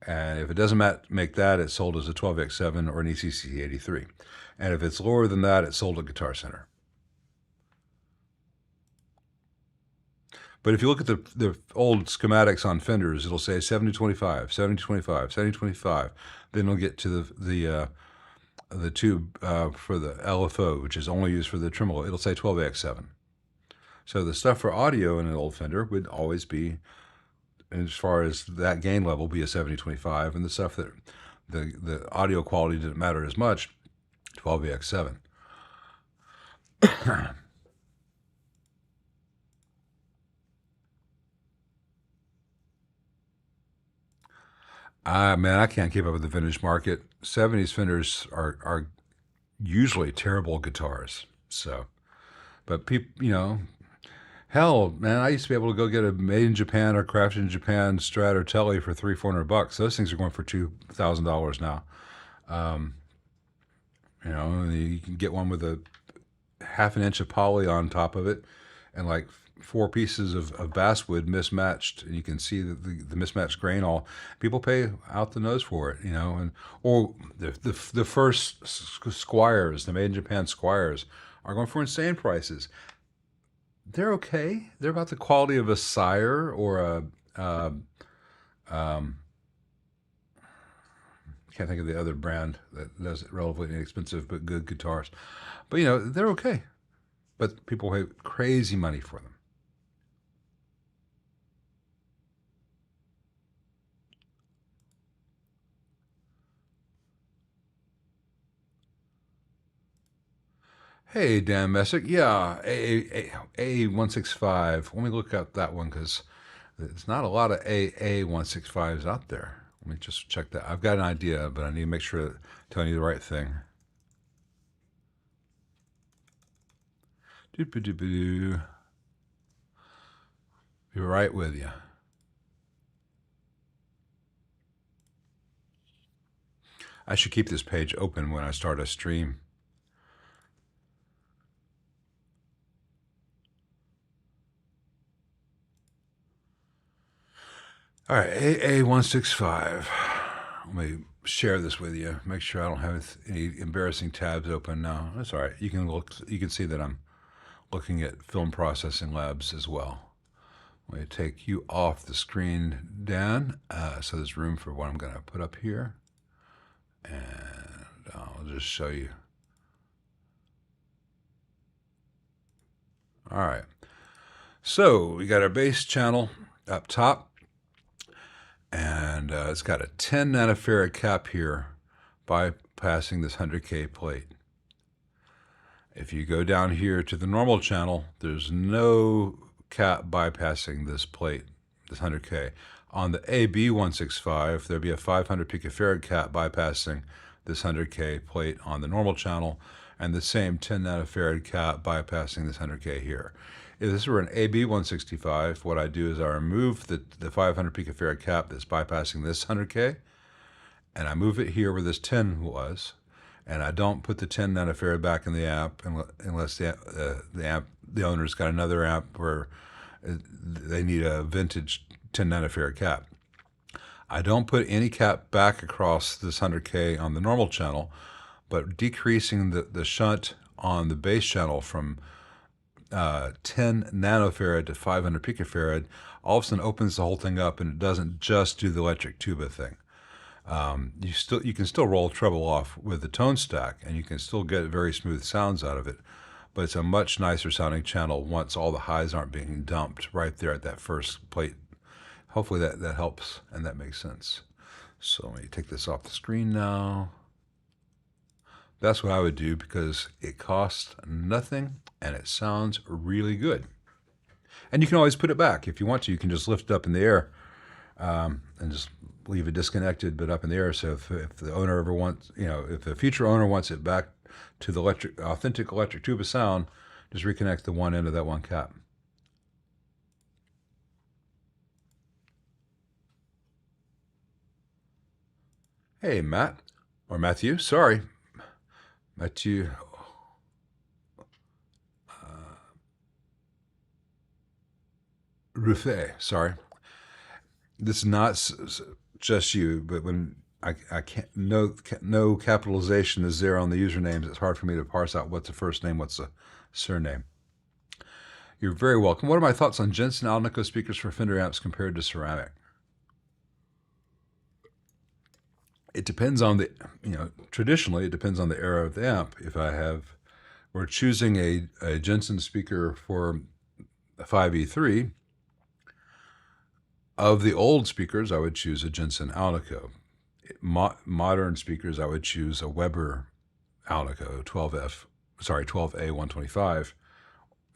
And if it doesn't make that, it's sold as a 12AX7 or an ECC 83. And if it's lower than that, it's sold at Guitar Center. But if you look at the old schematics on Fenders, it'll say 7025, 7025, 7025. Then it'll get to the tube for the LFO, which is only used for the tremolo. It'll say 12AX7. So the stuff for audio in an old Fender would always be, as far as that gain level, be a 7025, and the stuff that the audio quality didn't matter as much, 12AX7. Man, I can't keep up with the vintage market. 70s Fenders are usually terrible guitars. So, but people, hell, man, I used to be able to go get a made in Japan or crafted in Japan Strat or Tele for $300-400. Those things are going for $2,000 now. You can get one with a half an inch of poly on top of it and like 4 pieces of basswood mismatched, and you can see the mismatched grain. All people pay out the nose for it, or the first Squires, the made in Japan Squires, are going for insane prices. They're okay. They're about the quality of a Sire or a can't think of the other brand that does relatively inexpensive but good guitars. But they're okay. But people pay crazy money for them. Hey, Dan Messick. Yeah, A165. Let me look up that one because there's not a lot of A165s out there. Let me just check that. I've got an idea, but I need to make sure I'm telling you the right thing. Be right with you. I should keep this page open when I start a stream. All right, A165. Let me share this with you. Make sure I don't have any embarrassing tabs open now. That's all right. You can see that I'm looking at Film Processing Labs as well. Let me take you off the screen, Dan, so there's room for what I'm going to put up here. And I'll just show you. All right. So we got our bass channel up top, and it's got a 10 nanofarad cap here bypassing this 100K plate. If you go down here to the normal channel, there's no cap bypassing this plate, this 100K. On the AB165, there'll be a 500 picofarad cap bypassing this 100K plate on the normal channel, and the same 10 nanofarad cap bypassing this 100K here. If this were an AB165, what I do is I remove the 500 picofarad cap that's bypassing this 100K, and I move it here where this 10 was, and I don't put the 10 nanofarad back in the amp unless the owner's got another amp where they need a vintage 10 nanofarad cap. I don't put any cap back across this 100K on the normal channel, but decreasing the shunt on the bass channel from 10 nanofarad to 500 picofarad all of a sudden opens the whole thing up, and it doesn't just do the electric tuba thing. You can still roll treble off with the tone stack, and you can still get very smooth sounds out of it, but it's a much nicer sounding channel once all the highs aren't being dumped right there at that first plate. Hopefully that helps and that makes sense. So let me take this off the screen now. That's what I would do because it costs nothing and it sounds really good. And you can always put it back if you want to. You can just lift it up in the air and just leave it disconnected but up in the air. So if the owner ever wants, if the future owner wants it back to the authentic electric tuba sound, just reconnect the one end of that one cap. Hey, Matt, or Matthew, sorry. Matthew. Ruffet, sorry. This is not just you, but when I can't, no capitalization is there on the usernames, it's hard for me to parse out what's the first name, what's the surname. You're very welcome. What are my thoughts on Jensen Alnico speakers for Fender amps compared to ceramic? It depends on the, traditionally it depends on the era of the amp. If we're choosing a Jensen speaker for a 5E3, of the old speakers, I would choose a Jensen Alnico. Modern speakers, I would choose a Weber Alnico 12A125,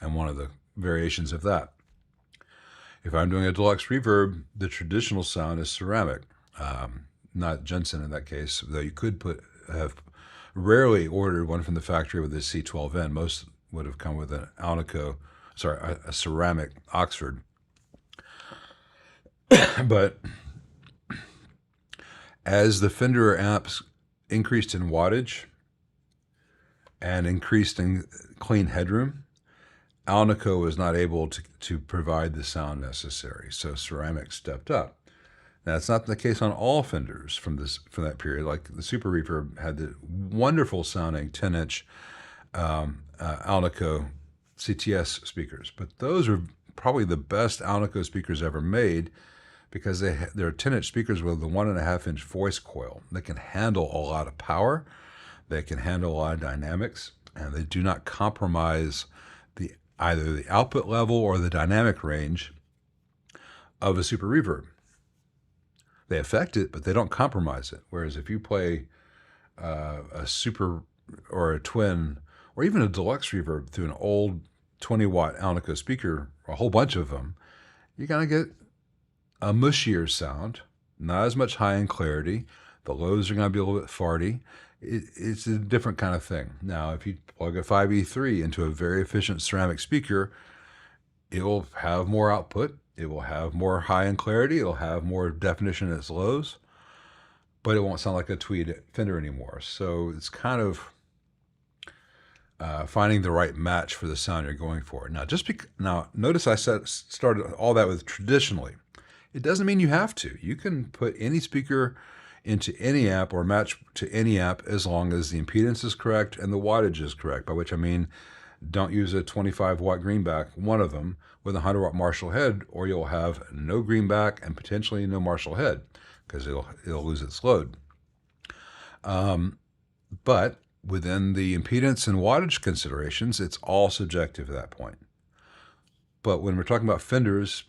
and one of the variations of that. If I'm doing a deluxe reverb, the traditional sound is ceramic. Not Jensen in that case, though you could have rarely ordered one from the factory with a C12N. Most would have come with an Alnico, a ceramic Oxford. But as the Fender amps increased in wattage and increased in clean headroom, Alnico was not able to provide the sound necessary, so ceramic stepped up. Now, it's not the case on all Fenders from that period. Like the Super Reverb had the wonderful sounding 10-inch Alnico CTS speakers, but those are probably the best Alnico speakers ever made because they're 10-inch speakers with a 1.5-inch voice coil. They can handle a lot of power, they can handle a lot of dynamics, and they do not compromise either the output level or the dynamic range of a Super Reverb. They affect it, but they don't compromise it. Whereas if you play a Super or a Twin or even a Deluxe Reverb through an old 20-watt Alnico speaker, a whole bunch of them, you're going to get a mushier sound, not as much high-end clarity. The lows are going to be a little bit farty. It's a different kind of thing. Now, if you plug a 5E3 into a very efficient ceramic speaker, it will have more output. It will have more high-end clarity. It'll have more definition at its lows, but it won't sound like a Tweed Fender anymore. So it's kind of finding the right match for the sound you're going for. Now, notice I started all that with traditionally. It doesn't mean you have to. You can put any speaker into any amp or match to any amp as long as the impedance is correct and the wattage is correct, by which I mean Don't use a 25 watt greenback, one of them, with a 100 watt Marshall head, or you'll have no greenback and potentially no Marshall head because it'll lose its load. But within the impedance and wattage considerations, it's all subjective at that point. But when we're talking about fenders,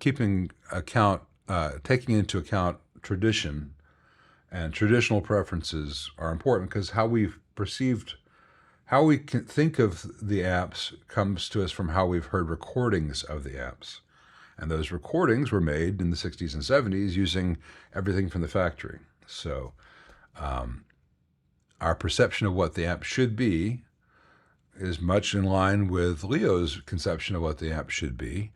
taking into account tradition and traditional preferences are important, because how we can think of the amps comes to us from how we've heard recordings of the amps. And those recordings were made in the 60s and 70s using everything from the factory. So our perception of what the amp should be is much in line with Leo's conception of what the amp should be,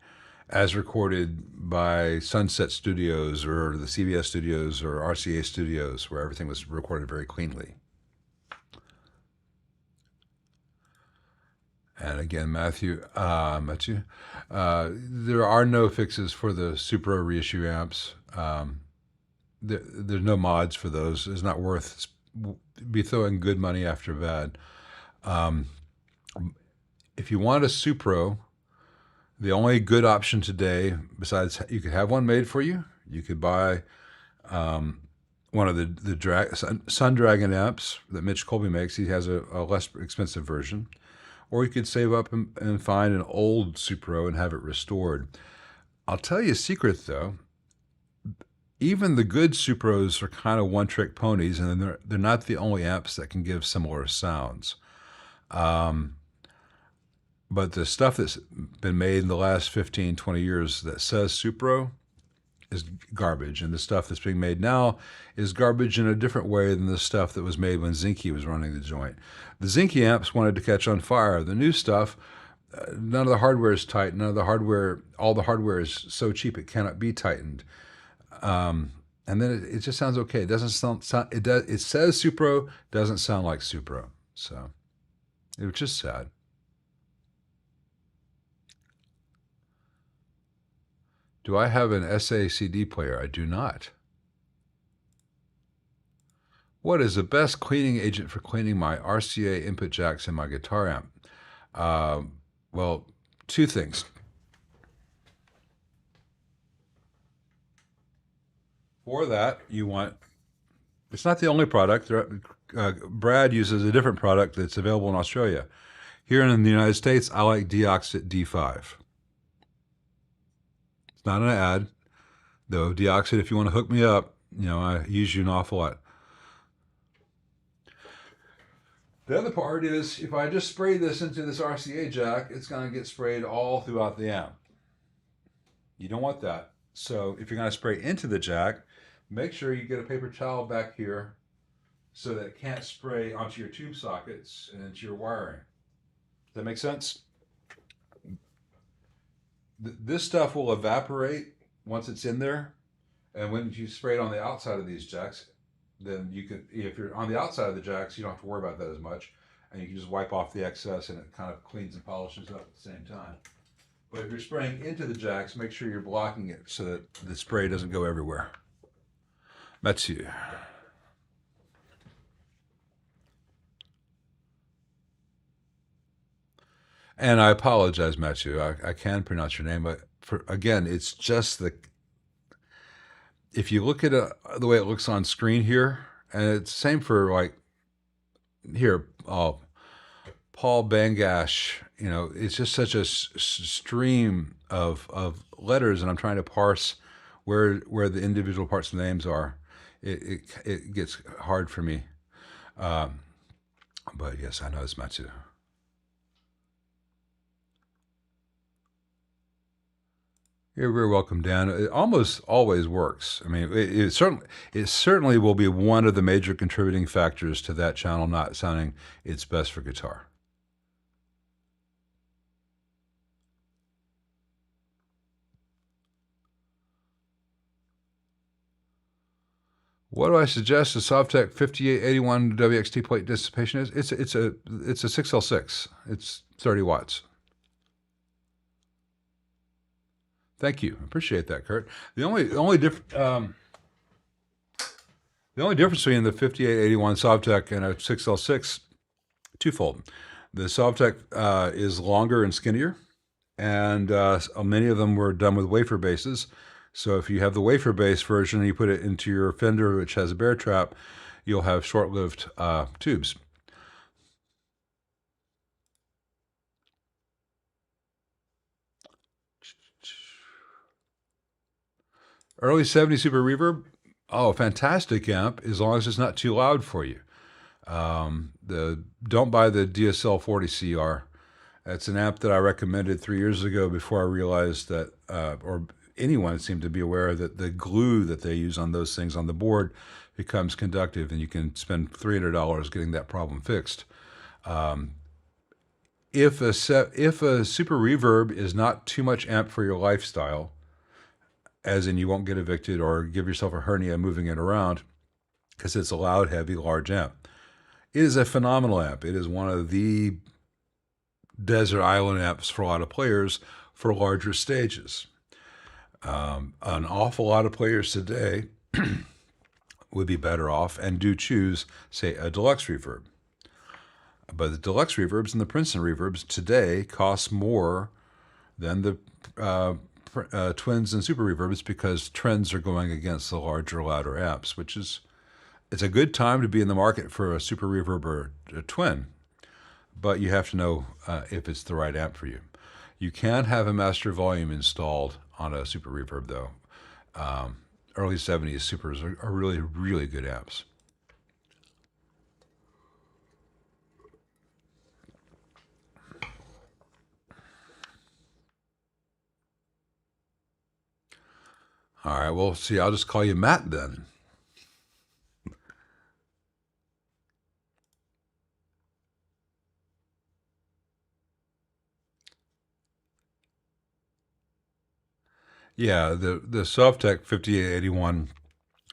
as recorded by Sunset Studios or the CBS Studios or RCA Studios, where everything was recorded very cleanly. And again, Matthew, there are no fixes for the Supro reissue amps. There's no mods for those. It's not worth be throwing good money after bad. If you want a Supro, the only good option today, besides you could have one made for you, you could buy one of the Sun Dragon amps that Mitch Colby makes. He has a less expensive version. Or you could save up and find an old Supro and have it restored. I'll tell you a secret, though. Even the good Supros are kind of one-trick ponies, and they're not the only amps that can give similar sounds. But the stuff that's been made in the last 15, 20 years that says Supro is garbage. And the stuff that's being made now is garbage in a different way than the stuff that was made when Zinke was running the joint. The Zinke amps wanted to catch on fire. The new stuff, none of the hardware is tight. All the hardware is so cheap it cannot be tightened. And then it just sounds okay. It doesn't sound it says Supro, doesn't sound like Supro. So it was just sad. Do I have an SACD player? I do not. What is the best cleaning agent for cleaning my RCA input jacks in my guitar amp? Well, two things. For that, it's not the only product. Brad uses a different product that's available in Australia. Here in the United States, I like Deoxit D5. It's not an ad, though. Deoxit, if you want to hook me up, I use you an awful lot. The other part is, if I just spray this into this RCA jack, it's going to get sprayed all throughout the amp. You don't want that. So if you're going to spray into the jack, make sure you get a paper towel back here so that it can't spray onto your tube sockets and into your wiring. Does that make sense? This stuff will evaporate once it's in there, and when you spray it on the outside of these jacks, then you can, if you're on the outside of the jacks, you don't have to worry about that as much, and you can just wipe off the excess and it kind of cleans and polishes up at the same time. But if you're spraying into the jacks, make sure you're blocking it so that the spray doesn't go everywhere. Mathieu. And I apologize, Mathieu. I can pronounce your name, but again, it's just if you look at the way it looks on screen here, and it's the same for Paul Bangash, it's just such a stream of letters, and I'm trying to parse where the individual parts of the names are. It gets hard for me. But yes, I know it's Mathieu. You're very welcome, Dan. It almost always works. I mean, it certainly will be one of the major contributing factors to that channel not sounding its best for guitar. What do I suggest the Sovtek 5881 WXT plate dissipation is? It's a 6L6. It's 30 watts. Thank you. Appreciate that, Kurt. The only difference between the 5881 Sovtek and a 6L6, twofold. The Sovtech is longer and skinnier, and many of them were done with wafer bases. So if you have the wafer base version and you put it into your fender, which has a bear trap, you'll have short-lived tubes. Early 70s Super Reverb, oh, fantastic amp, as long as it's not too loud for you. Don't buy the DSL 40CR. That's an amp that I recommended 3 years ago before I realized that, or anyone seemed to be aware that the glue that they use on those things on the board becomes conductive, and you can spend $300 getting that problem fixed. If a Super Reverb is not too much amp for your lifestyle, as in you won't get evicted or give yourself a hernia moving it around, because it's a loud, heavy, large amp. It is a phenomenal amp. It is one of the desert island amps for a lot of players for larger stages. An awful lot of players today would be better off and do choose, say, a deluxe reverb. But the deluxe reverbs and the Princeton reverbs today cost more than the twins and super reverbs because trends are going against the larger, louder amps, which is, it's a good time to be in the market for a super reverb or a twin, but you have to know if it's the right amp for you. You can have a master volume installed on a super reverb though. Early 70s supers are really, really good amps. All right, well, see, I'll just call you Matt then. Yeah, the Sovtech 5881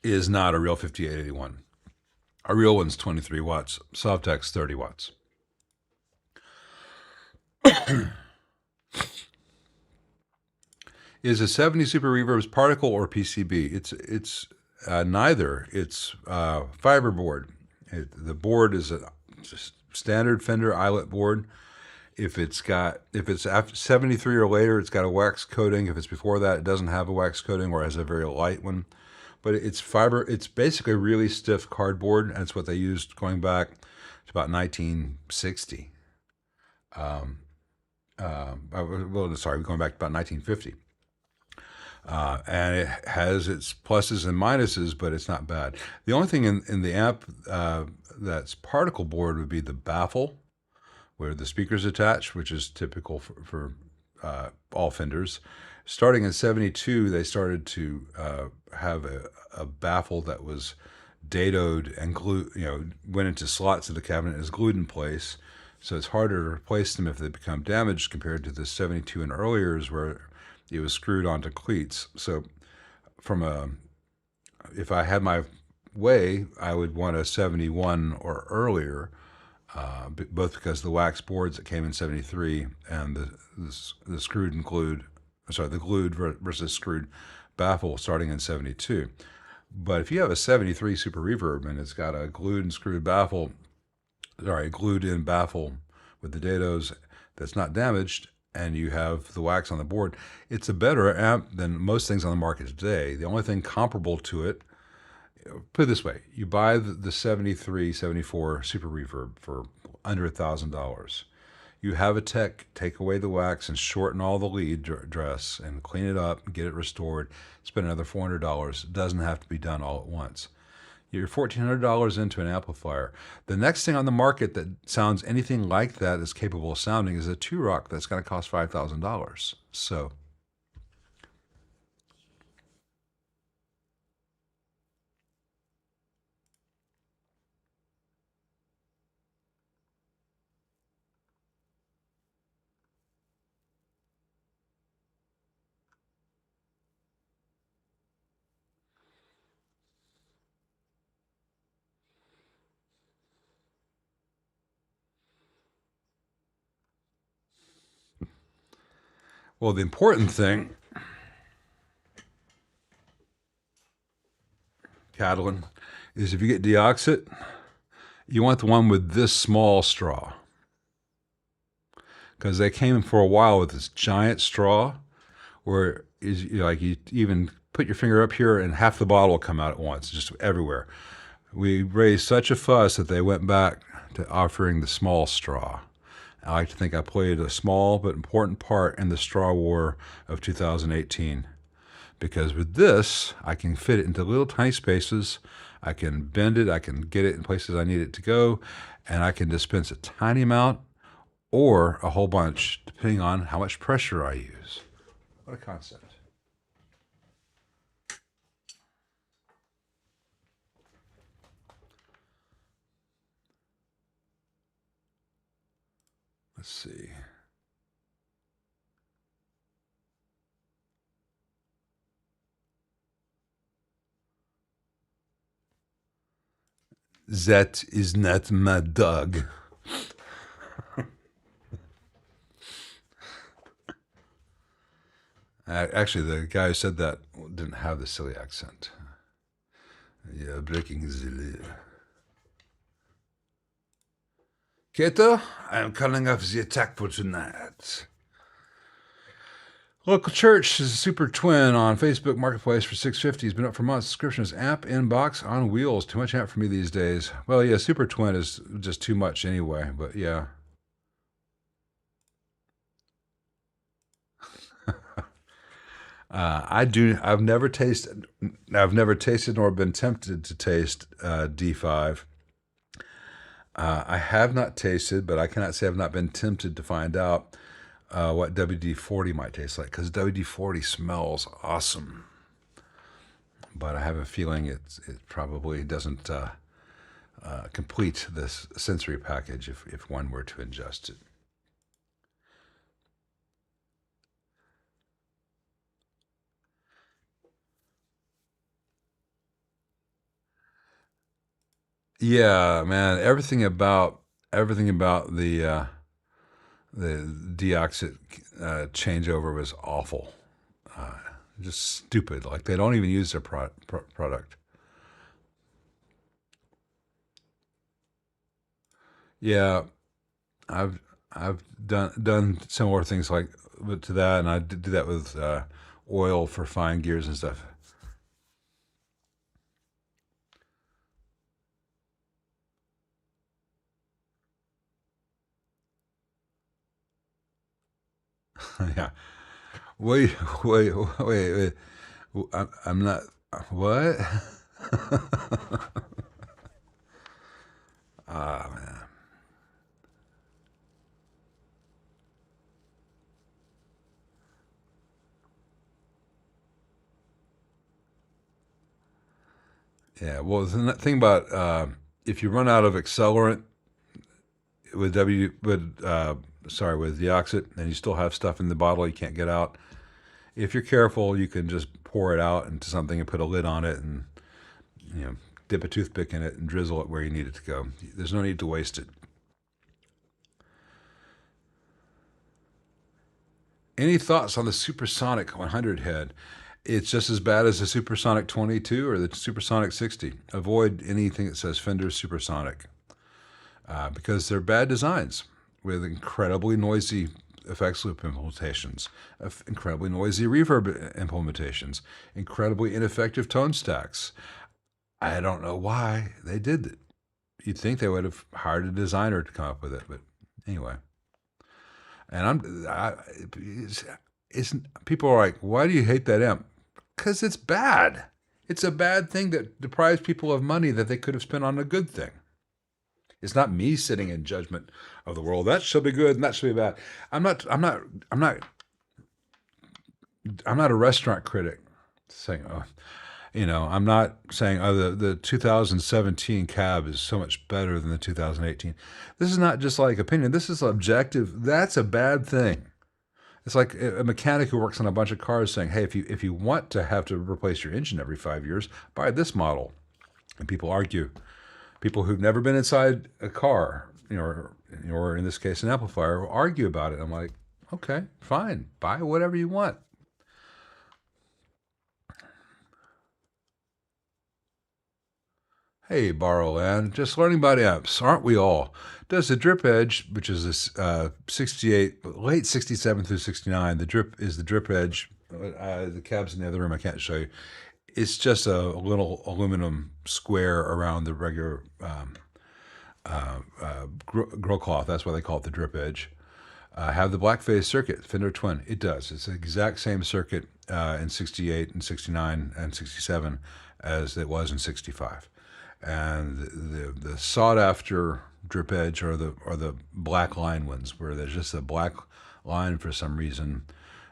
is not a real 5881. A real one's 23 watts. Sovtech's 30 watts. Is a 70 Super Reverb's particle or PCB? It's neither. It's fiberboard. The board is a standard Fender eyelet board. If it's after 73 or later, it's got a wax coating. If it's before that, it doesn't have a wax coating or has a very light one. But it's fiber. It's basically really stiff cardboard. That's what they used going back to about 1960. Well, sorry, going back to about 1950. And it has its pluses and minuses, but it's not bad. The only thing in the amp that's particle board would be the baffle, where the speaker's attached, which is typical for all Fenders. Starting in 72, they started to have a baffle that was dadoed and glued, went into slots of the cabinet and is glued in place. So it's harder to replace them if they become damaged compared to the 72 and earliers where it was screwed onto cleats. So if I had my way, I would want a 71 or earlier, both because the wax boards that came in 73 and the screwed and glued, the glued versus screwed baffle starting in 72. But if you have a 73 Super Reverb and it's got a glued and screwed baffle, glued in baffle with the dados that's not damaged, and you have the wax on the board, it's a better amp than most things on the market today. The only thing comparable to it, put it this way, you buy the 73, 74 Super Reverb for under $1,000. You have a tech take away the wax and shorten all the lead dress and clean it up and get it restored, spend another $400. It doesn't have to be done all at once. You're $1,400 into an amplifier. The next thing on the market that sounds anything like that is capable of sounding is a Two-Rock that's going to cost $5,000. So well, the important thing, Catalan, is if you get Deoxit, you want the one with this small straw. because they came for a while with this giant straw where is like you even put your finger up here and half the bottle will come out at once, just everywhere. We raised such a fuss that they went back to offering the small straw. I like to think I played a small but important part in the straw war of 2018. Because with this, I can fit it into little tiny spaces. I can bend it. I can get it in places I need it to go. And I can dispense a tiny amount or a whole bunch, depending on how much pressure I use. What a concept. Let's see. That is not my dog. Actually, the guy who said that didn't have the silly accent. Yeah, breaking the law. Kato, I am calling off the attack for tonight. Local church is a super twin on Facebook Marketplace for $6.50. He's been up for months. Subscription is app inbox on wheels. Too much app for me these days. Well, yeah, super twin is just too much anyway. But yeah. I've never tasted nor been tempted to taste D5. I have not tasted, but I cannot say I've not been tempted to find out what WD-40 might taste like, because WD-40 smells awesome. But I have a feeling it probably doesn't complete this sensory package if one were to ingest it. Yeah, man, everything about the deoxit changeover was awful. Uh, just stupid. Like they don't even use their product. Yeah, I've I've done similar things like to that, and I did do that with oil for fine gears and stuff. Yeah. Wait, wait. I'm not. What? Ah, man. Yeah. Well, the thing about if you run out of accelerant with with deoxit, and you still have stuff in the bottle you can't get out. If you're careful, you can just pour it out into something and put a lid on it, and you know, dip a toothpick in it and drizzle it where you need it to go. There's no need to waste it. Any thoughts on the Supersonic 100 head? It's just as bad as the Supersonic 22 or the Supersonic 60. Avoid anything that says Fender Supersonic because they're bad designs with incredibly noisy effects loop implementations, incredibly noisy reverb implementations, incredibly ineffective tone stacks. I don't know why they did it. You'd think they would have hired a designer to come up with it, but anyway. And it's people are like, why do you hate that amp? Because it's bad. It's a bad thing that deprives people of money that they could have spent on a good thing. It's not me sitting in judgment of the world. That should be good and that should be bad. I'm not. I'm not. I'm not. I'm not a restaurant critic saying, oh, I'm not saying, oh, the 2017 cab is so much better than the 2018. This is not just like opinion. This is objective. That's a bad thing. It's like a mechanic who works on a bunch of cars saying, hey, if you want to have to replace your engine every 5 years, buy this model. And people argue. People who've never been inside a car, or in this case, an amplifier, will argue about it. I'm like, okay, fine. Buy whatever you want. Hey, Borrowland, just learning about amps, aren't we all? Does the drip edge, which is this 68, late 67 through 69, the drip is the drip edge. The cab's in the other room, I can't show you. It's just a little aluminum square around the regular grill cloth. That's why they call it the drip edge. Have the black phase circuit, Fender Twin. It does. It's the exact same circuit in 68 and 69 and 67 as it was in 65. And the sought after drip edge are the black line ones, where there's just a black line for some reason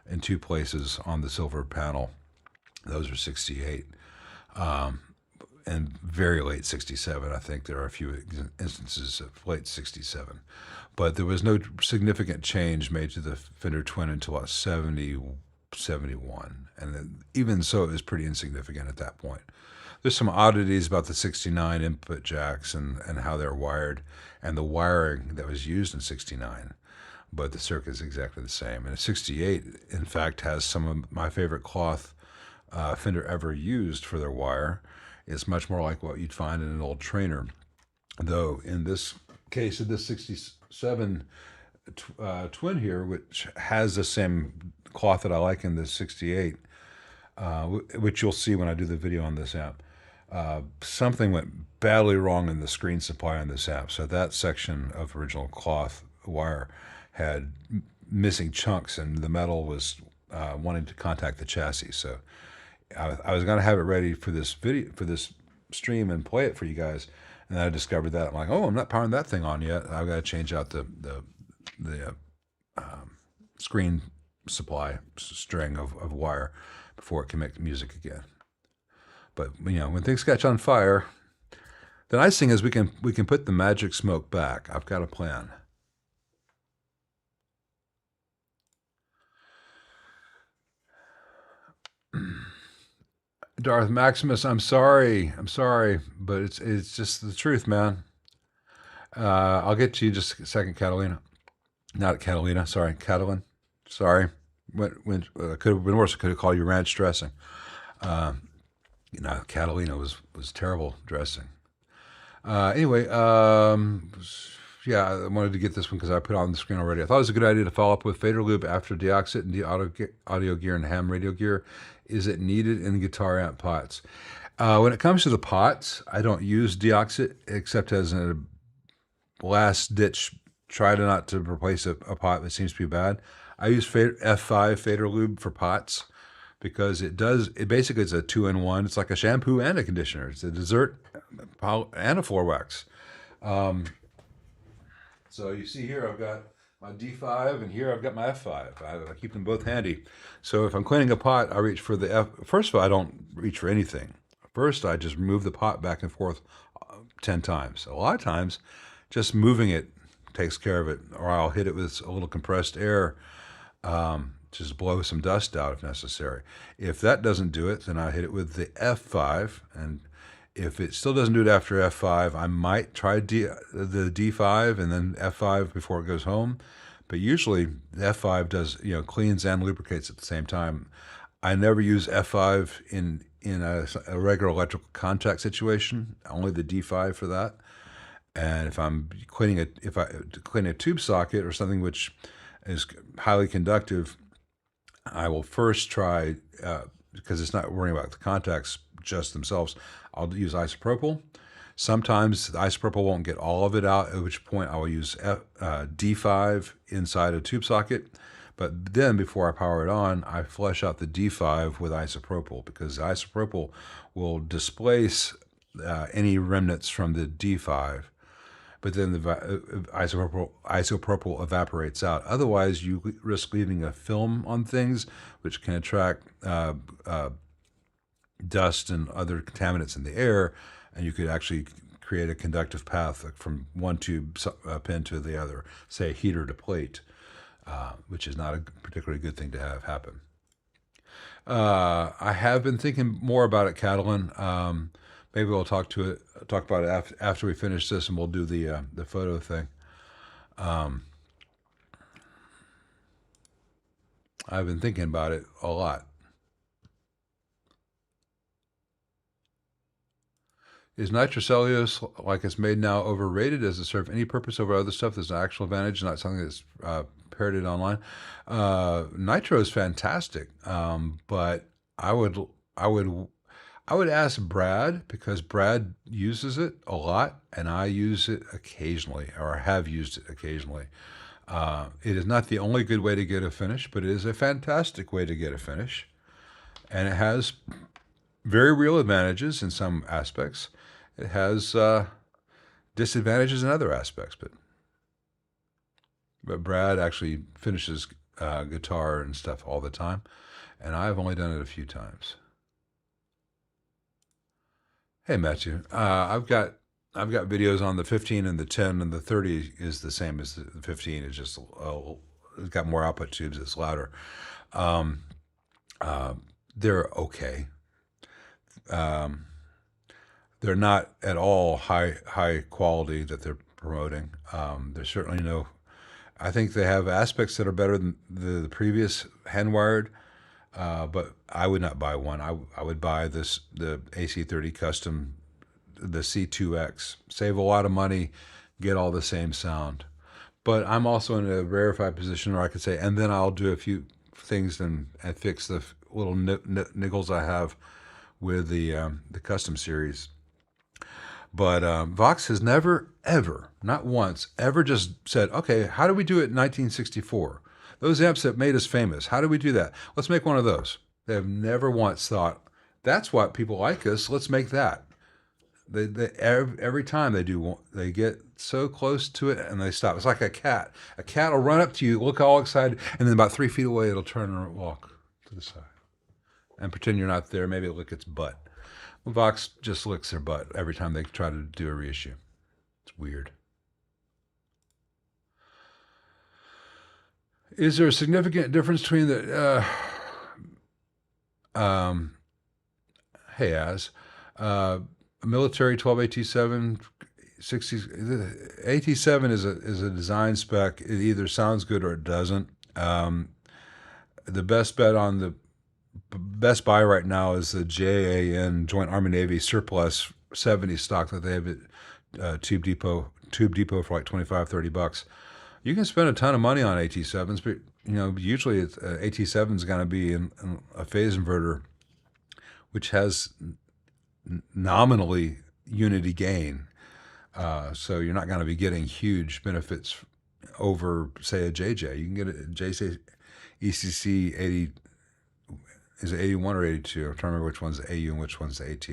in two places on the silver panel. Those are 68. And very late 67. I think there are a few instances of late 67. But there was no significant change made to the Fender Twin until about 70, 71. And then, even so, it was pretty insignificant at that point. There's some oddities about the 69 input jacks and how they're wired and the wiring that was used in 69. But the circuit is exactly the same. And 68, in fact, has some of my favorite cloth Fender ever used for their wire. It's much more like what you'd find in an old trainer. Though in this case of this 67 Twin here, which has the same cloth that I like in the 68, which you'll see when I do the video on this amp, something went badly wrong in the screen supply on this amp. So that section of original cloth wire had missing chunks, and the metal was wanting to contact the chassis. So I was going to have it ready for this video, for this stream, and play it for you guys. And then I discovered that. I'm like, oh, I'm not powering that thing on yet. I've got to change out the screen supply string of wire before it can make music again. But you know, when things catch on fire, the nice thing is we can put the magic smoke back. I've got a plan. Darth Maximus, I'm sorry, but it's just the truth, man. I'll get to you just a second, Catalina. Not Catalina, sorry, Catalin. Sorry, could have been worse. I could have called you ranch dressing. You know, Catalina was terrible dressing. Anyway, yeah, I wanted to get this one because I put it on the screen already. I thought it was a good idea to follow up with Fader Loop after Deoxit and audio gear and ham radio gear. Is it needed in guitar amp pots? When it comes to the pots, I don't use Deoxit except as a last ditch try to not to replace a pot that seems to be bad. I use F5 Fader Lube for pots because it basically it's a 2-in-1. It's like a shampoo and a conditioner. It's a dessert and a floor wax. So you see here I've got my D5 and here I've got my F5. I keep them both handy. So if I'm cleaning a pot, I reach for the F. First of all, I don't reach for anything. First, I just move the pot back and forth 10 times. A lot of times, just moving it takes care of it, or I'll hit it with a little compressed air, just blow some dust out if necessary. If that doesn't do it, then I hit it with the F5, and if it still doesn't do it after F5, I might try the D5 and then F5 before it goes home. But usually the F5 does, you know, cleans and lubricates at the same time. I never use F5 in a regular electrical contact situation. Only the D5 for that. And if I'm cleaning a tube socket or something which is highly conductive, I will first try because it's not worrying about the contacts just themselves. I'll use isopropyl. Sometimes the isopropyl won't get all of it out, at which point I will use D5 inside a tube socket. But then before I power it on, I flush out the D5 with isopropyl because isopropyl will displace any remnants from the D5. But then the isopropyl evaporates out. Otherwise, you risk leaving a film on things, which can attract dust and other contaminants in the air, and you could actually create a conductive path from one tube pin to the other, say heater to plate, which is not a particularly good thing to have happen. I have been thinking more about it, Catalin. Maybe we'll talk about it after we finish this, and we'll do the photo thing. I've been thinking about it a lot. Is nitrocellulose, like it's made now, overrated? Does it serve any purpose over other stuff that's an actual advantage, not something that's parroted online? Nitro is fantastic, but I would, I would, I would ask Brad because Brad uses it a lot, and I use it occasionally, or have used it occasionally. It is not the only good way to get a finish, but it is a fantastic way to get a finish, and it has very real advantages in some aspects. It has disadvantages in other aspects, but Brad actually finishes guitar and stuff all the time, and I've only done it a few times. Hey Matthew, I've got videos on the 15 and the 10, and the 30 is the same as the 15. It's just it's got more output tubes. It's louder. Um, uh, they're okay. Um, they're not at all high quality that they're promoting. There's certainly no. I think they have aspects that are better than the previous hand wired, but I would not buy one. I would buy the AC30 Custom, the C2X. Save a lot of money, get all the same sound. But I'm also in a rarefied position where I could say, and then I'll do a few things and fix the little niggles I have with the Custom series. But Vox has never, ever, not once, ever just said, okay, how do we do it in 1964? Those amps that made us famous, how do we do that? Let's make one of those. They have never once thought, that's what people like us, let's make that. Every time they do one, they get so close to it and they stop. It's like a cat. A cat will run up to you, look all excited, and then about 3 feet away, it'll turn and walk to the side and pretend you're not there. Maybe lick its butt. Vox just licks their butt every time they try to do a reissue. It's weird. Is there a significant difference between the hey Az military 12 AT7 60 AT7 is a design spec. It either sounds good or it doesn't. The best bet on the best buy right now is the JAN Joint Army Navy Surplus 70 stock that they have at Tube Depot for like $25-30. You can spend a ton of money on AT7s, but usually AT7 is going to be in a phase inverter, which has nominally unity gain. So you're not going to be getting huge benefits over, say, a JJ. You can get a JC ECC 80. Is it 81 or 82? I'm trying to remember which one's the AU and which one's the AT.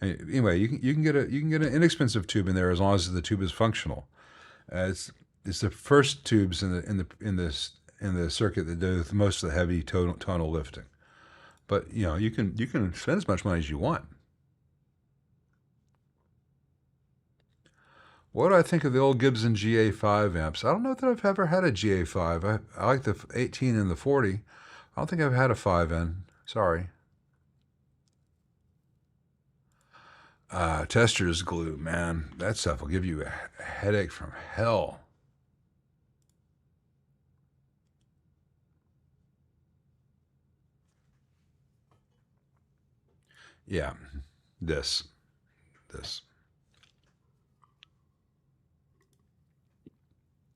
Anyway, you can get an inexpensive tube in there as long as the tube is functional. It's the first tubes in the circuit that do most of the heavy tonal lifting. But you can spend as much money as you want. What do I think of the old Gibson GA5 amps? I don't know that I've ever had a GA5. I like the 18 and the 40. I don't think I've had a 5N. Sorry. Tester's glue, man. That stuff will give you a headache from hell. Yeah, this.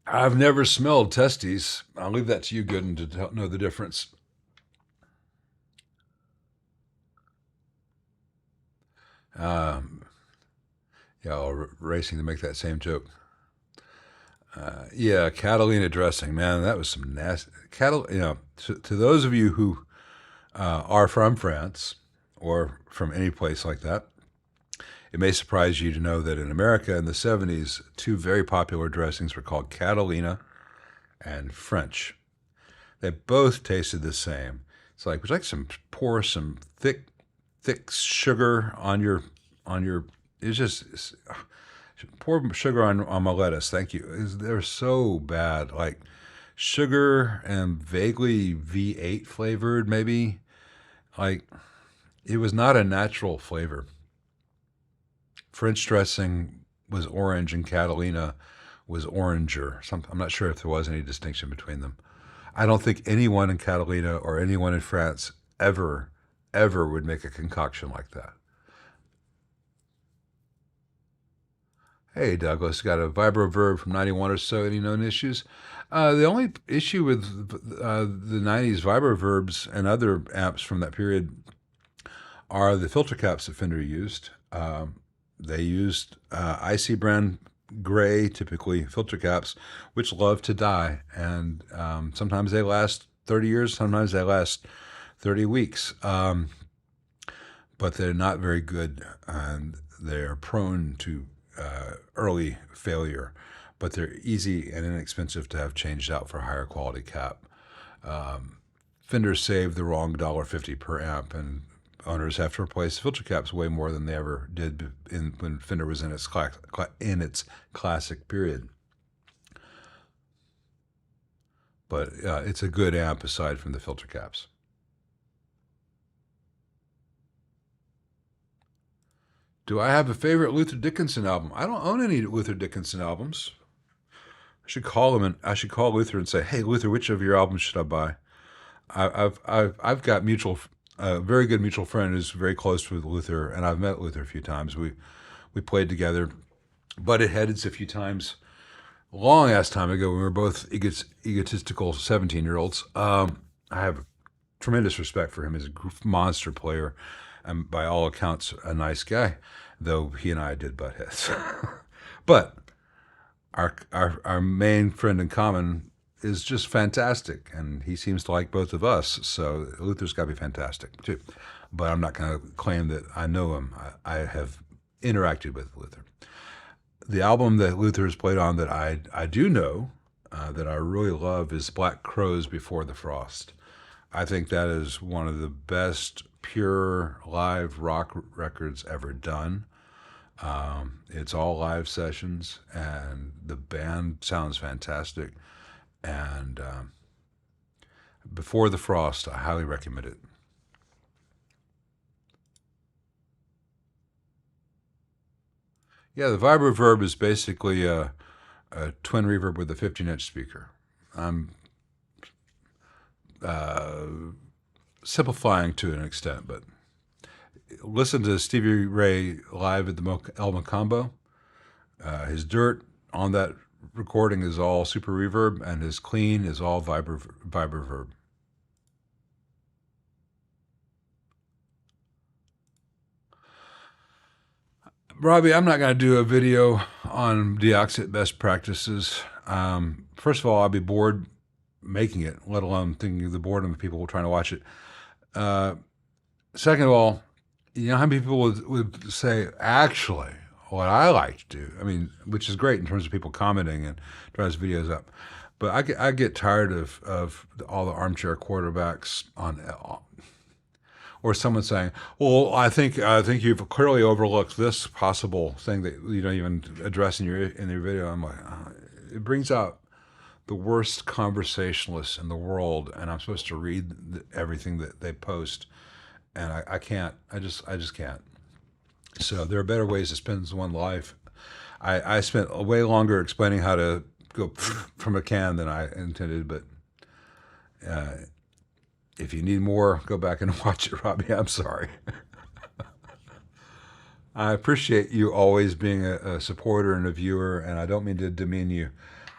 I've never smelled testes. I'll leave that to you, Gooden, to know the difference. Yeah, racing to make that same joke. Yeah, Catalina dressing, man, that was some nasty. To those of you who are from France or from any place like that, it may surprise you to know that in America in the 70s, two very popular dressings were called Catalina and French. They both tasted the same. It's like, would you like pour some thick sugar on your, pour sugar on my lettuce. Thank you. They're so bad. Like sugar and vaguely V8 flavored, maybe. Like it was not a natural flavor. French dressing was orange and Catalina was oranger. I'm not sure if there was any distinction between them. I don't think anyone in Catalina or anyone in France ever would make a concoction like that. Hey, Douglas, got a vibroverb from 91 or so. Any known issues? The only issue with the 90s vibroverbs and other amps from that period are the filter caps that Fender used. They used IC brand gray, typically filter caps, which love to die. And sometimes they last 30 years, sometimes they last 30 weeks. But they're not very good, and they're prone to early failure. But they're easy and inexpensive to have changed out for a higher quality cap. Fender saved the wrong $1.50 per amp, and owners have to replace filter caps way more than they ever did when Fender was in its classic period. But it's a good amp aside from the filter caps. Do I have a favorite Luther Dickinson album? I don't own any Luther Dickinson albums. I should call him, and I should call Luther and say, "Hey, Luther, which of your albums should I buy?" I've got a very good mutual friend who's very close with Luther, and I've met Luther a few times. We played together, butted heads a few times. Long ass time ago, when we were both egotistical 17-year-olds. I have tremendous respect for him as a monster player, and by all accounts, a nice guy, though he and I did butt heads. But our main friend in common is just fantastic, and he seems to like both of us, so Luther's got to be fantastic too. But I'm not going to claim that I know him. I have interacted with Luther. The album that Luther has played on that I do know, that I really love, is Black Crowes Before the Frost. I think that is one of the best pure live rock records ever done. It's all live sessions, and the band sounds fantastic. And Before the Frost, I highly recommend it. Yeah, the Vibroverb is basically a twin reverb with a 15-inch speaker. I'm simplifying to an extent, but listen to Stevie Ray live at the El Mocambo. His dirt on that recording is all super reverb, and his clean is all vibroverb. Robbie, I'm not going to do a video on Deoxit best practices. First of all, I'd be bored making it, let alone thinking of the boredom of people trying to watch it. Second of all, you know how many people would say, actually, what I like to do, I mean, which is great in terms of people commenting and drives videos up. But I get tired of all the armchair quarterbacks or someone saying, "Well, I think you've clearly overlooked this possible thing that you don't even address in your video." I'm like, it brings out the worst conversationalists in the world, and I'm supposed to read everything that they post, and I can't. I just can't. So there are better ways to spend one's life. I spent way longer explaining how to go from a can than I intended, but if you need more, go back and watch it, Robbie. I'm sorry. I appreciate you always being a supporter and a viewer, and I don't mean to demean you,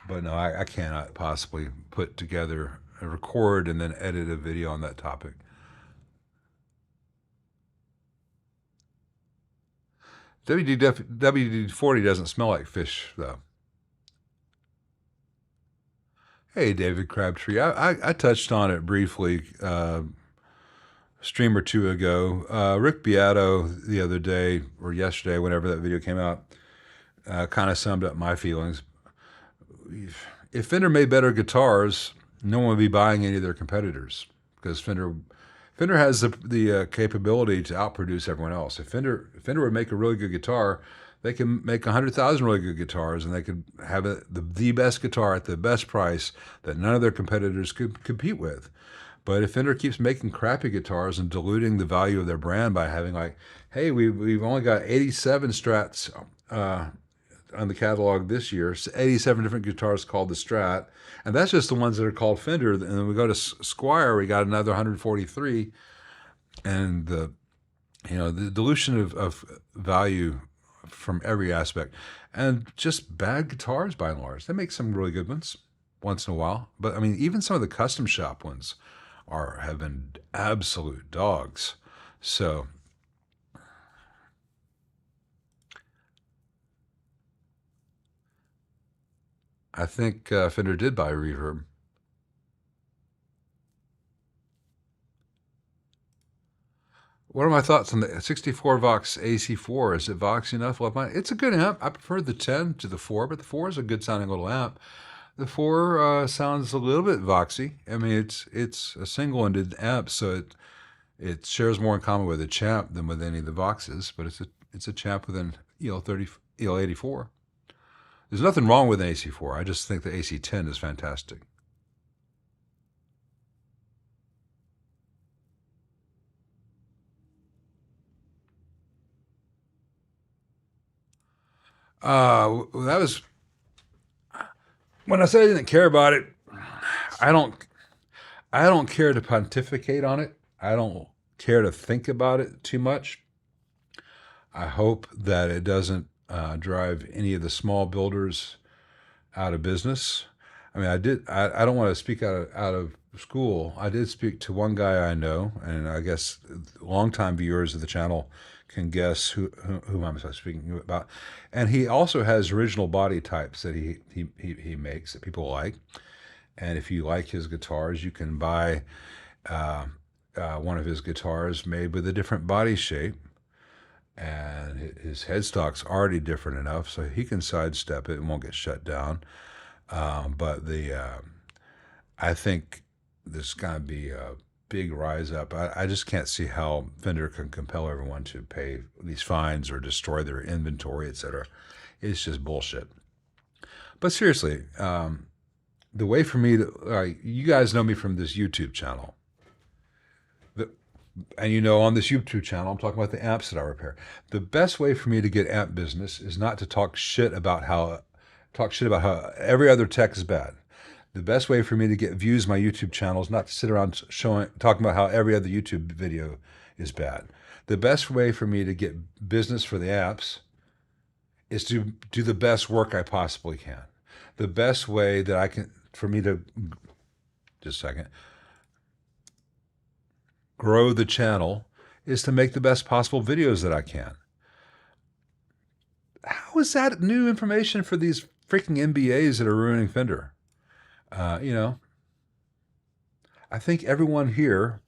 but no, I cannot possibly put together, record, and then edit a video on that topic. WD-40 doesn't smell like fish, though. Hey, David Crabtree. I touched on it briefly stream or two ago. Rick Beato the other day, or yesterday, whenever that video came out, kind of summed up my feelings. If Fender made better guitars, no one would be buying any of their competitors, because Fender has the capability to outproduce everyone else. If Fender would make a really good guitar, they can make 100,000 really good guitars, and they could have the best guitar at the best price that none of their competitors could compete with. But if Fender keeps making crappy guitars and diluting the value of their brand by having like, hey, we've only got 87 Strats on the catalog this year, 87 different guitars called the Strat, and that's just the ones that are called Fender. And then we go to Squier, we got another 143, and the dilution of value from every aspect. And just bad guitars by and large. They make some really good ones once in a while. But I mean, even some of the custom shop ones have been absolute dogs. So I think Fender did buy reverb. What are my thoughts on the 64 Vox AC4? Is it Vox enough? Well, it's a good amp. I prefer the 10 to the 4, but the 4 is a good sounding little amp. The 4 sounds a little bit Voxy. I mean, it's a single-ended amp, so it shares more in common with a champ than with any of the Voxes, but it's a champ with an EL84. There's nothing wrong with an AC4. I just think the AC10 is fantastic. That was when I said I didn't care about it. I don't. I don't care to pontificate on it. I don't care to think about it too much. I hope that it doesn't drive any of the small builders out of business. I mean, I don't want to speak out of school. I did speak to one guy I know, and I guess longtime viewers of the channel can guess who I'm speaking about. And he also has original body types that he makes that people like. And if you like his guitars, you can buy one of his guitars made with a different body shape. And his headstock's already different enough, so he can sidestep it and won't get shut down. But I think there's going to be a big rise up. I just can't see how Fender can compel everyone to pay these fines or destroy their inventory, etc. It's just bullshit. But seriously, the way for me to, you guys know me from this YouTube channel. And you know, on this YouTube channel, I'm talking about the amps that I repair. The best way for me to get amp business is not to talk shit about how every other tech is bad. The best way for me to get views on my YouTube channel is not to sit around talking about how every other YouTube video is bad. The best way for me to get business for the apps is to do the best work I possibly can. The best way that I can, for me to, just a second, grow the channel is to make the best possible videos that I can. How is that new information for these freaking MBAs that are ruining Fender? You know, I think everyone here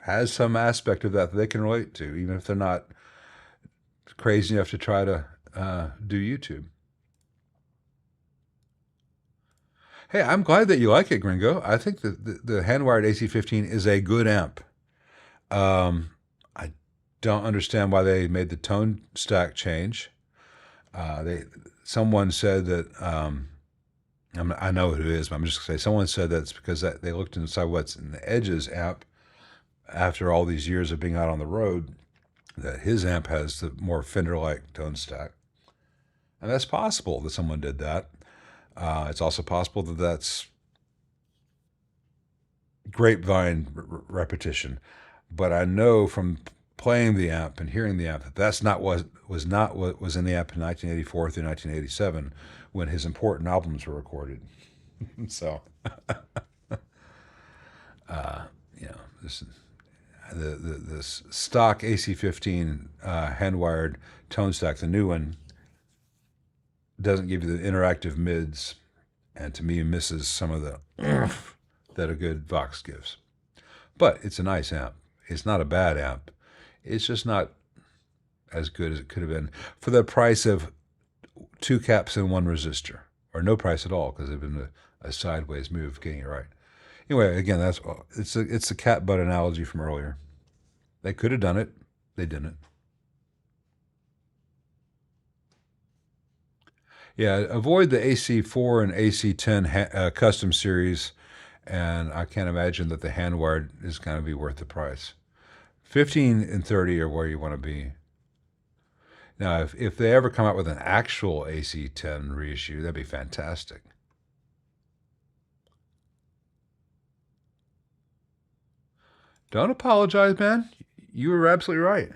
has some aspect of that they can relate to, even if they're not crazy enough to try to do YouTube. Hey, I'm glad that you like it, Gringo. I think that the hand-wired AC15 is a good amp. I don't understand why they made the tone stack change. Someone said that I know who it is, but I'm just gonna say someone said that's because they looked inside what's in the Edge's amp after all these years of being out on the road, that his amp has the more Fender-like tone stack, and that's possible that someone did that. It's also possible that that's grapevine repetition. But I know from playing the amp and hearing the amp that that's not what was in the amp in 1984 through 1987 when his important albums were recorded. So, you know, this stock AC15 hand-wired tone stack, the new one, doesn't give you the interactive mids, and to me misses some of the that a good Vox gives. But it's a nice amp. It's not a bad amp. It's just not as good as it could have been for the price of 2 caps and 1 resistor, or no price at all, because they've been a sideways move getting it right. Anyway, again, it's a cat butt analogy from earlier. They could have done it. They didn't. Yeah, avoid the AC4 and AC10 custom series, and I can't imagine that the hand-wired is going to be worth the price. 15 and 30 are where you want to be. Now, if they ever come out with an actual AC10 reissue, that'd be fantastic. Don't apologize, man. You were absolutely right.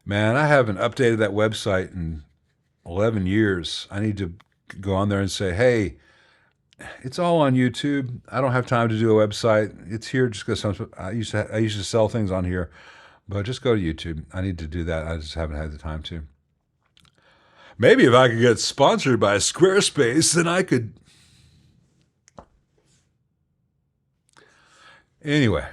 Man, I haven't updated that website in 11 years. I need to go on there and say, hey, it's all on YouTube. I don't have time to do a website. It's here just because I used to sell things on here, but just go to YouTube. I need to do that. I just haven't had the time to. Maybe if I could get sponsored by Squarespace, then I could. Anyway,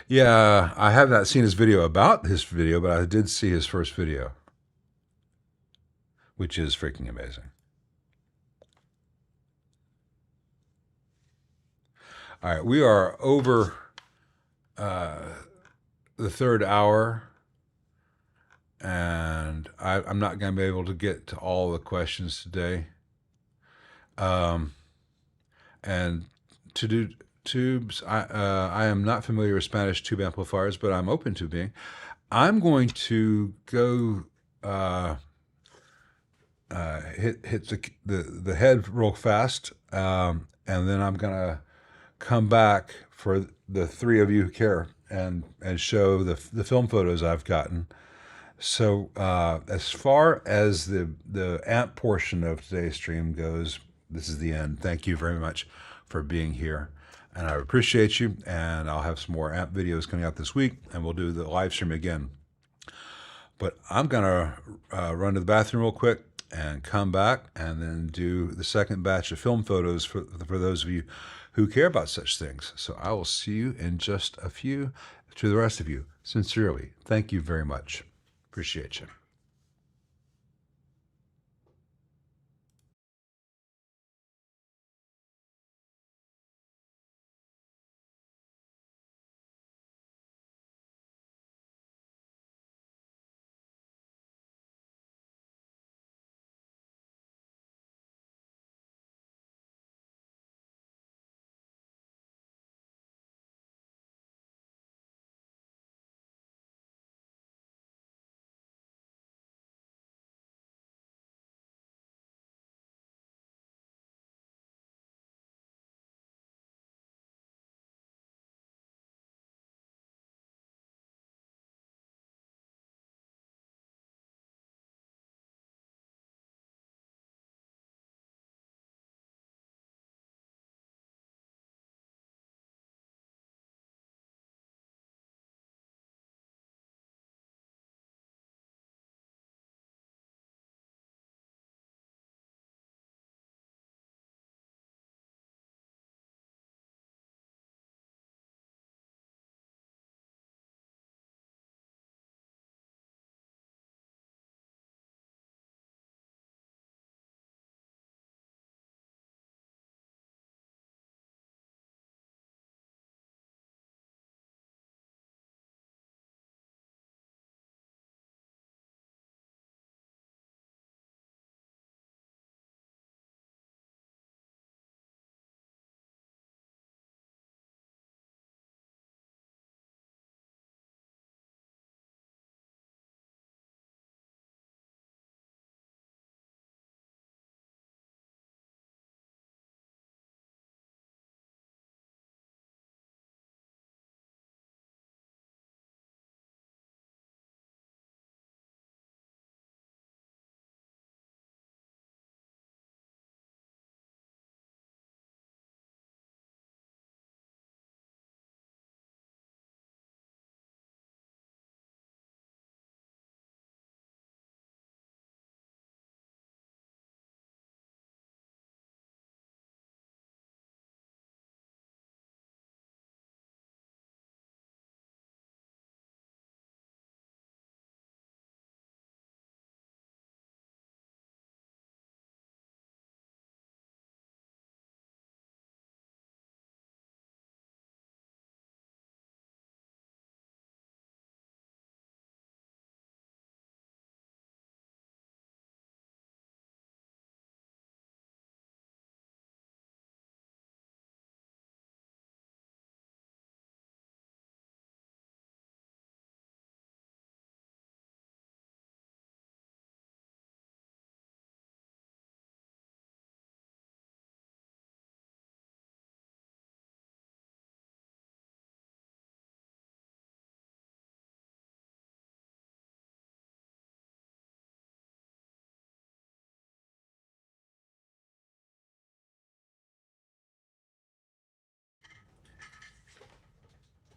yeah, I have not seen his video about his video, but I did see his first video, which is freaking amazing. All right, we are over the third hour, and I'm not going to be able to get to all the questions today. And to do tubes, I am not familiar with Spanish tube amplifiers, but I'm open to being. I'm going to go hit the head real fast, and then I'm gonna come back for the three of you who care and show the film photos I've gotten. So as far as the amp portion of today's stream goes, this is the end. Thank you very much for being here, and I appreciate you. And I'll have some more amp videos coming out this week, and we'll do the live stream again. But I'm gonna run to the bathroom real quick and come back, and then do the second batch of film photos for those of you who care about such things. So I will see you in just a few. To the rest of you, sincerely, thank you very much. Appreciate you.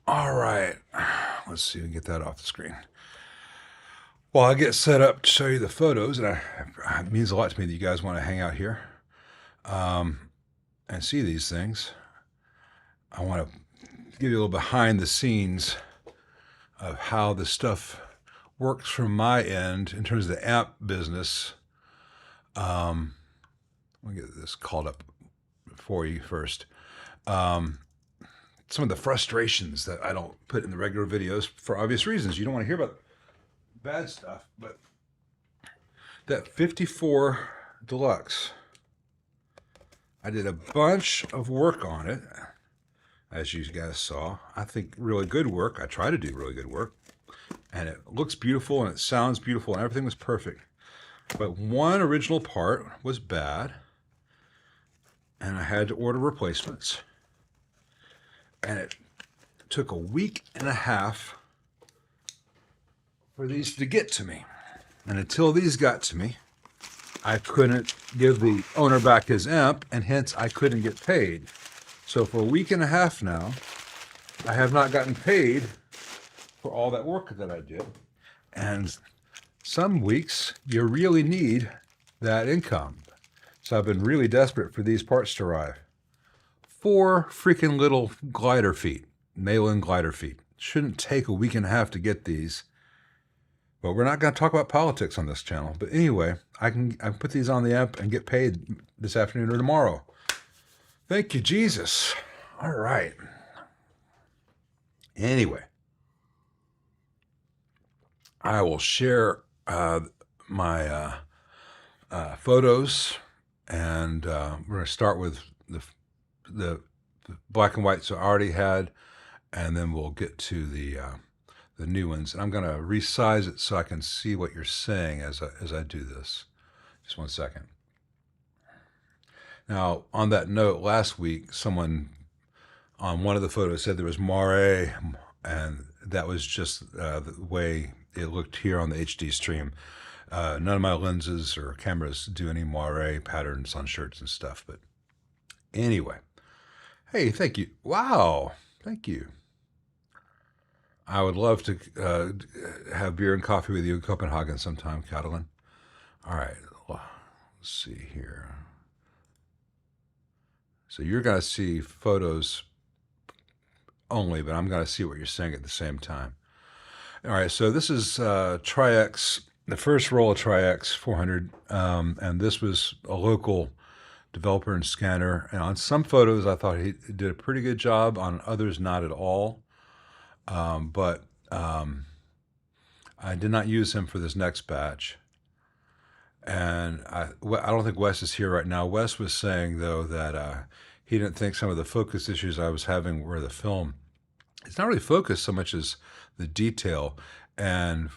All right. Let's see if we can get that off the screen. Well, I get set up to show you the photos, and it means a lot to me that you guys want to hang out here and see these things. I want to give you a little behind the scenes of how this stuff works from my end in terms of the amp business. Let me get this called up for you first. Some of the frustrations that I don't put in the regular videos for obvious reasons. You don't want to hear about bad stuff, but that 54 Deluxe, I did a bunch of work on it, as you guys saw. I think really good work. I try to do really good work, and it looks beautiful and it sounds beautiful and everything was perfect. But one original part was bad, and I had to order replacements. And it took a week and a half for these to get to me. And until these got to me, I couldn't give the owner back his amp, and hence I couldn't get paid. So for a week and a half now, I have not gotten paid for all that work that I did. And some weeks you really need that income. So I've been really desperate for these parts to arrive. 4 freaking little glider feet, Malin glider feet. Shouldn't take a week and a half to get these. But we're not going to talk about politics on this channel. But anyway, I can put these on the amp and get paid this afternoon or tomorrow. Thank you, Jesus. All right. Anyway, I will share my photos, and we're going to start with the black and whites I already had, and then we'll get to the new ones. And I'm going to resize it so I can see what you're saying as I do this. Just one second. Now, on that note, last week, someone on one of the photos said there was moire, and that was just the way it looked here on the HD stream. None of my lenses or cameras do any moire patterns on shirts and stuff. But anyway, hey, thank you. Wow, thank you. I would love to have beer and coffee with you in Copenhagen sometime, Catalin. All right, let's see here. So you're going to see photos only, but I'm going to see what you're saying at the same time. All right, so this is Tri-X, the first roll of Tri-X 400, and this was a local developer and scanner. And on some photos, I thought he did a pretty good job. On others, not at all. But I did not use him for this next batch. And I don't think Wes is here right now. Wes was saying, though, that he didn't think some of the focus issues I was having were the film. It's not really focus so much as the detail. And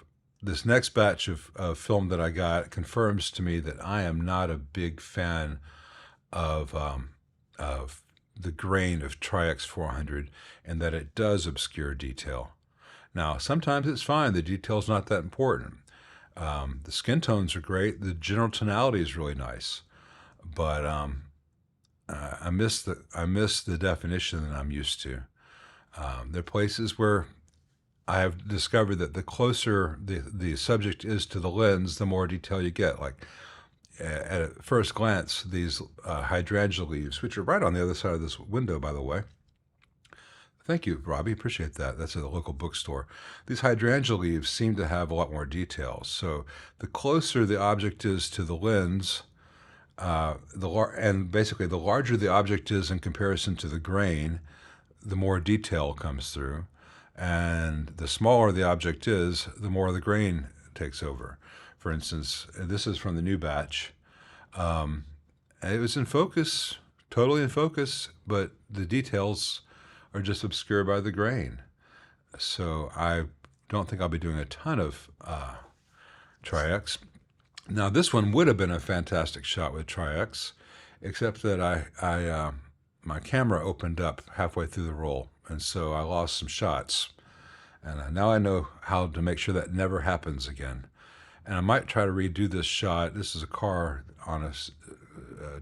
this next batch of film that I got confirms to me that I am not a big fan of the grain of Tri-X 400, and that it does obscure detail. Now, sometimes it's fine. The detail's not that important. The skin tones are great. The general tonality is really nice, but I miss the definition that I'm used to. There are places where I have discovered that the closer the subject is to the lens, the more detail you get. Like at first glance, these hydrangea leaves, which are right on the other side of this window, by the way. Thank you, Robbie. Appreciate that. That's at a local bookstore. These hydrangea leaves seem to have a lot more details. So the closer the object is to the lens, and basically the larger the object is in comparison to the grain, the more detail comes through. And the smaller the object is, the more the grain takes over. For instance, this is from the new batch. It was in focus, totally in focus, but the details are just obscured by the grain. So I don't think I'll be doing a ton of Tri-X. Now this one would have been a fantastic shot with Tri-X, except that my camera opened up halfway through the roll, and so I lost some shots. And now I know how to make sure that never happens again. And I might try to redo this shot. This is a car on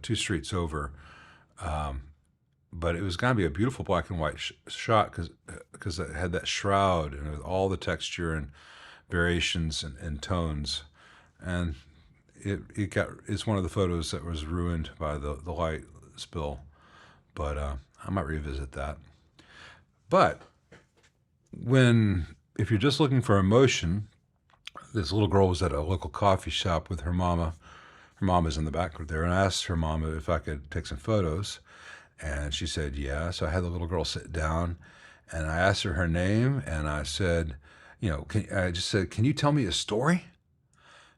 2 streets over. but it was going to be a beautiful black and white shot because it had that shroud and all the texture and variations and tones, and it's one of the photos that was ruined by the light spill. But I might revisit that. But if you're just looking for emotion, this little girl was at a local coffee shop with her mama. Her mama's in the back there, and I asked her mama if I could take some photos, and she said yeah. So I had the little girl sit down, and I asked her name, and I said, I just said, "Can you tell me a story?"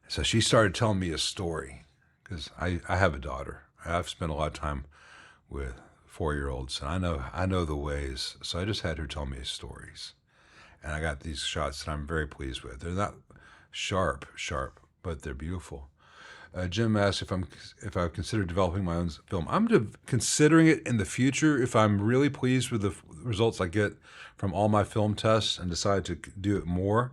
So she started telling me a story because I have a daughter. I've spent a lot of time with 4-year-olds, and I know the ways. So I just had her tell me stories, and I got these shots that I'm very pleased with. They're not sharp, but they're beautiful. Jim asked if I consider developing my own film. I'm considering it in the future if I'm really pleased with the results I get from all my film tests and decide to do it more.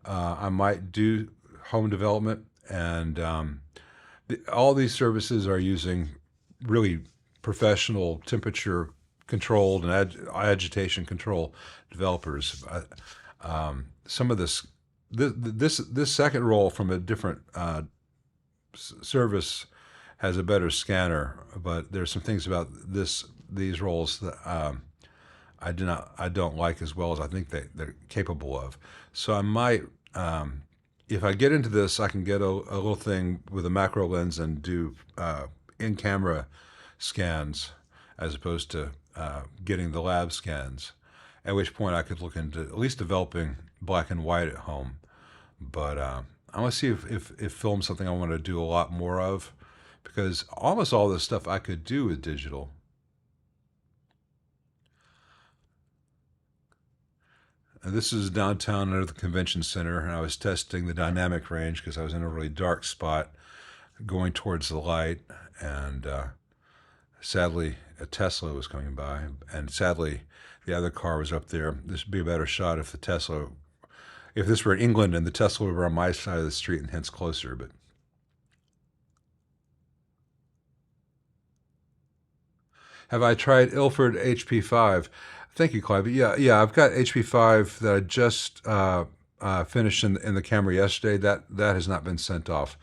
I might do home development, and all these services are using really professional temperature controlled and agitation control developers. Some of this second roll from a different service has a better scanner, but there's some things about these rolls that I don't like as well as I think they're capable of. So I might, if I get into this, I can get a little thing with a macro lens and do in-camera scans as opposed to getting the lab scans, at which point I could look into at least developing black and white at home. But I want to see if film's something I want to do a lot more of, because almost all this stuff I could do with digital. And this is downtown under the convention center, and I was testing the dynamic range because I was in a really dark spot going towards the light, and sadly a Tesla was coming by, and sadly the other car was up there. This would be a better shot if this were in England and the Tesla were on my side of the street and hence closer. But have I tried Ilford HP5? Thank you, Clive. Yeah, I've got HP5 that I just finished in the camera yesterday. That has not been sent off.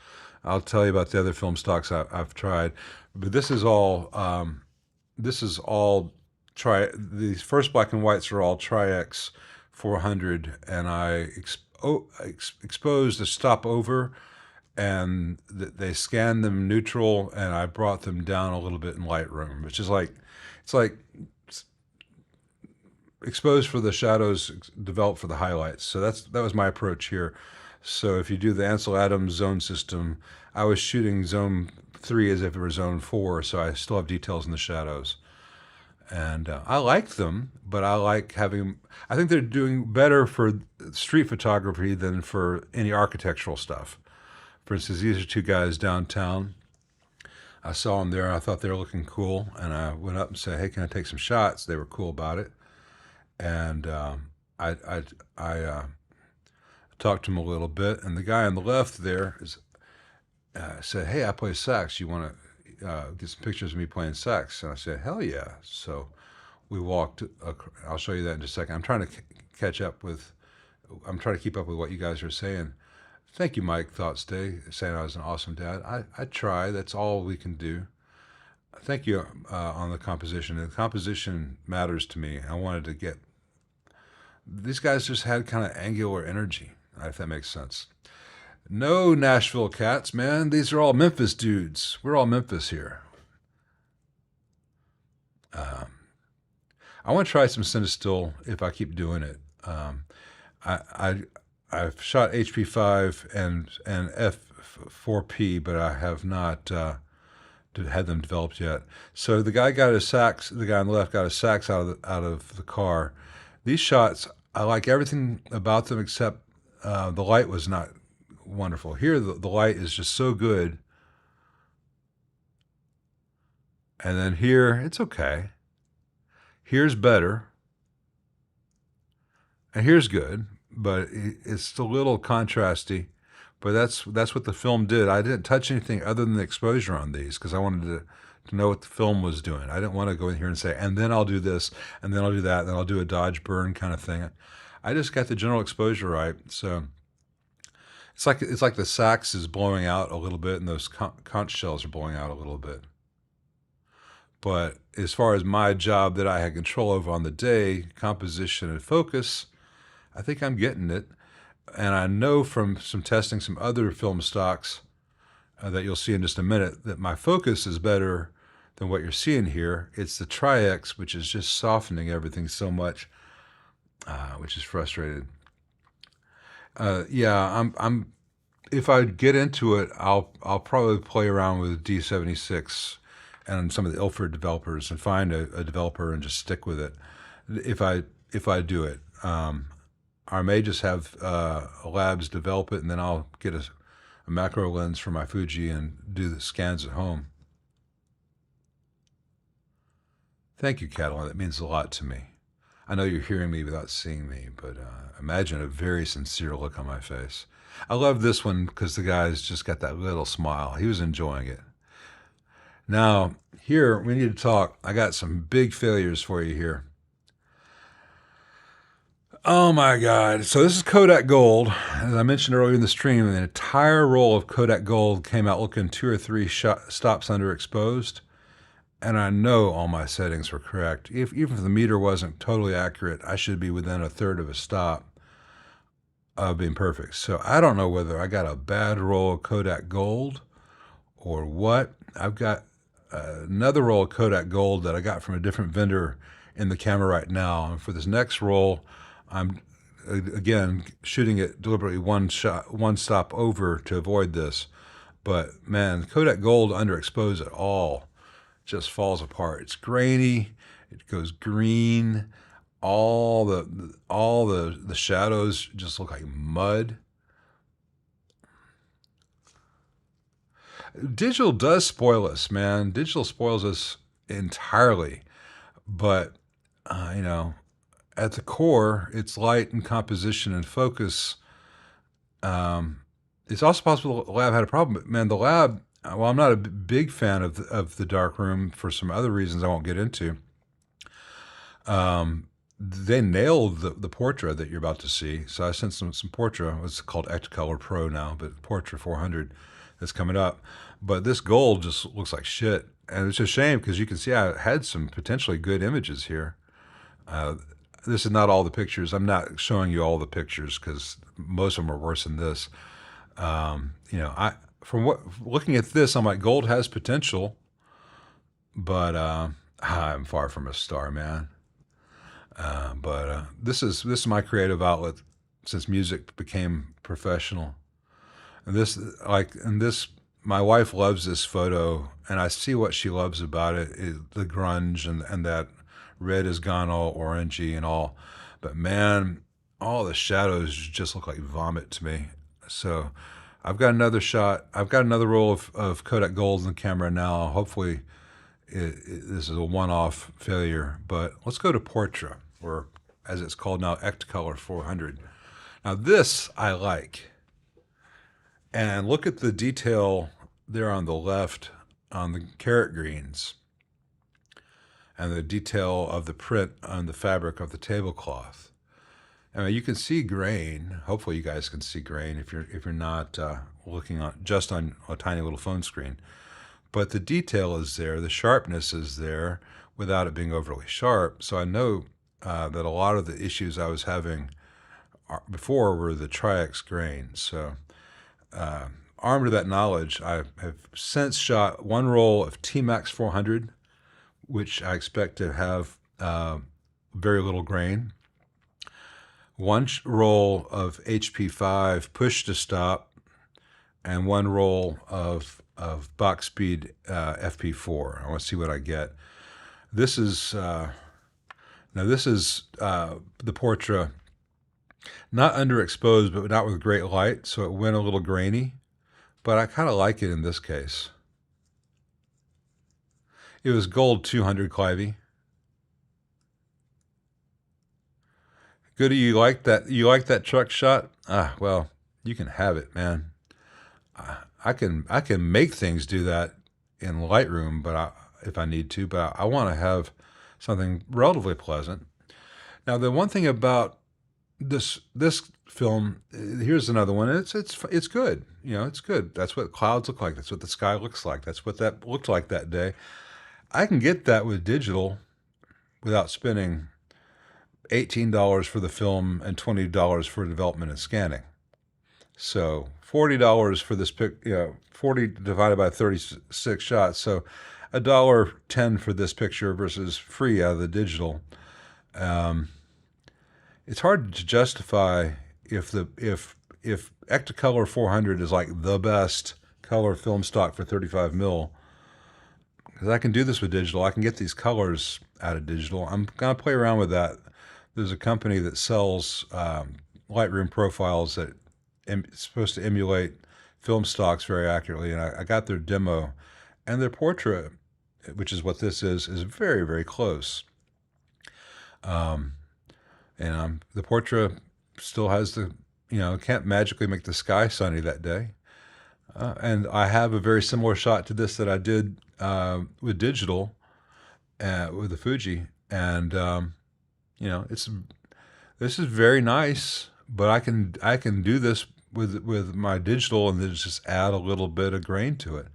I'll tell you about the other film stocks I've tried, but this is all these first black and whites are all Tri-X 400, and I exposed a stop over, and they scanned them neutral, and I brought them down a little bit in Lightroom, which is it's like exposed for the shadows, developed for the highlights. So that was my approach here. So if you do the Ansel Adams zone system, I was shooting zone 3 as if it were zone 4, so I still have details in the shadows. And I like them, but I think they're doing better for street photography than for any architectural stuff. For instance, these are two guys downtown. I saw them there, and I thought they were looking cool, and I went up and said, "Hey, can I take some shots?" They were cool about it, and I talked to him a little bit, and the guy on the left there said, "Hey, I play sax. You want to get some pictures of me playing sax?" And I said, "Hell yeah!" So we walked. I'll show you that in just a second. I'm trying to keep up with what you guys are saying. Thank you, Mike Thoughts Day, saying I was an awesome dad. I try. That's all we can do. Thank you on the composition. The composition matters to me. I wanted to get... These guys just had kind of angular energy, if that makes sense. No Nashville cats, man. These are all Memphis dudes. We're all Memphis here. I want to try some Cinestill if I keep doing it. I've shot HP5 and F4P, but I have not had them developed yet. So the guy got his sax. The guy on the left got his sax out of the car. These shots, I like everything about them except the light was not wonderful. Here, the light is just so good. And then here, it's okay. Here's better. And here's good, but it's a little contrasty. But that's what the film did. I didn't touch anything other than the exposure on these because I wanted to know what the film was doing. I didn't want to go in here and say, and then I'll do this, and then I'll do that, and then I'll do a dodge burn kind of thing. I just got the general exposure right. So it's like the sax is blowing out a little bit, and those conch shells are blowing out a little bit. But as far as my job that I had control over on the day, composition and focus, I think I'm getting it. And I know from some testing some other film stocks that you'll see in just a minute that my focus is better than what you're seeing here. It's the Tri-X, which is just softening everything so much, which is frustrated. Yeah, I'm. If I get into it, I'll probably play around with D76 and some of the Ilford developers and find a developer and just stick with it. If I do it, I may just have labs develop it, and then I'll get a macro lens for my Fuji and do the scans at home. Thank you, Catalan. That means a lot to me. I know you're hearing me without seeing me, but imagine a very sincere look on my face. I love this one because the guy's just got that little smile. He was enjoying it. Now, here, we need to talk. I got some big failures for you here. Oh my God. So this is Kodak Gold. As I mentioned earlier in the stream, the entire roll of Kodak Gold came out looking 2 or 3 stops underexposed. And I know all my settings were correct. Even if the meter wasn't totally accurate, I should be within a third of a stop of being perfect. So I don't know whether I got a bad roll of Kodak Gold or what. I've got another roll of Kodak Gold that I got from a different vendor in the camera right now. And for this next roll, I'm again shooting it deliberately one stop over to avoid this. But man, Kodak Gold underexposed at all just falls apart. It's grainy. It goes green. All the shadows just look like mud. Digital does spoil us, man. Digital spoils us entirely. But you know, at the core, it's light and composition and focus. It's also possible the lab had a problem, but man, the lab. Well, I'm not a big fan of the darkroom for some other reasons I won't get into. They nailed the Portra that you're about to see. So I sent some Portra. It's called Ectacolor Pro now, but Portra 400 that's coming up. But this gold just looks like shit. And it's a shame because you can see I had some potentially good images here. This is not all the pictures. I'm not showing you all the pictures because most of them are worse than this. You know, from looking at this, I'm like, gold has potential, but I'm far from a star, man. But this is my creative outlet since music became professional. And my wife loves this photo, and I see what she loves about it, is the grunge and that red has gone all orangey and all. But man, all the shadows just look like vomit to me. So I've got another shot. I've got another roll of Kodak Gold in the camera now. Hopefully this is a one-off failure. But let's go to Portra, or as it's called now, Ectacolor 400. Now this I like. And look at the detail there on the left on the carrot greens and the detail of the print on the fabric of the tablecloth. I mean, you can see grain. Hopefully you guys can see grain if you're not looking just on a tiny little phone screen. But the detail is there, the sharpness is there without it being overly sharp. So I know that a lot of the issues I was having before were the Tri-X grain. So armed with that knowledge, I have since shot one roll of T-Max 400, which I expect to have very little grain. One roll of HP5 push to stop, and one roll of box speed FP4. I want to see what I get. This is now this is the Portra, not underexposed, but not with great light, so it went a little grainy. But I kind of like it in this case. It was gold 200 Clivey. Goody, you like that? You like that truck shot? Well, you can have it, man. I can make things do that in Lightroom, but if I need to, but I want to have something relatively pleasant. Now, the one thing about this film, here's another one. It's good. You know, it's good. That's what clouds look like. That's what the sky looks like. That's what that looked like that day. I can get that with digital without spending $18 for the film and $20 for development and scanning. So $40 for this pic, 40 divided by 36 shots. So $1.10 for this picture versus free out of the digital. It's hard to justify if Ectacolor 400 is like the best color film stock for 35 mil, because I can do this with digital. I can get these colors out of digital. I'm gonna play around with that. There's a company that sells Lightroom profiles that it's supposed to emulate film stocks very accurately, and I got their demo, and their portrait, which is what this is very, very close. And the portrait still has the, can't magically make the sky sunny that day. And I have a very similar shot to this that I did with digital, with the Fuji. And, this is very nice, but I can do this with my digital and then just add a little bit of grain to it.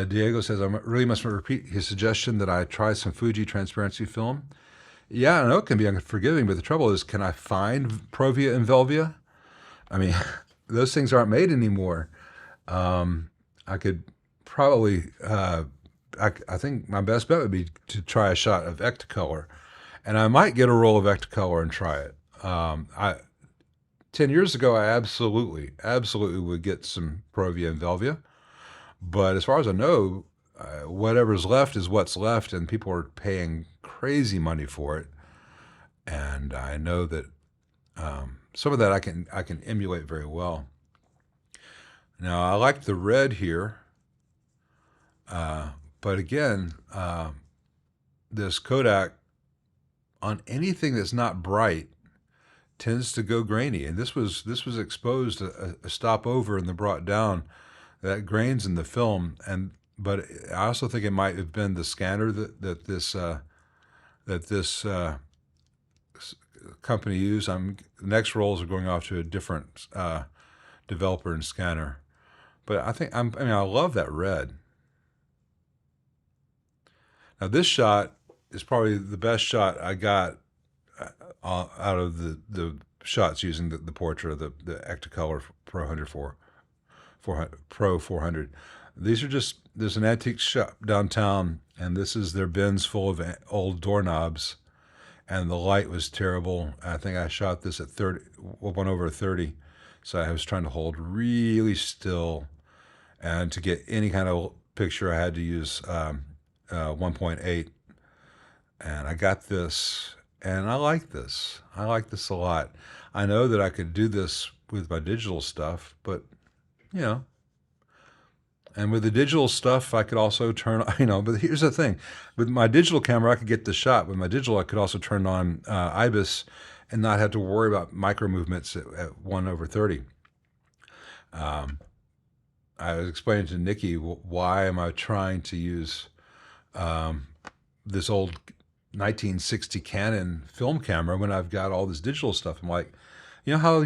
Diego says, I really must repeat his suggestion that I try some Fuji transparency film. Yeah, I know it can be unforgiving, but the trouble is, can I find Provia and Velvia? I mean, those things aren't made anymore. I could probably, I think my best bet would be to try a shot of Ectacolor. And I might get a roll of Ectacolor and try it. 10 years ago, I absolutely would get some Provia and Velvia. But as far as I know, whatever's left is what's left, and people are paying crazy money for it. And I know that some of that I can emulate very well. Now, I like the red here, but again, this Kodak on anything that's not bright tends to go grainy, and this was exposed a stop over and then brought down. That grains in the film, but I also think it might have been the scanner that this company used. The next rolls are going off to a different developer and scanner, but I love that red. Now this shot is probably the best shot I got out of the shots using the portrait of the Ectacolor Pro 400. There's an antique shop downtown, and this is their bins full of old doorknobs, and the light was terrible. I think I shot this at 1/30, so I was trying to hold really still, and to get any kind of picture I had to use 1.8, and I got this, and I like this. I like this a lot. I know that I could do this with my digital stuff, but and with the digital stuff, I could also turn, but here's the thing. With my digital camera, I could get the shot. With my digital, I could also turn on IBIS and not have to worry about micro movements at 1/30. I was explaining to Nikki, why am I trying to use this old 1960 Canon film camera when I've got all this digital stuff? I'm like, how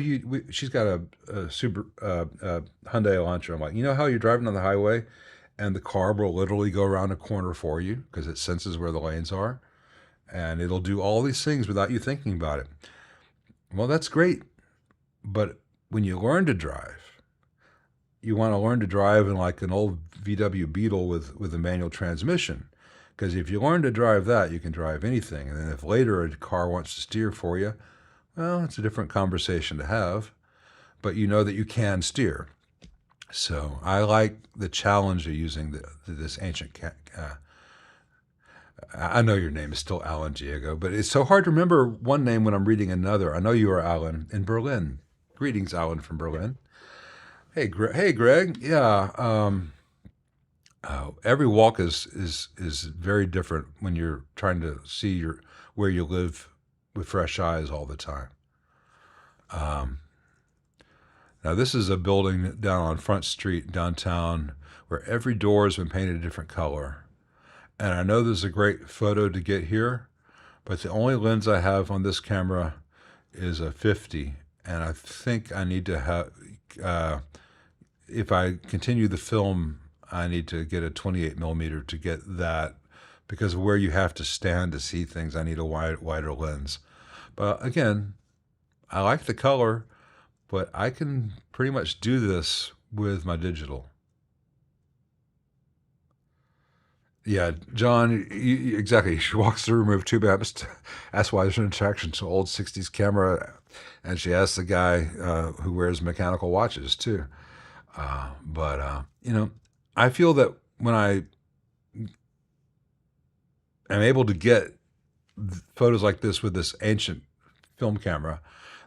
she's got a super Hyundai Elantra. I'm like, how you're driving on the highway and the car will literally go around a corner for you because it senses where the lanes are, and it'll do all these things without you thinking about it. Well, that's great, but when you learn to drive, you want to learn to drive in like an old VW Beetle with a manual transmission, because if you learn to drive that, you can drive anything. And then if later a car wants to steer for you, well, it's a different conversation to have, but you know that you can steer. So I like the challenge of using this ancient I know your name is still Alan, Diego, but it's so hard to remember one name when I'm reading another. I know you are Alan in Berlin. Greetings, Alan from Berlin. Hey, Greg. Yeah. Every walk is very different when you're trying to see where you live with fresh eyes all the time. Now this is a building down on Front Street downtown where every door has been painted a different color, And I know there's a great photo to get here, but the only lens I have on this camera is a 50. And I think I need to have, if I continue the film, I need to get a 28 millimeter to get that, because of where you have to stand to see things, I need a wider lens. But again, I like the color, but I can pretty much do this with my digital. Yeah, John, exactly. She walks through, remove two maps. That's why there's an attraction to old 60s camera. And she asks the guy who wears mechanical watches, too. I feel that when I am able to get photos like this with this ancient film camera,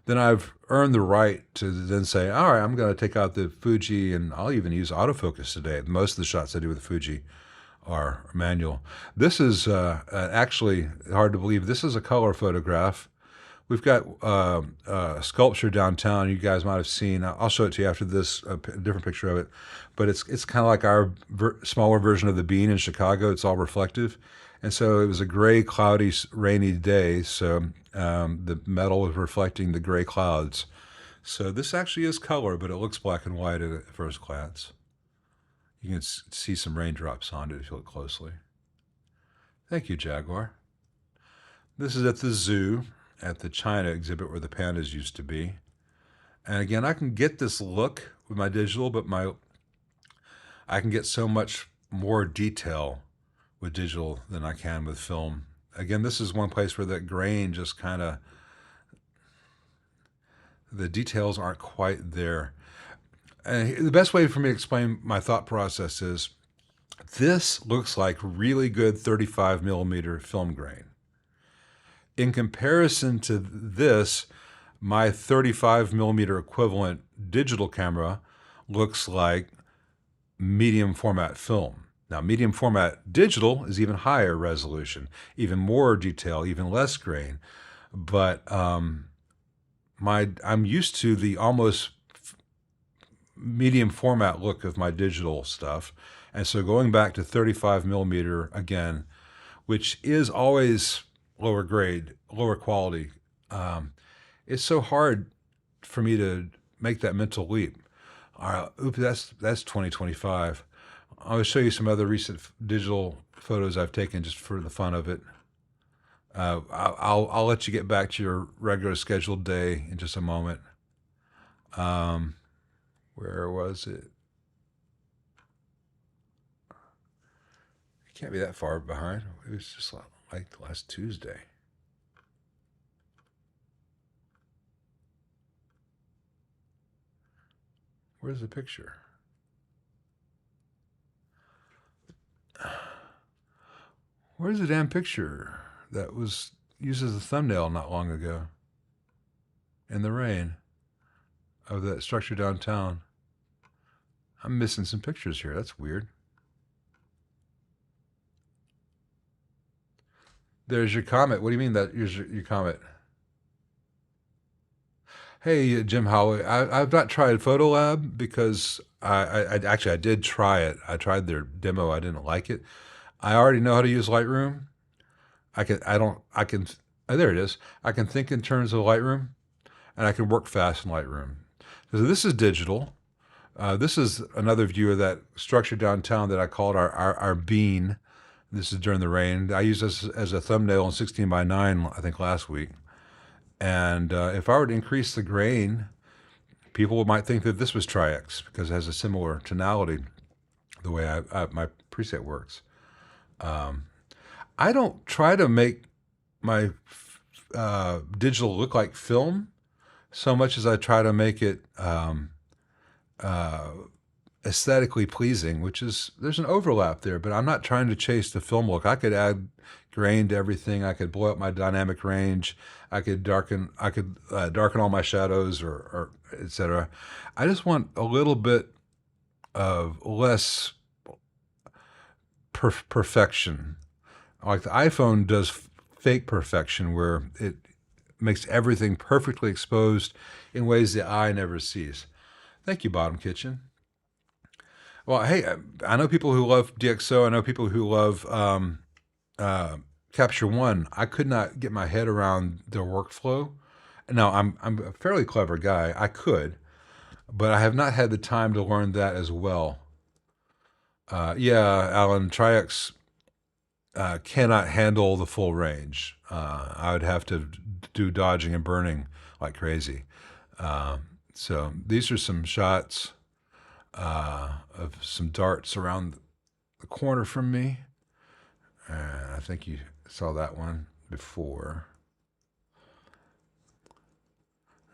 then I've earned the right to then say, all right, I'm going to take out the Fuji, and I'll even use autofocus today. Most of the shots I do with the Fuji are manual. This is actually hard to believe. This is a color photograph. We've got a sculpture downtown. You guys might have seen. I'll show it to you after this, a different picture of it. But it's kind of like our smaller version of the Bean in Chicago. It's all reflective. And so it was a gray, cloudy, rainy day. So the metal was reflecting the gray clouds. So this actually is color, but it looks black and white at first glance. You can see some raindrops on it if you look closely. Thank you, Jaguar. This is at the zoo, at the China exhibit where the pandas used to be. And again, I can get this look with my digital, but I can get so much more detail with digital than I can with film. Again, this is one place where that grain just kind of, the details aren't quite there. And the best way for me to explain my thought process is, this looks like really good 35 millimeter film grain. In comparison to this, my 35 millimeter equivalent digital camera looks like medium format film. Now, medium format digital is even higher resolution, even more detail, even less grain. But I'm used to the almost medium format look of my digital stuff. And so going back to 35 millimeter again, which is always lower grade, lower quality, it's so hard for me to make that mental leap. That's 2025. I'll show you some other recent digital photos I've taken just for the fun of it. I'll let you get back to your regular scheduled day in just a moment. Where was it? It can't be that far behind. It was just like last Tuesday. Where's the picture? Where's the damn picture that was used as a thumbnail not long ago? In the rain of that structure downtown. I'm missing some pictures here. That's weird. There's your comment. What do you mean that here's your comment? Hey, Jim Holloway. I've not tried Photolab because I did try it. I tried their demo. I didn't like it. I already know how to use Lightroom. There it is. I can think in terms of Lightroom, and I can work fast in Lightroom. So this is digital. This is another view of that structure downtown that I called our bean. This is during the rain. I used this as a thumbnail in 16:9, I think last week. And if I were to increase the grain, people might think that this was Tri-X because it has a similar tonality, the way my preset works. I don't try to make my digital look like film so much as I try to make it aesthetically pleasing, which is, there's an overlap there, but I'm not trying to chase the film look. I could add grain to everything. I could blow up my dynamic range. I could darken all my shadows or etc. I just want a little bit of less perfection. Like the iPhone does fake perfection, where it makes everything perfectly exposed in ways the eye never sees. Thank you, Bottom Kitchen. Well, hey, I know people who love DxO. I know people who love uh, Capture One. I could not get my head around their workflow. Now, I'm a fairly clever guy. I could, but I have not had the time to learn that as well. Yeah, Alan, Tri-X cannot handle the full range. I would have to do dodging and burning like crazy. So these are some shots of some darts around the corner from me. I think you saw that one before.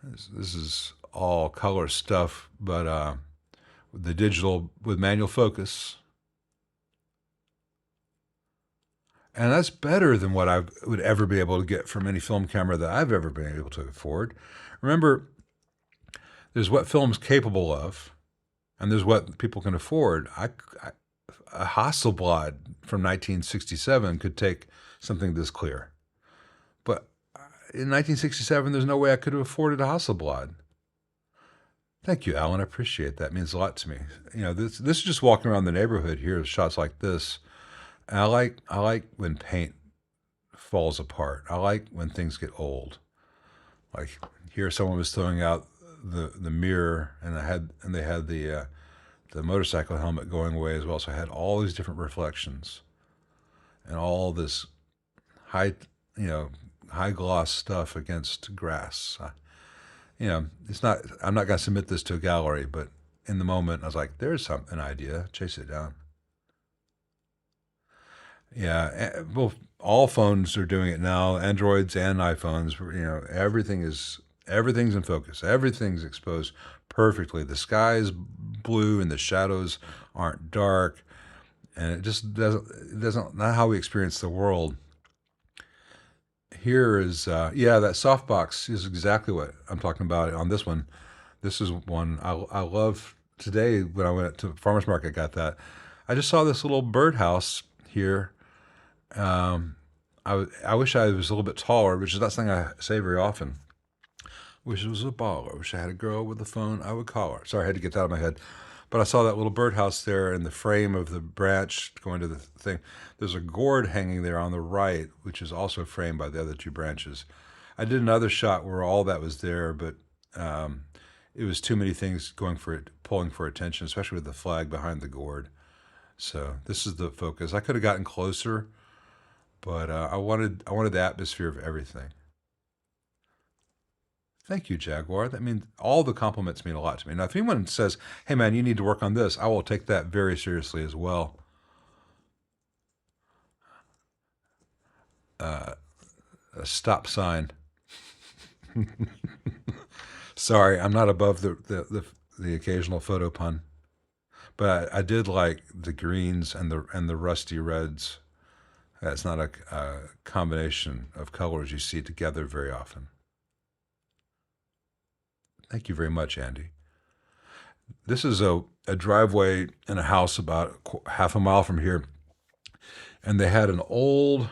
This is all color stuff, but the digital with manual focus. And that's better than what I would ever be able to get from any film camera that I've ever been able to afford. Remember, there's what film's capable of, and there's what people can afford. A Hasselblad from 1967 could take something this clear. But in 1967, there's no way I could have afforded a Hasselblad. Thank you, Alan. I appreciate that. It means a lot to me. You know, this is just walking around the neighborhood here, shots like this. And I like when paint falls apart. I like when things get old. Like here, someone was throwing out the mirror, and they had the motorcycle helmet going away as well. So I had all these different reflections, and all this high, high gloss stuff against grass. It's not. I'm not going to submit this to a gallery, but in the moment, I was like, "There's an idea. Chase it down." Yeah, well, all phones are doing it now. Androids and iPhones. Everything's in focus. Everything's exposed perfectly. The sky is blue, and the shadows aren't dark, and it just doesn't not how we experience the world. Here is that softbox is exactly what I'm talking about on this one. This is one I love. Today when I went to the farmer's market, I got that. I just saw this little birdhouse here. I wish I was a little bit taller, which is not something I say very often. Wish it was a baller. Wish I had a girl with a phone, I would call her. Sorry, I had to get that out of my head. But I saw that little birdhouse there in the frame of the branch going to the thing. There's a gourd hanging there on the right, which is also framed by the other two branches. I did another shot where all that was there, but it was too many things pulling for attention, especially with the flag behind the gourd. So this is the focus. I could have gotten closer, but I wanted the atmosphere of everything. Thank you, Jaguar. That means all the compliments mean a lot to me. Now, if anyone says, "Hey, man, you need to work on this," I will take that very seriously as well. A stop sign. Sorry, I'm not above the occasional photo pun, but I did like the greens and the rusty reds. That's not a combination of colors you see together very often. Thank you very much, Andy. This is a driveway in a house about half a mile from here, and they had an old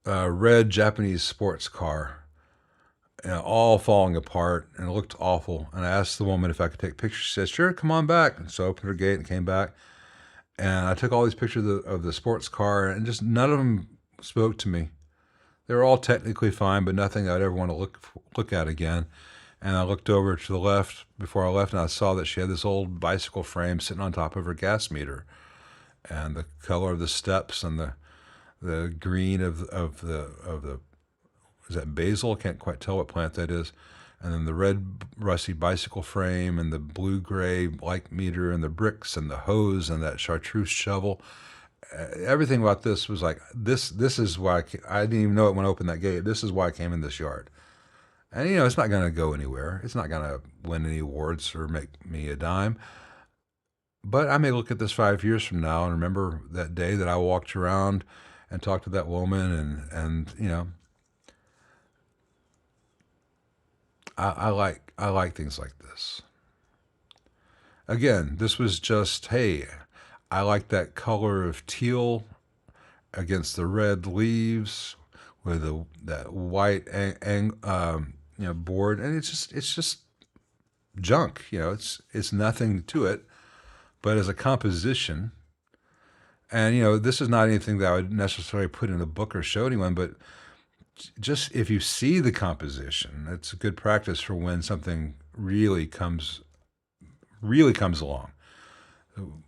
red Japanese sports car, all falling apart, and it looked awful. And I asked the woman if I could take pictures. She said, "Sure, come on back." And so I opened her gate and came back, and I took all these pictures of the sports car, and just none of them spoke to me. They were all technically fine, but nothing I'd ever want to look at again. And I looked over to the left before I left, and I saw that she had this old bicycle frame sitting on top of her gas meter, and the color of the steps and the green of the is that basil? I can't quite tell what plant that is. And then the red rusty bicycle frame and the blue gray like meter and the bricks and the hose and that chartreuse shovel. Everything about this was like this. This is why I didn't even know it when I opened that gate. This is why I came in this yard. And, it's not going to go anywhere. It's not going to win any awards or make me a dime. But I may look at this 5 years from now and remember that day that I walked around and talked to that woman. And I like things like this. Again, this was just, hey, I like that color of teal against the red leaves with that white board, and it's just junk. It's nothing to it, But as a composition, and you know, this is not anything that I would necessarily put in a book or show anyone, but just if you see the composition, it's a good practice for when something really comes along.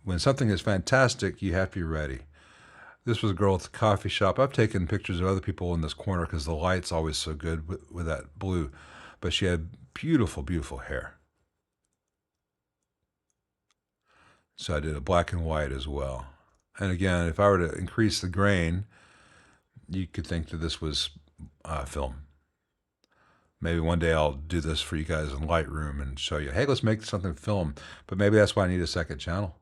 When something is fantastic, you have to be ready. This was a girl at the coffee shop. I've taken pictures of other people in this corner because the light's always so good with that blue. But she had beautiful, beautiful hair. So I did a black and white as well. And again, if I were to increase the grain, you could think that this was film. Maybe one day I'll do this for you guys in Lightroom and show you, hey, let's make something film. But maybe that's why I need a second channel.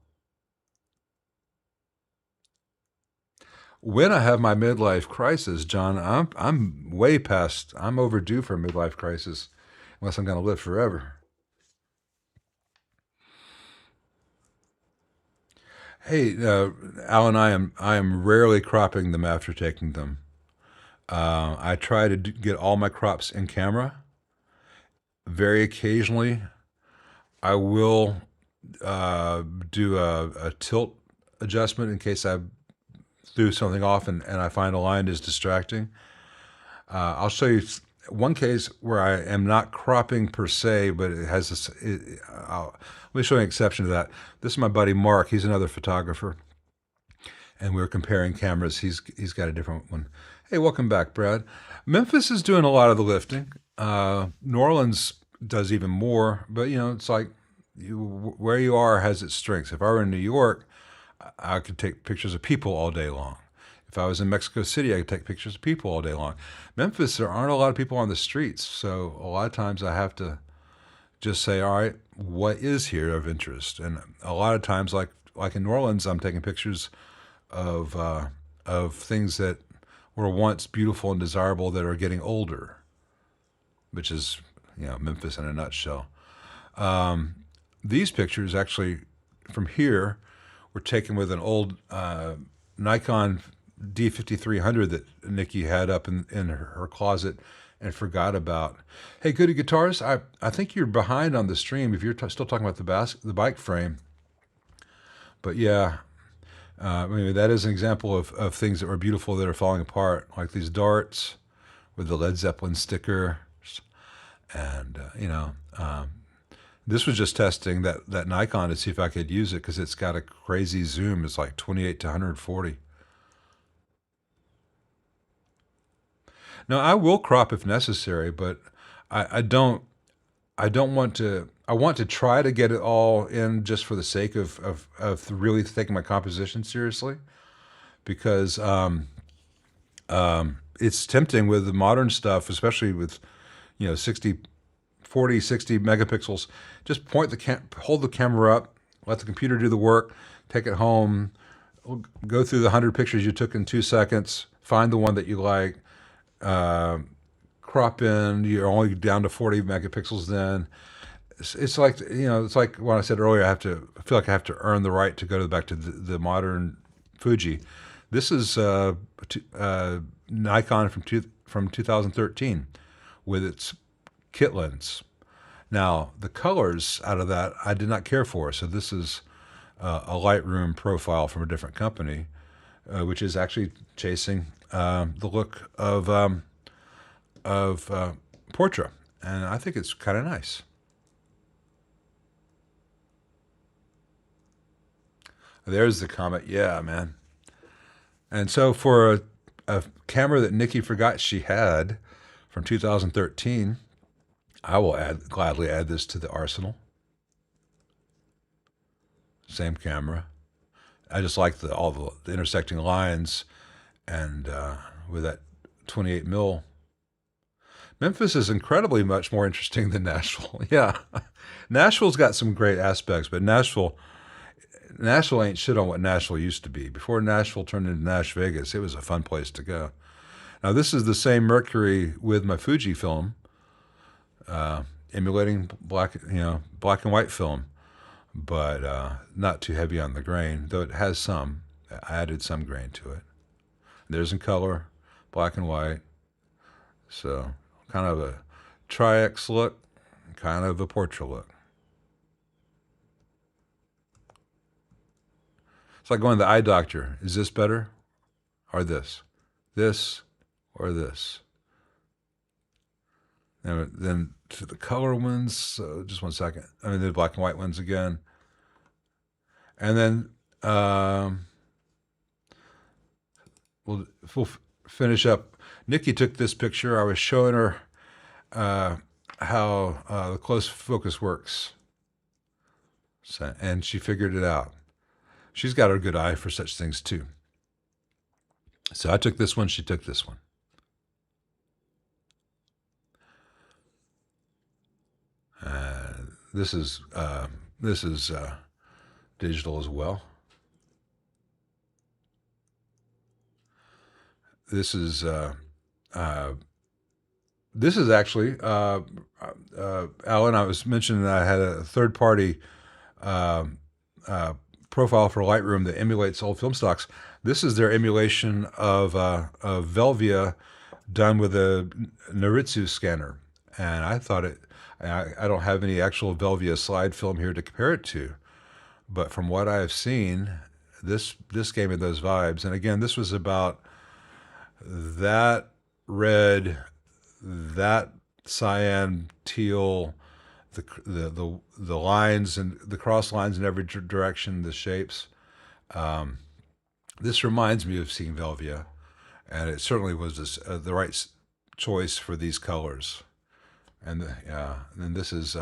When I have my midlife crisis, John, I'm way past. I'm overdue for a midlife crisis, unless I'm going to live forever. Hey, Alan, I am rarely cropping them after taking them. I try to get all my crops in camera. Very occasionally, I will do a tilt adjustment in case I threw something off and I find a line is distracting. I'll show you one case where I am not cropping per se, but it has this. Let me show you an exception to that. This is my buddy Mark. He's another photographer, and we were comparing cameras. He's got a different one. Hey, welcome back, Brad. Memphis is doing a lot of the lifting. New Orleans does even more, but you know, it's like where you are has its strengths. If I were in New York, I could take pictures of people all day long. If I was in Mexico City, I could take pictures of people all day long. Memphis, there aren't a lot of people on the streets, so a lot of times I have to just say, all right, what is here of interest? And a lot of times, like in New Orleans, I'm taking pictures of things that were once beautiful and desirable that are getting older, which is, you know, Memphis in a nutshell. These pictures actually from here were taken with an old Nikon D5300 that Nikki had up in her closet and forgot about. Hey, Goody Guitars, I think you're behind on the stream if you're still talking about the bike frame. But yeah, I mean, that is an example of things that were beautiful that are falling apart, like these darts with the Led Zeppelin sticker. And, this was just testing that Nikon to see if I could use it because it's got a crazy zoom. It's like 28 to 140. Now, I will crop if necessary, but I don't want to. I want to try to get it all in just for the sake of really taking my composition seriously, because it's tempting with the modern stuff, especially with 40, 60 megapixels. Just hold the camera up, let the computer do the work, take it home, go through the 100 pictures you took in 2 seconds, find the one that you like. Crop in, you're only down to 40 megapixels then. It's like, it's like what I said earlier, I feel like I have to earn the right to go back to the modern Fuji. This is Nikon from 2013 with its kit lens. Now, the colors out of that I did not care for, so this is a Lightroom profile from a different company, which is actually chasing the look of Portra, and I think it's kind of nice. There's the Comet, yeah, man. And so for a camera that Nikki forgot she had from 2013, I will gladly add this to the arsenal. Same camera. I just like all the intersecting lines, and with that 28 mil. Memphis is incredibly much more interesting than Nashville. Yeah, Nashville's got some great aspects, but Nashville ain't shit on what Nashville used to be. Before Nashville turned into Nash Vegas, it was a fun place to go. Now this is the same Mercury with my Fujifilm, emulating black and white film, but not too heavy on the grain, though it has some. I added some grain to it. There's in color, black and white. So kind of a Tri-X look, kind of a Portra look. It's like going to the eye doctor. Is this better or this? This or this? And then to the color ones, so just one second. I mean, the black and white ones again. And then we'll finish up. Nikki took this picture. I was showing her how the close focus works. So, and she figured it out. She's got a good eye for such things too. So I took this one, she took this one. This is digital as well. This is actually Alan. I was mentioning that I had a third-party profile for Lightroom that emulates old film stocks. This is their emulation of Velvia done with a Noritsu scanner, and I thought it. I don't have any actual Velvia slide film here to compare it to, but from what I have seen, this gave me those vibes. And again, this was about that red, that cyan, teal, the lines and the cross lines in every direction, the shapes. This reminds me of seeing Velvia, and it certainly was the right choice for these colors. And then this is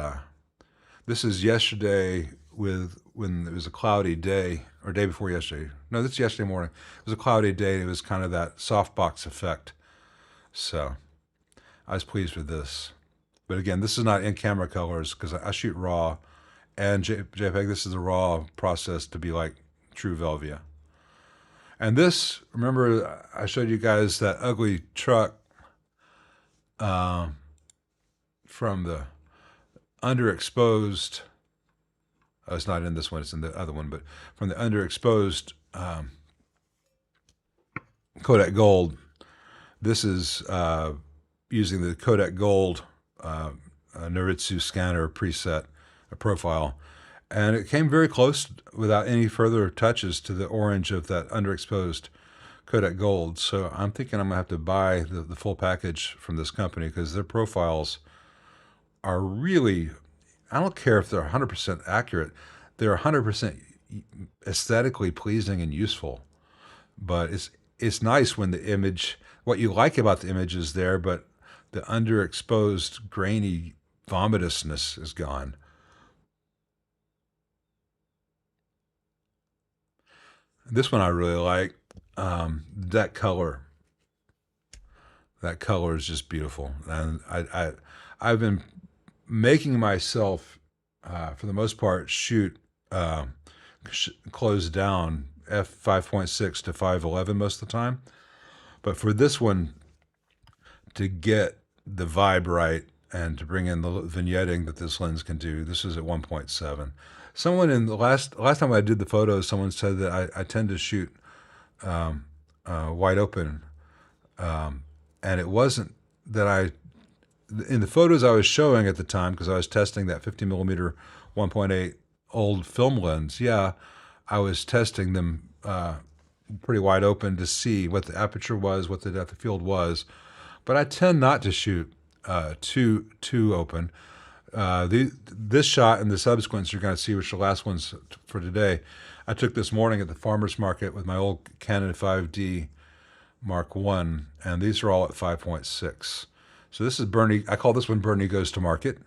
yesterday when it was a cloudy day, or day before yesterday. No, this is yesterday morning. It was a cloudy day. It was kind of that softbox effect. So I was pleased with this. But again, this is not in-camera colors because I shoot RAW and JPEG. This is the RAW process to be like true Velvia. And this, remember, I showed you guys that ugly truck from the underexposed, it's not in this one, it's in the other one, but from the underexposed Kodak Gold. This is using the Kodak Gold Noritsu scanner preset, a profile, and it came very close without any further touches to the orange of that underexposed Kodak Gold. So I'm thinking I'm gonna have to buy the full package from this company because their profiles are really, I don't care if they're 100% accurate, they're 100% aesthetically pleasing and useful. But it's nice when the image, what you like about the image is there, but the underexposed grainy vomitousness is gone. This one I really like. That color is just beautiful, and I've been making myself, for the most part, shoot closed down f5.6 to 511 most of the time. But for this one, to get the vibe right and to bring in the vignetting that this lens can do, this is at 1.7. Someone in the last time I did the photos, someone said that I tend to shoot wide open, and it wasn't that in the photos I was showing at the time, because I was testing that 50mm 1.8 old film lens, yeah, I was testing them pretty wide open to see what the aperture was, what the depth of field was, but I tend not to shoot too open. This shot and the subsequents you're going to see, which are the last ones for today, I took this morning at the farmer's market with my old Canon 5D Mark I, and these are all at 5.6. So this is Bernie. I call this one Bernie Goes to Market.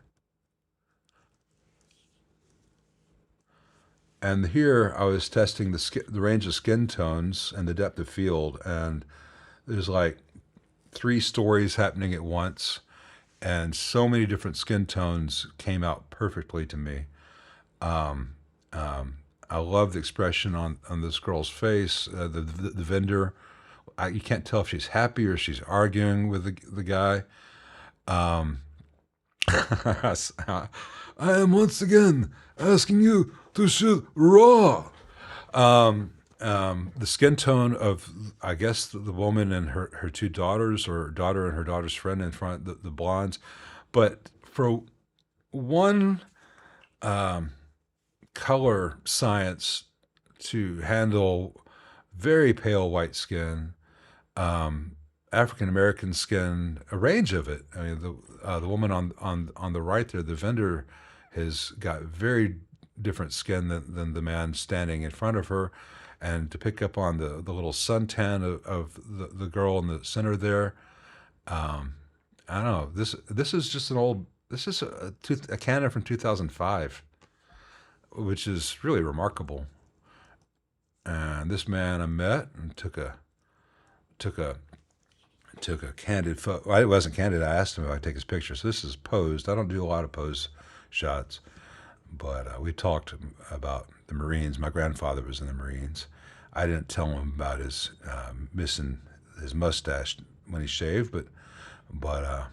And here I was testing the range of skin tones and the depth of field, and there's like 3 stories happening at once, and so many different skin tones came out perfectly to me. I love the expression on this girl's face, the vendor. You can't tell if she's happy or she's arguing with the guy. I am once again asking you to shoot RAW. The skin tone of, I guess, the woman and her 2 daughters, or daughter and her daughter's friend in front, the blondes. But for one color science to handle very pale white skin, African American skin, a range of it. I mean, the woman on the right there, the vendor, has got very different skin than the man standing in front of her, and to pick up on the little suntan of the girl in the center there. Um, I don't know. This is just an old. This is a Canon from 2005, which is really remarkable. And this man I met and took a took a candid photo. Well, it wasn't candid. I asked him if I could take his picture. So this is posed. I don't do a lot of pose shots, but we talked about the Marines. My grandfather was in the Marines. I didn't tell him about his missing his mustache when he shaved, but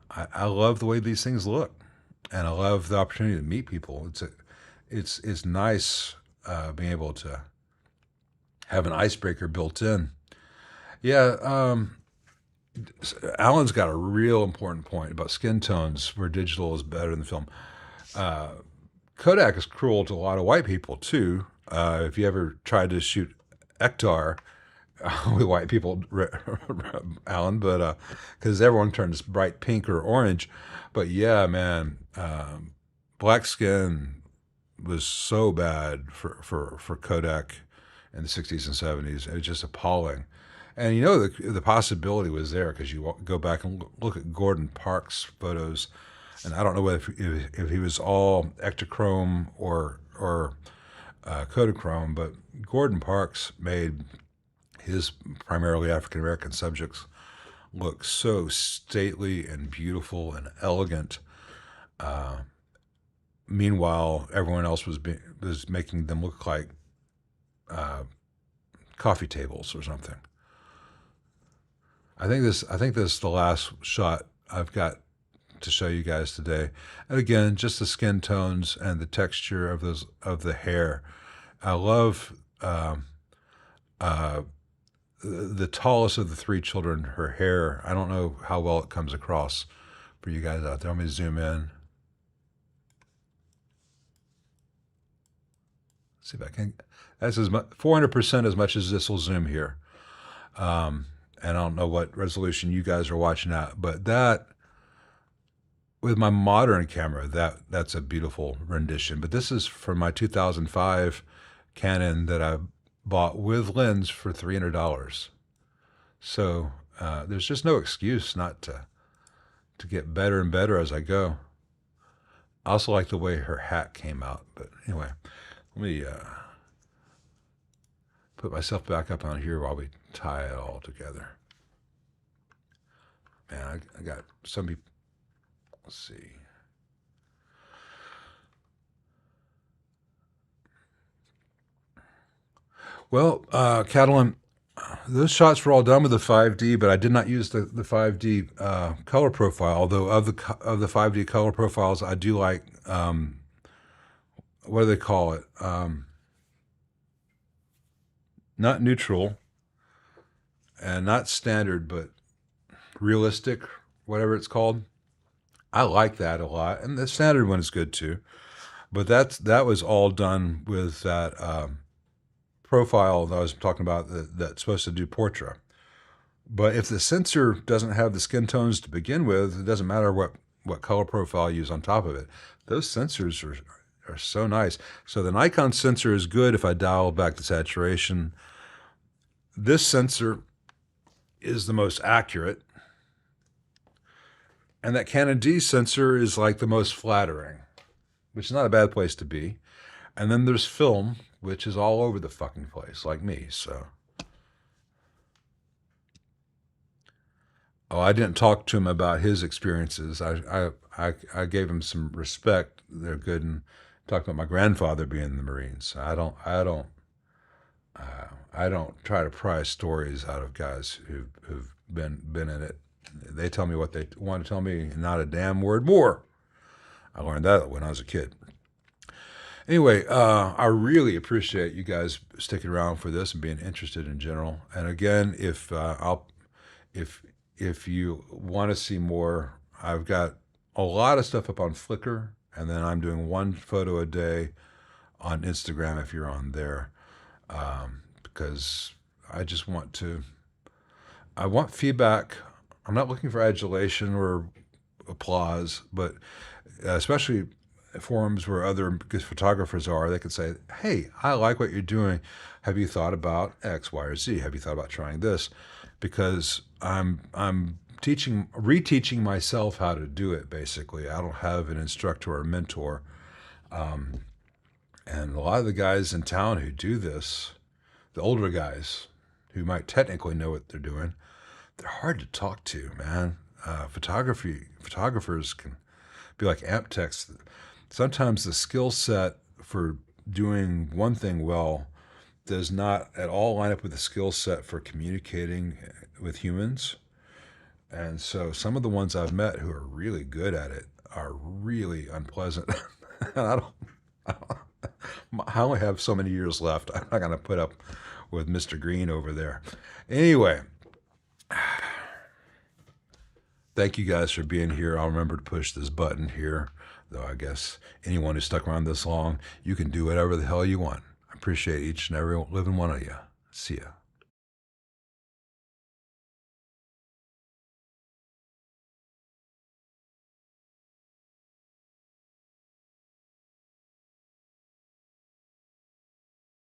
I love the way these things look, and I love the opportunity to meet people. It's nice being able to have an icebreaker built in. Yeah, Alan's got a real important point about skin tones where digital is better than film. Uh, Kodak is cruel to a lot of white people too. If you ever tried to shoot Ektar with white people, Alan, but because everyone turns bright pink or orange. But yeah, man, black skin was so bad for Kodak in the 60s and 70s. It was just appalling. And you know, the possibility was there because you go back and look at Gordon Parks' photos, and I don't know whether if he was all Ektachrome or Kodachrome, but Gordon Parks made his primarily African American subjects look so stately and beautiful and elegant. Uh, Meanwhile, everyone else was making them look like uh, coffee tables or something. I think this is the last shot I've got to show you guys today. And again, just the skin tones and the texture of the hair. I love uh, the tallest of the three children. Her hair. I don't know how well it comes across for you guys out there. Let me zoom in. See if I can. That's as much 400% as much as this will zoom here. And I don't know what resolution you guys are watching at, but that with my modern camera, that's a beautiful rendition. But this is from my 2005 Canon that I bought with lens for $300. So there's just no excuse not to get better and better as I go. I also like the way her hat came out. But anyway, let me put myself back up on here while we tie it all together. Man, I got some people. Let's see. Well, Catalan, those shots were all done with the 5D, but I did not use the 5D color profile. Although of the 5D color profiles, I do like what do they call it? Not neutral and not standard, but realistic, whatever it's called. I like that a lot, and the standard one is good too. But that was all done with that profile that I was talking about that's supposed to do portrait. But if the sensor doesn't have the skin tones to begin with, it doesn't matter what color profile you use on top of it. Those sensors are so nice. So the Nikon sensor is good if I dial back the saturation. This sensor is the most accurate. And that Canon D sensor is like the most flattering, which is not a bad place to be. And then there's film, which is all over the fucking place, like me, so. Oh, I didn't talk to him about his experiences. I gave him some respect. They're good, and talked about my grandfather being in the Marines. I don't try to pry stories out of guys who've been in it. They tell me what they want to tell me, not a damn word more. I learned that when I was a kid. Anyway, I really appreciate you guys sticking around for this and being interested in general. And again, if you want to see more, I've got a lot of stuff up on Flickr, and then I'm doing one photo a day on Instagram if you're on there. because I just I want feedback. I'm not looking for adulation or applause, but especially forums where other good photographers are, they could say, "Hey, I like what you're doing. Have you thought about X, Y, or Z? Have you thought about trying this?" Because I'm reteaching myself how to do it. Basically, I don't have an instructor or mentor, and a lot of the guys in town who do this, the older guys who might technically know what they're doing, they're hard to talk to, man. Photographers can be like amp techs. Sometimes the skill set for doing one thing well does not at all line up with the skill set for communicating with humans. And so some of the ones I've met who are really good at it are really unpleasant. And I only have so many years left. I'm not going to put up with Mr. Green over there. Anyway, thank you guys for being here. I'll remember to push this button here, though I guess anyone who's stuck around this long, you can do whatever the hell you want. I appreciate each and every living one of you. See ya.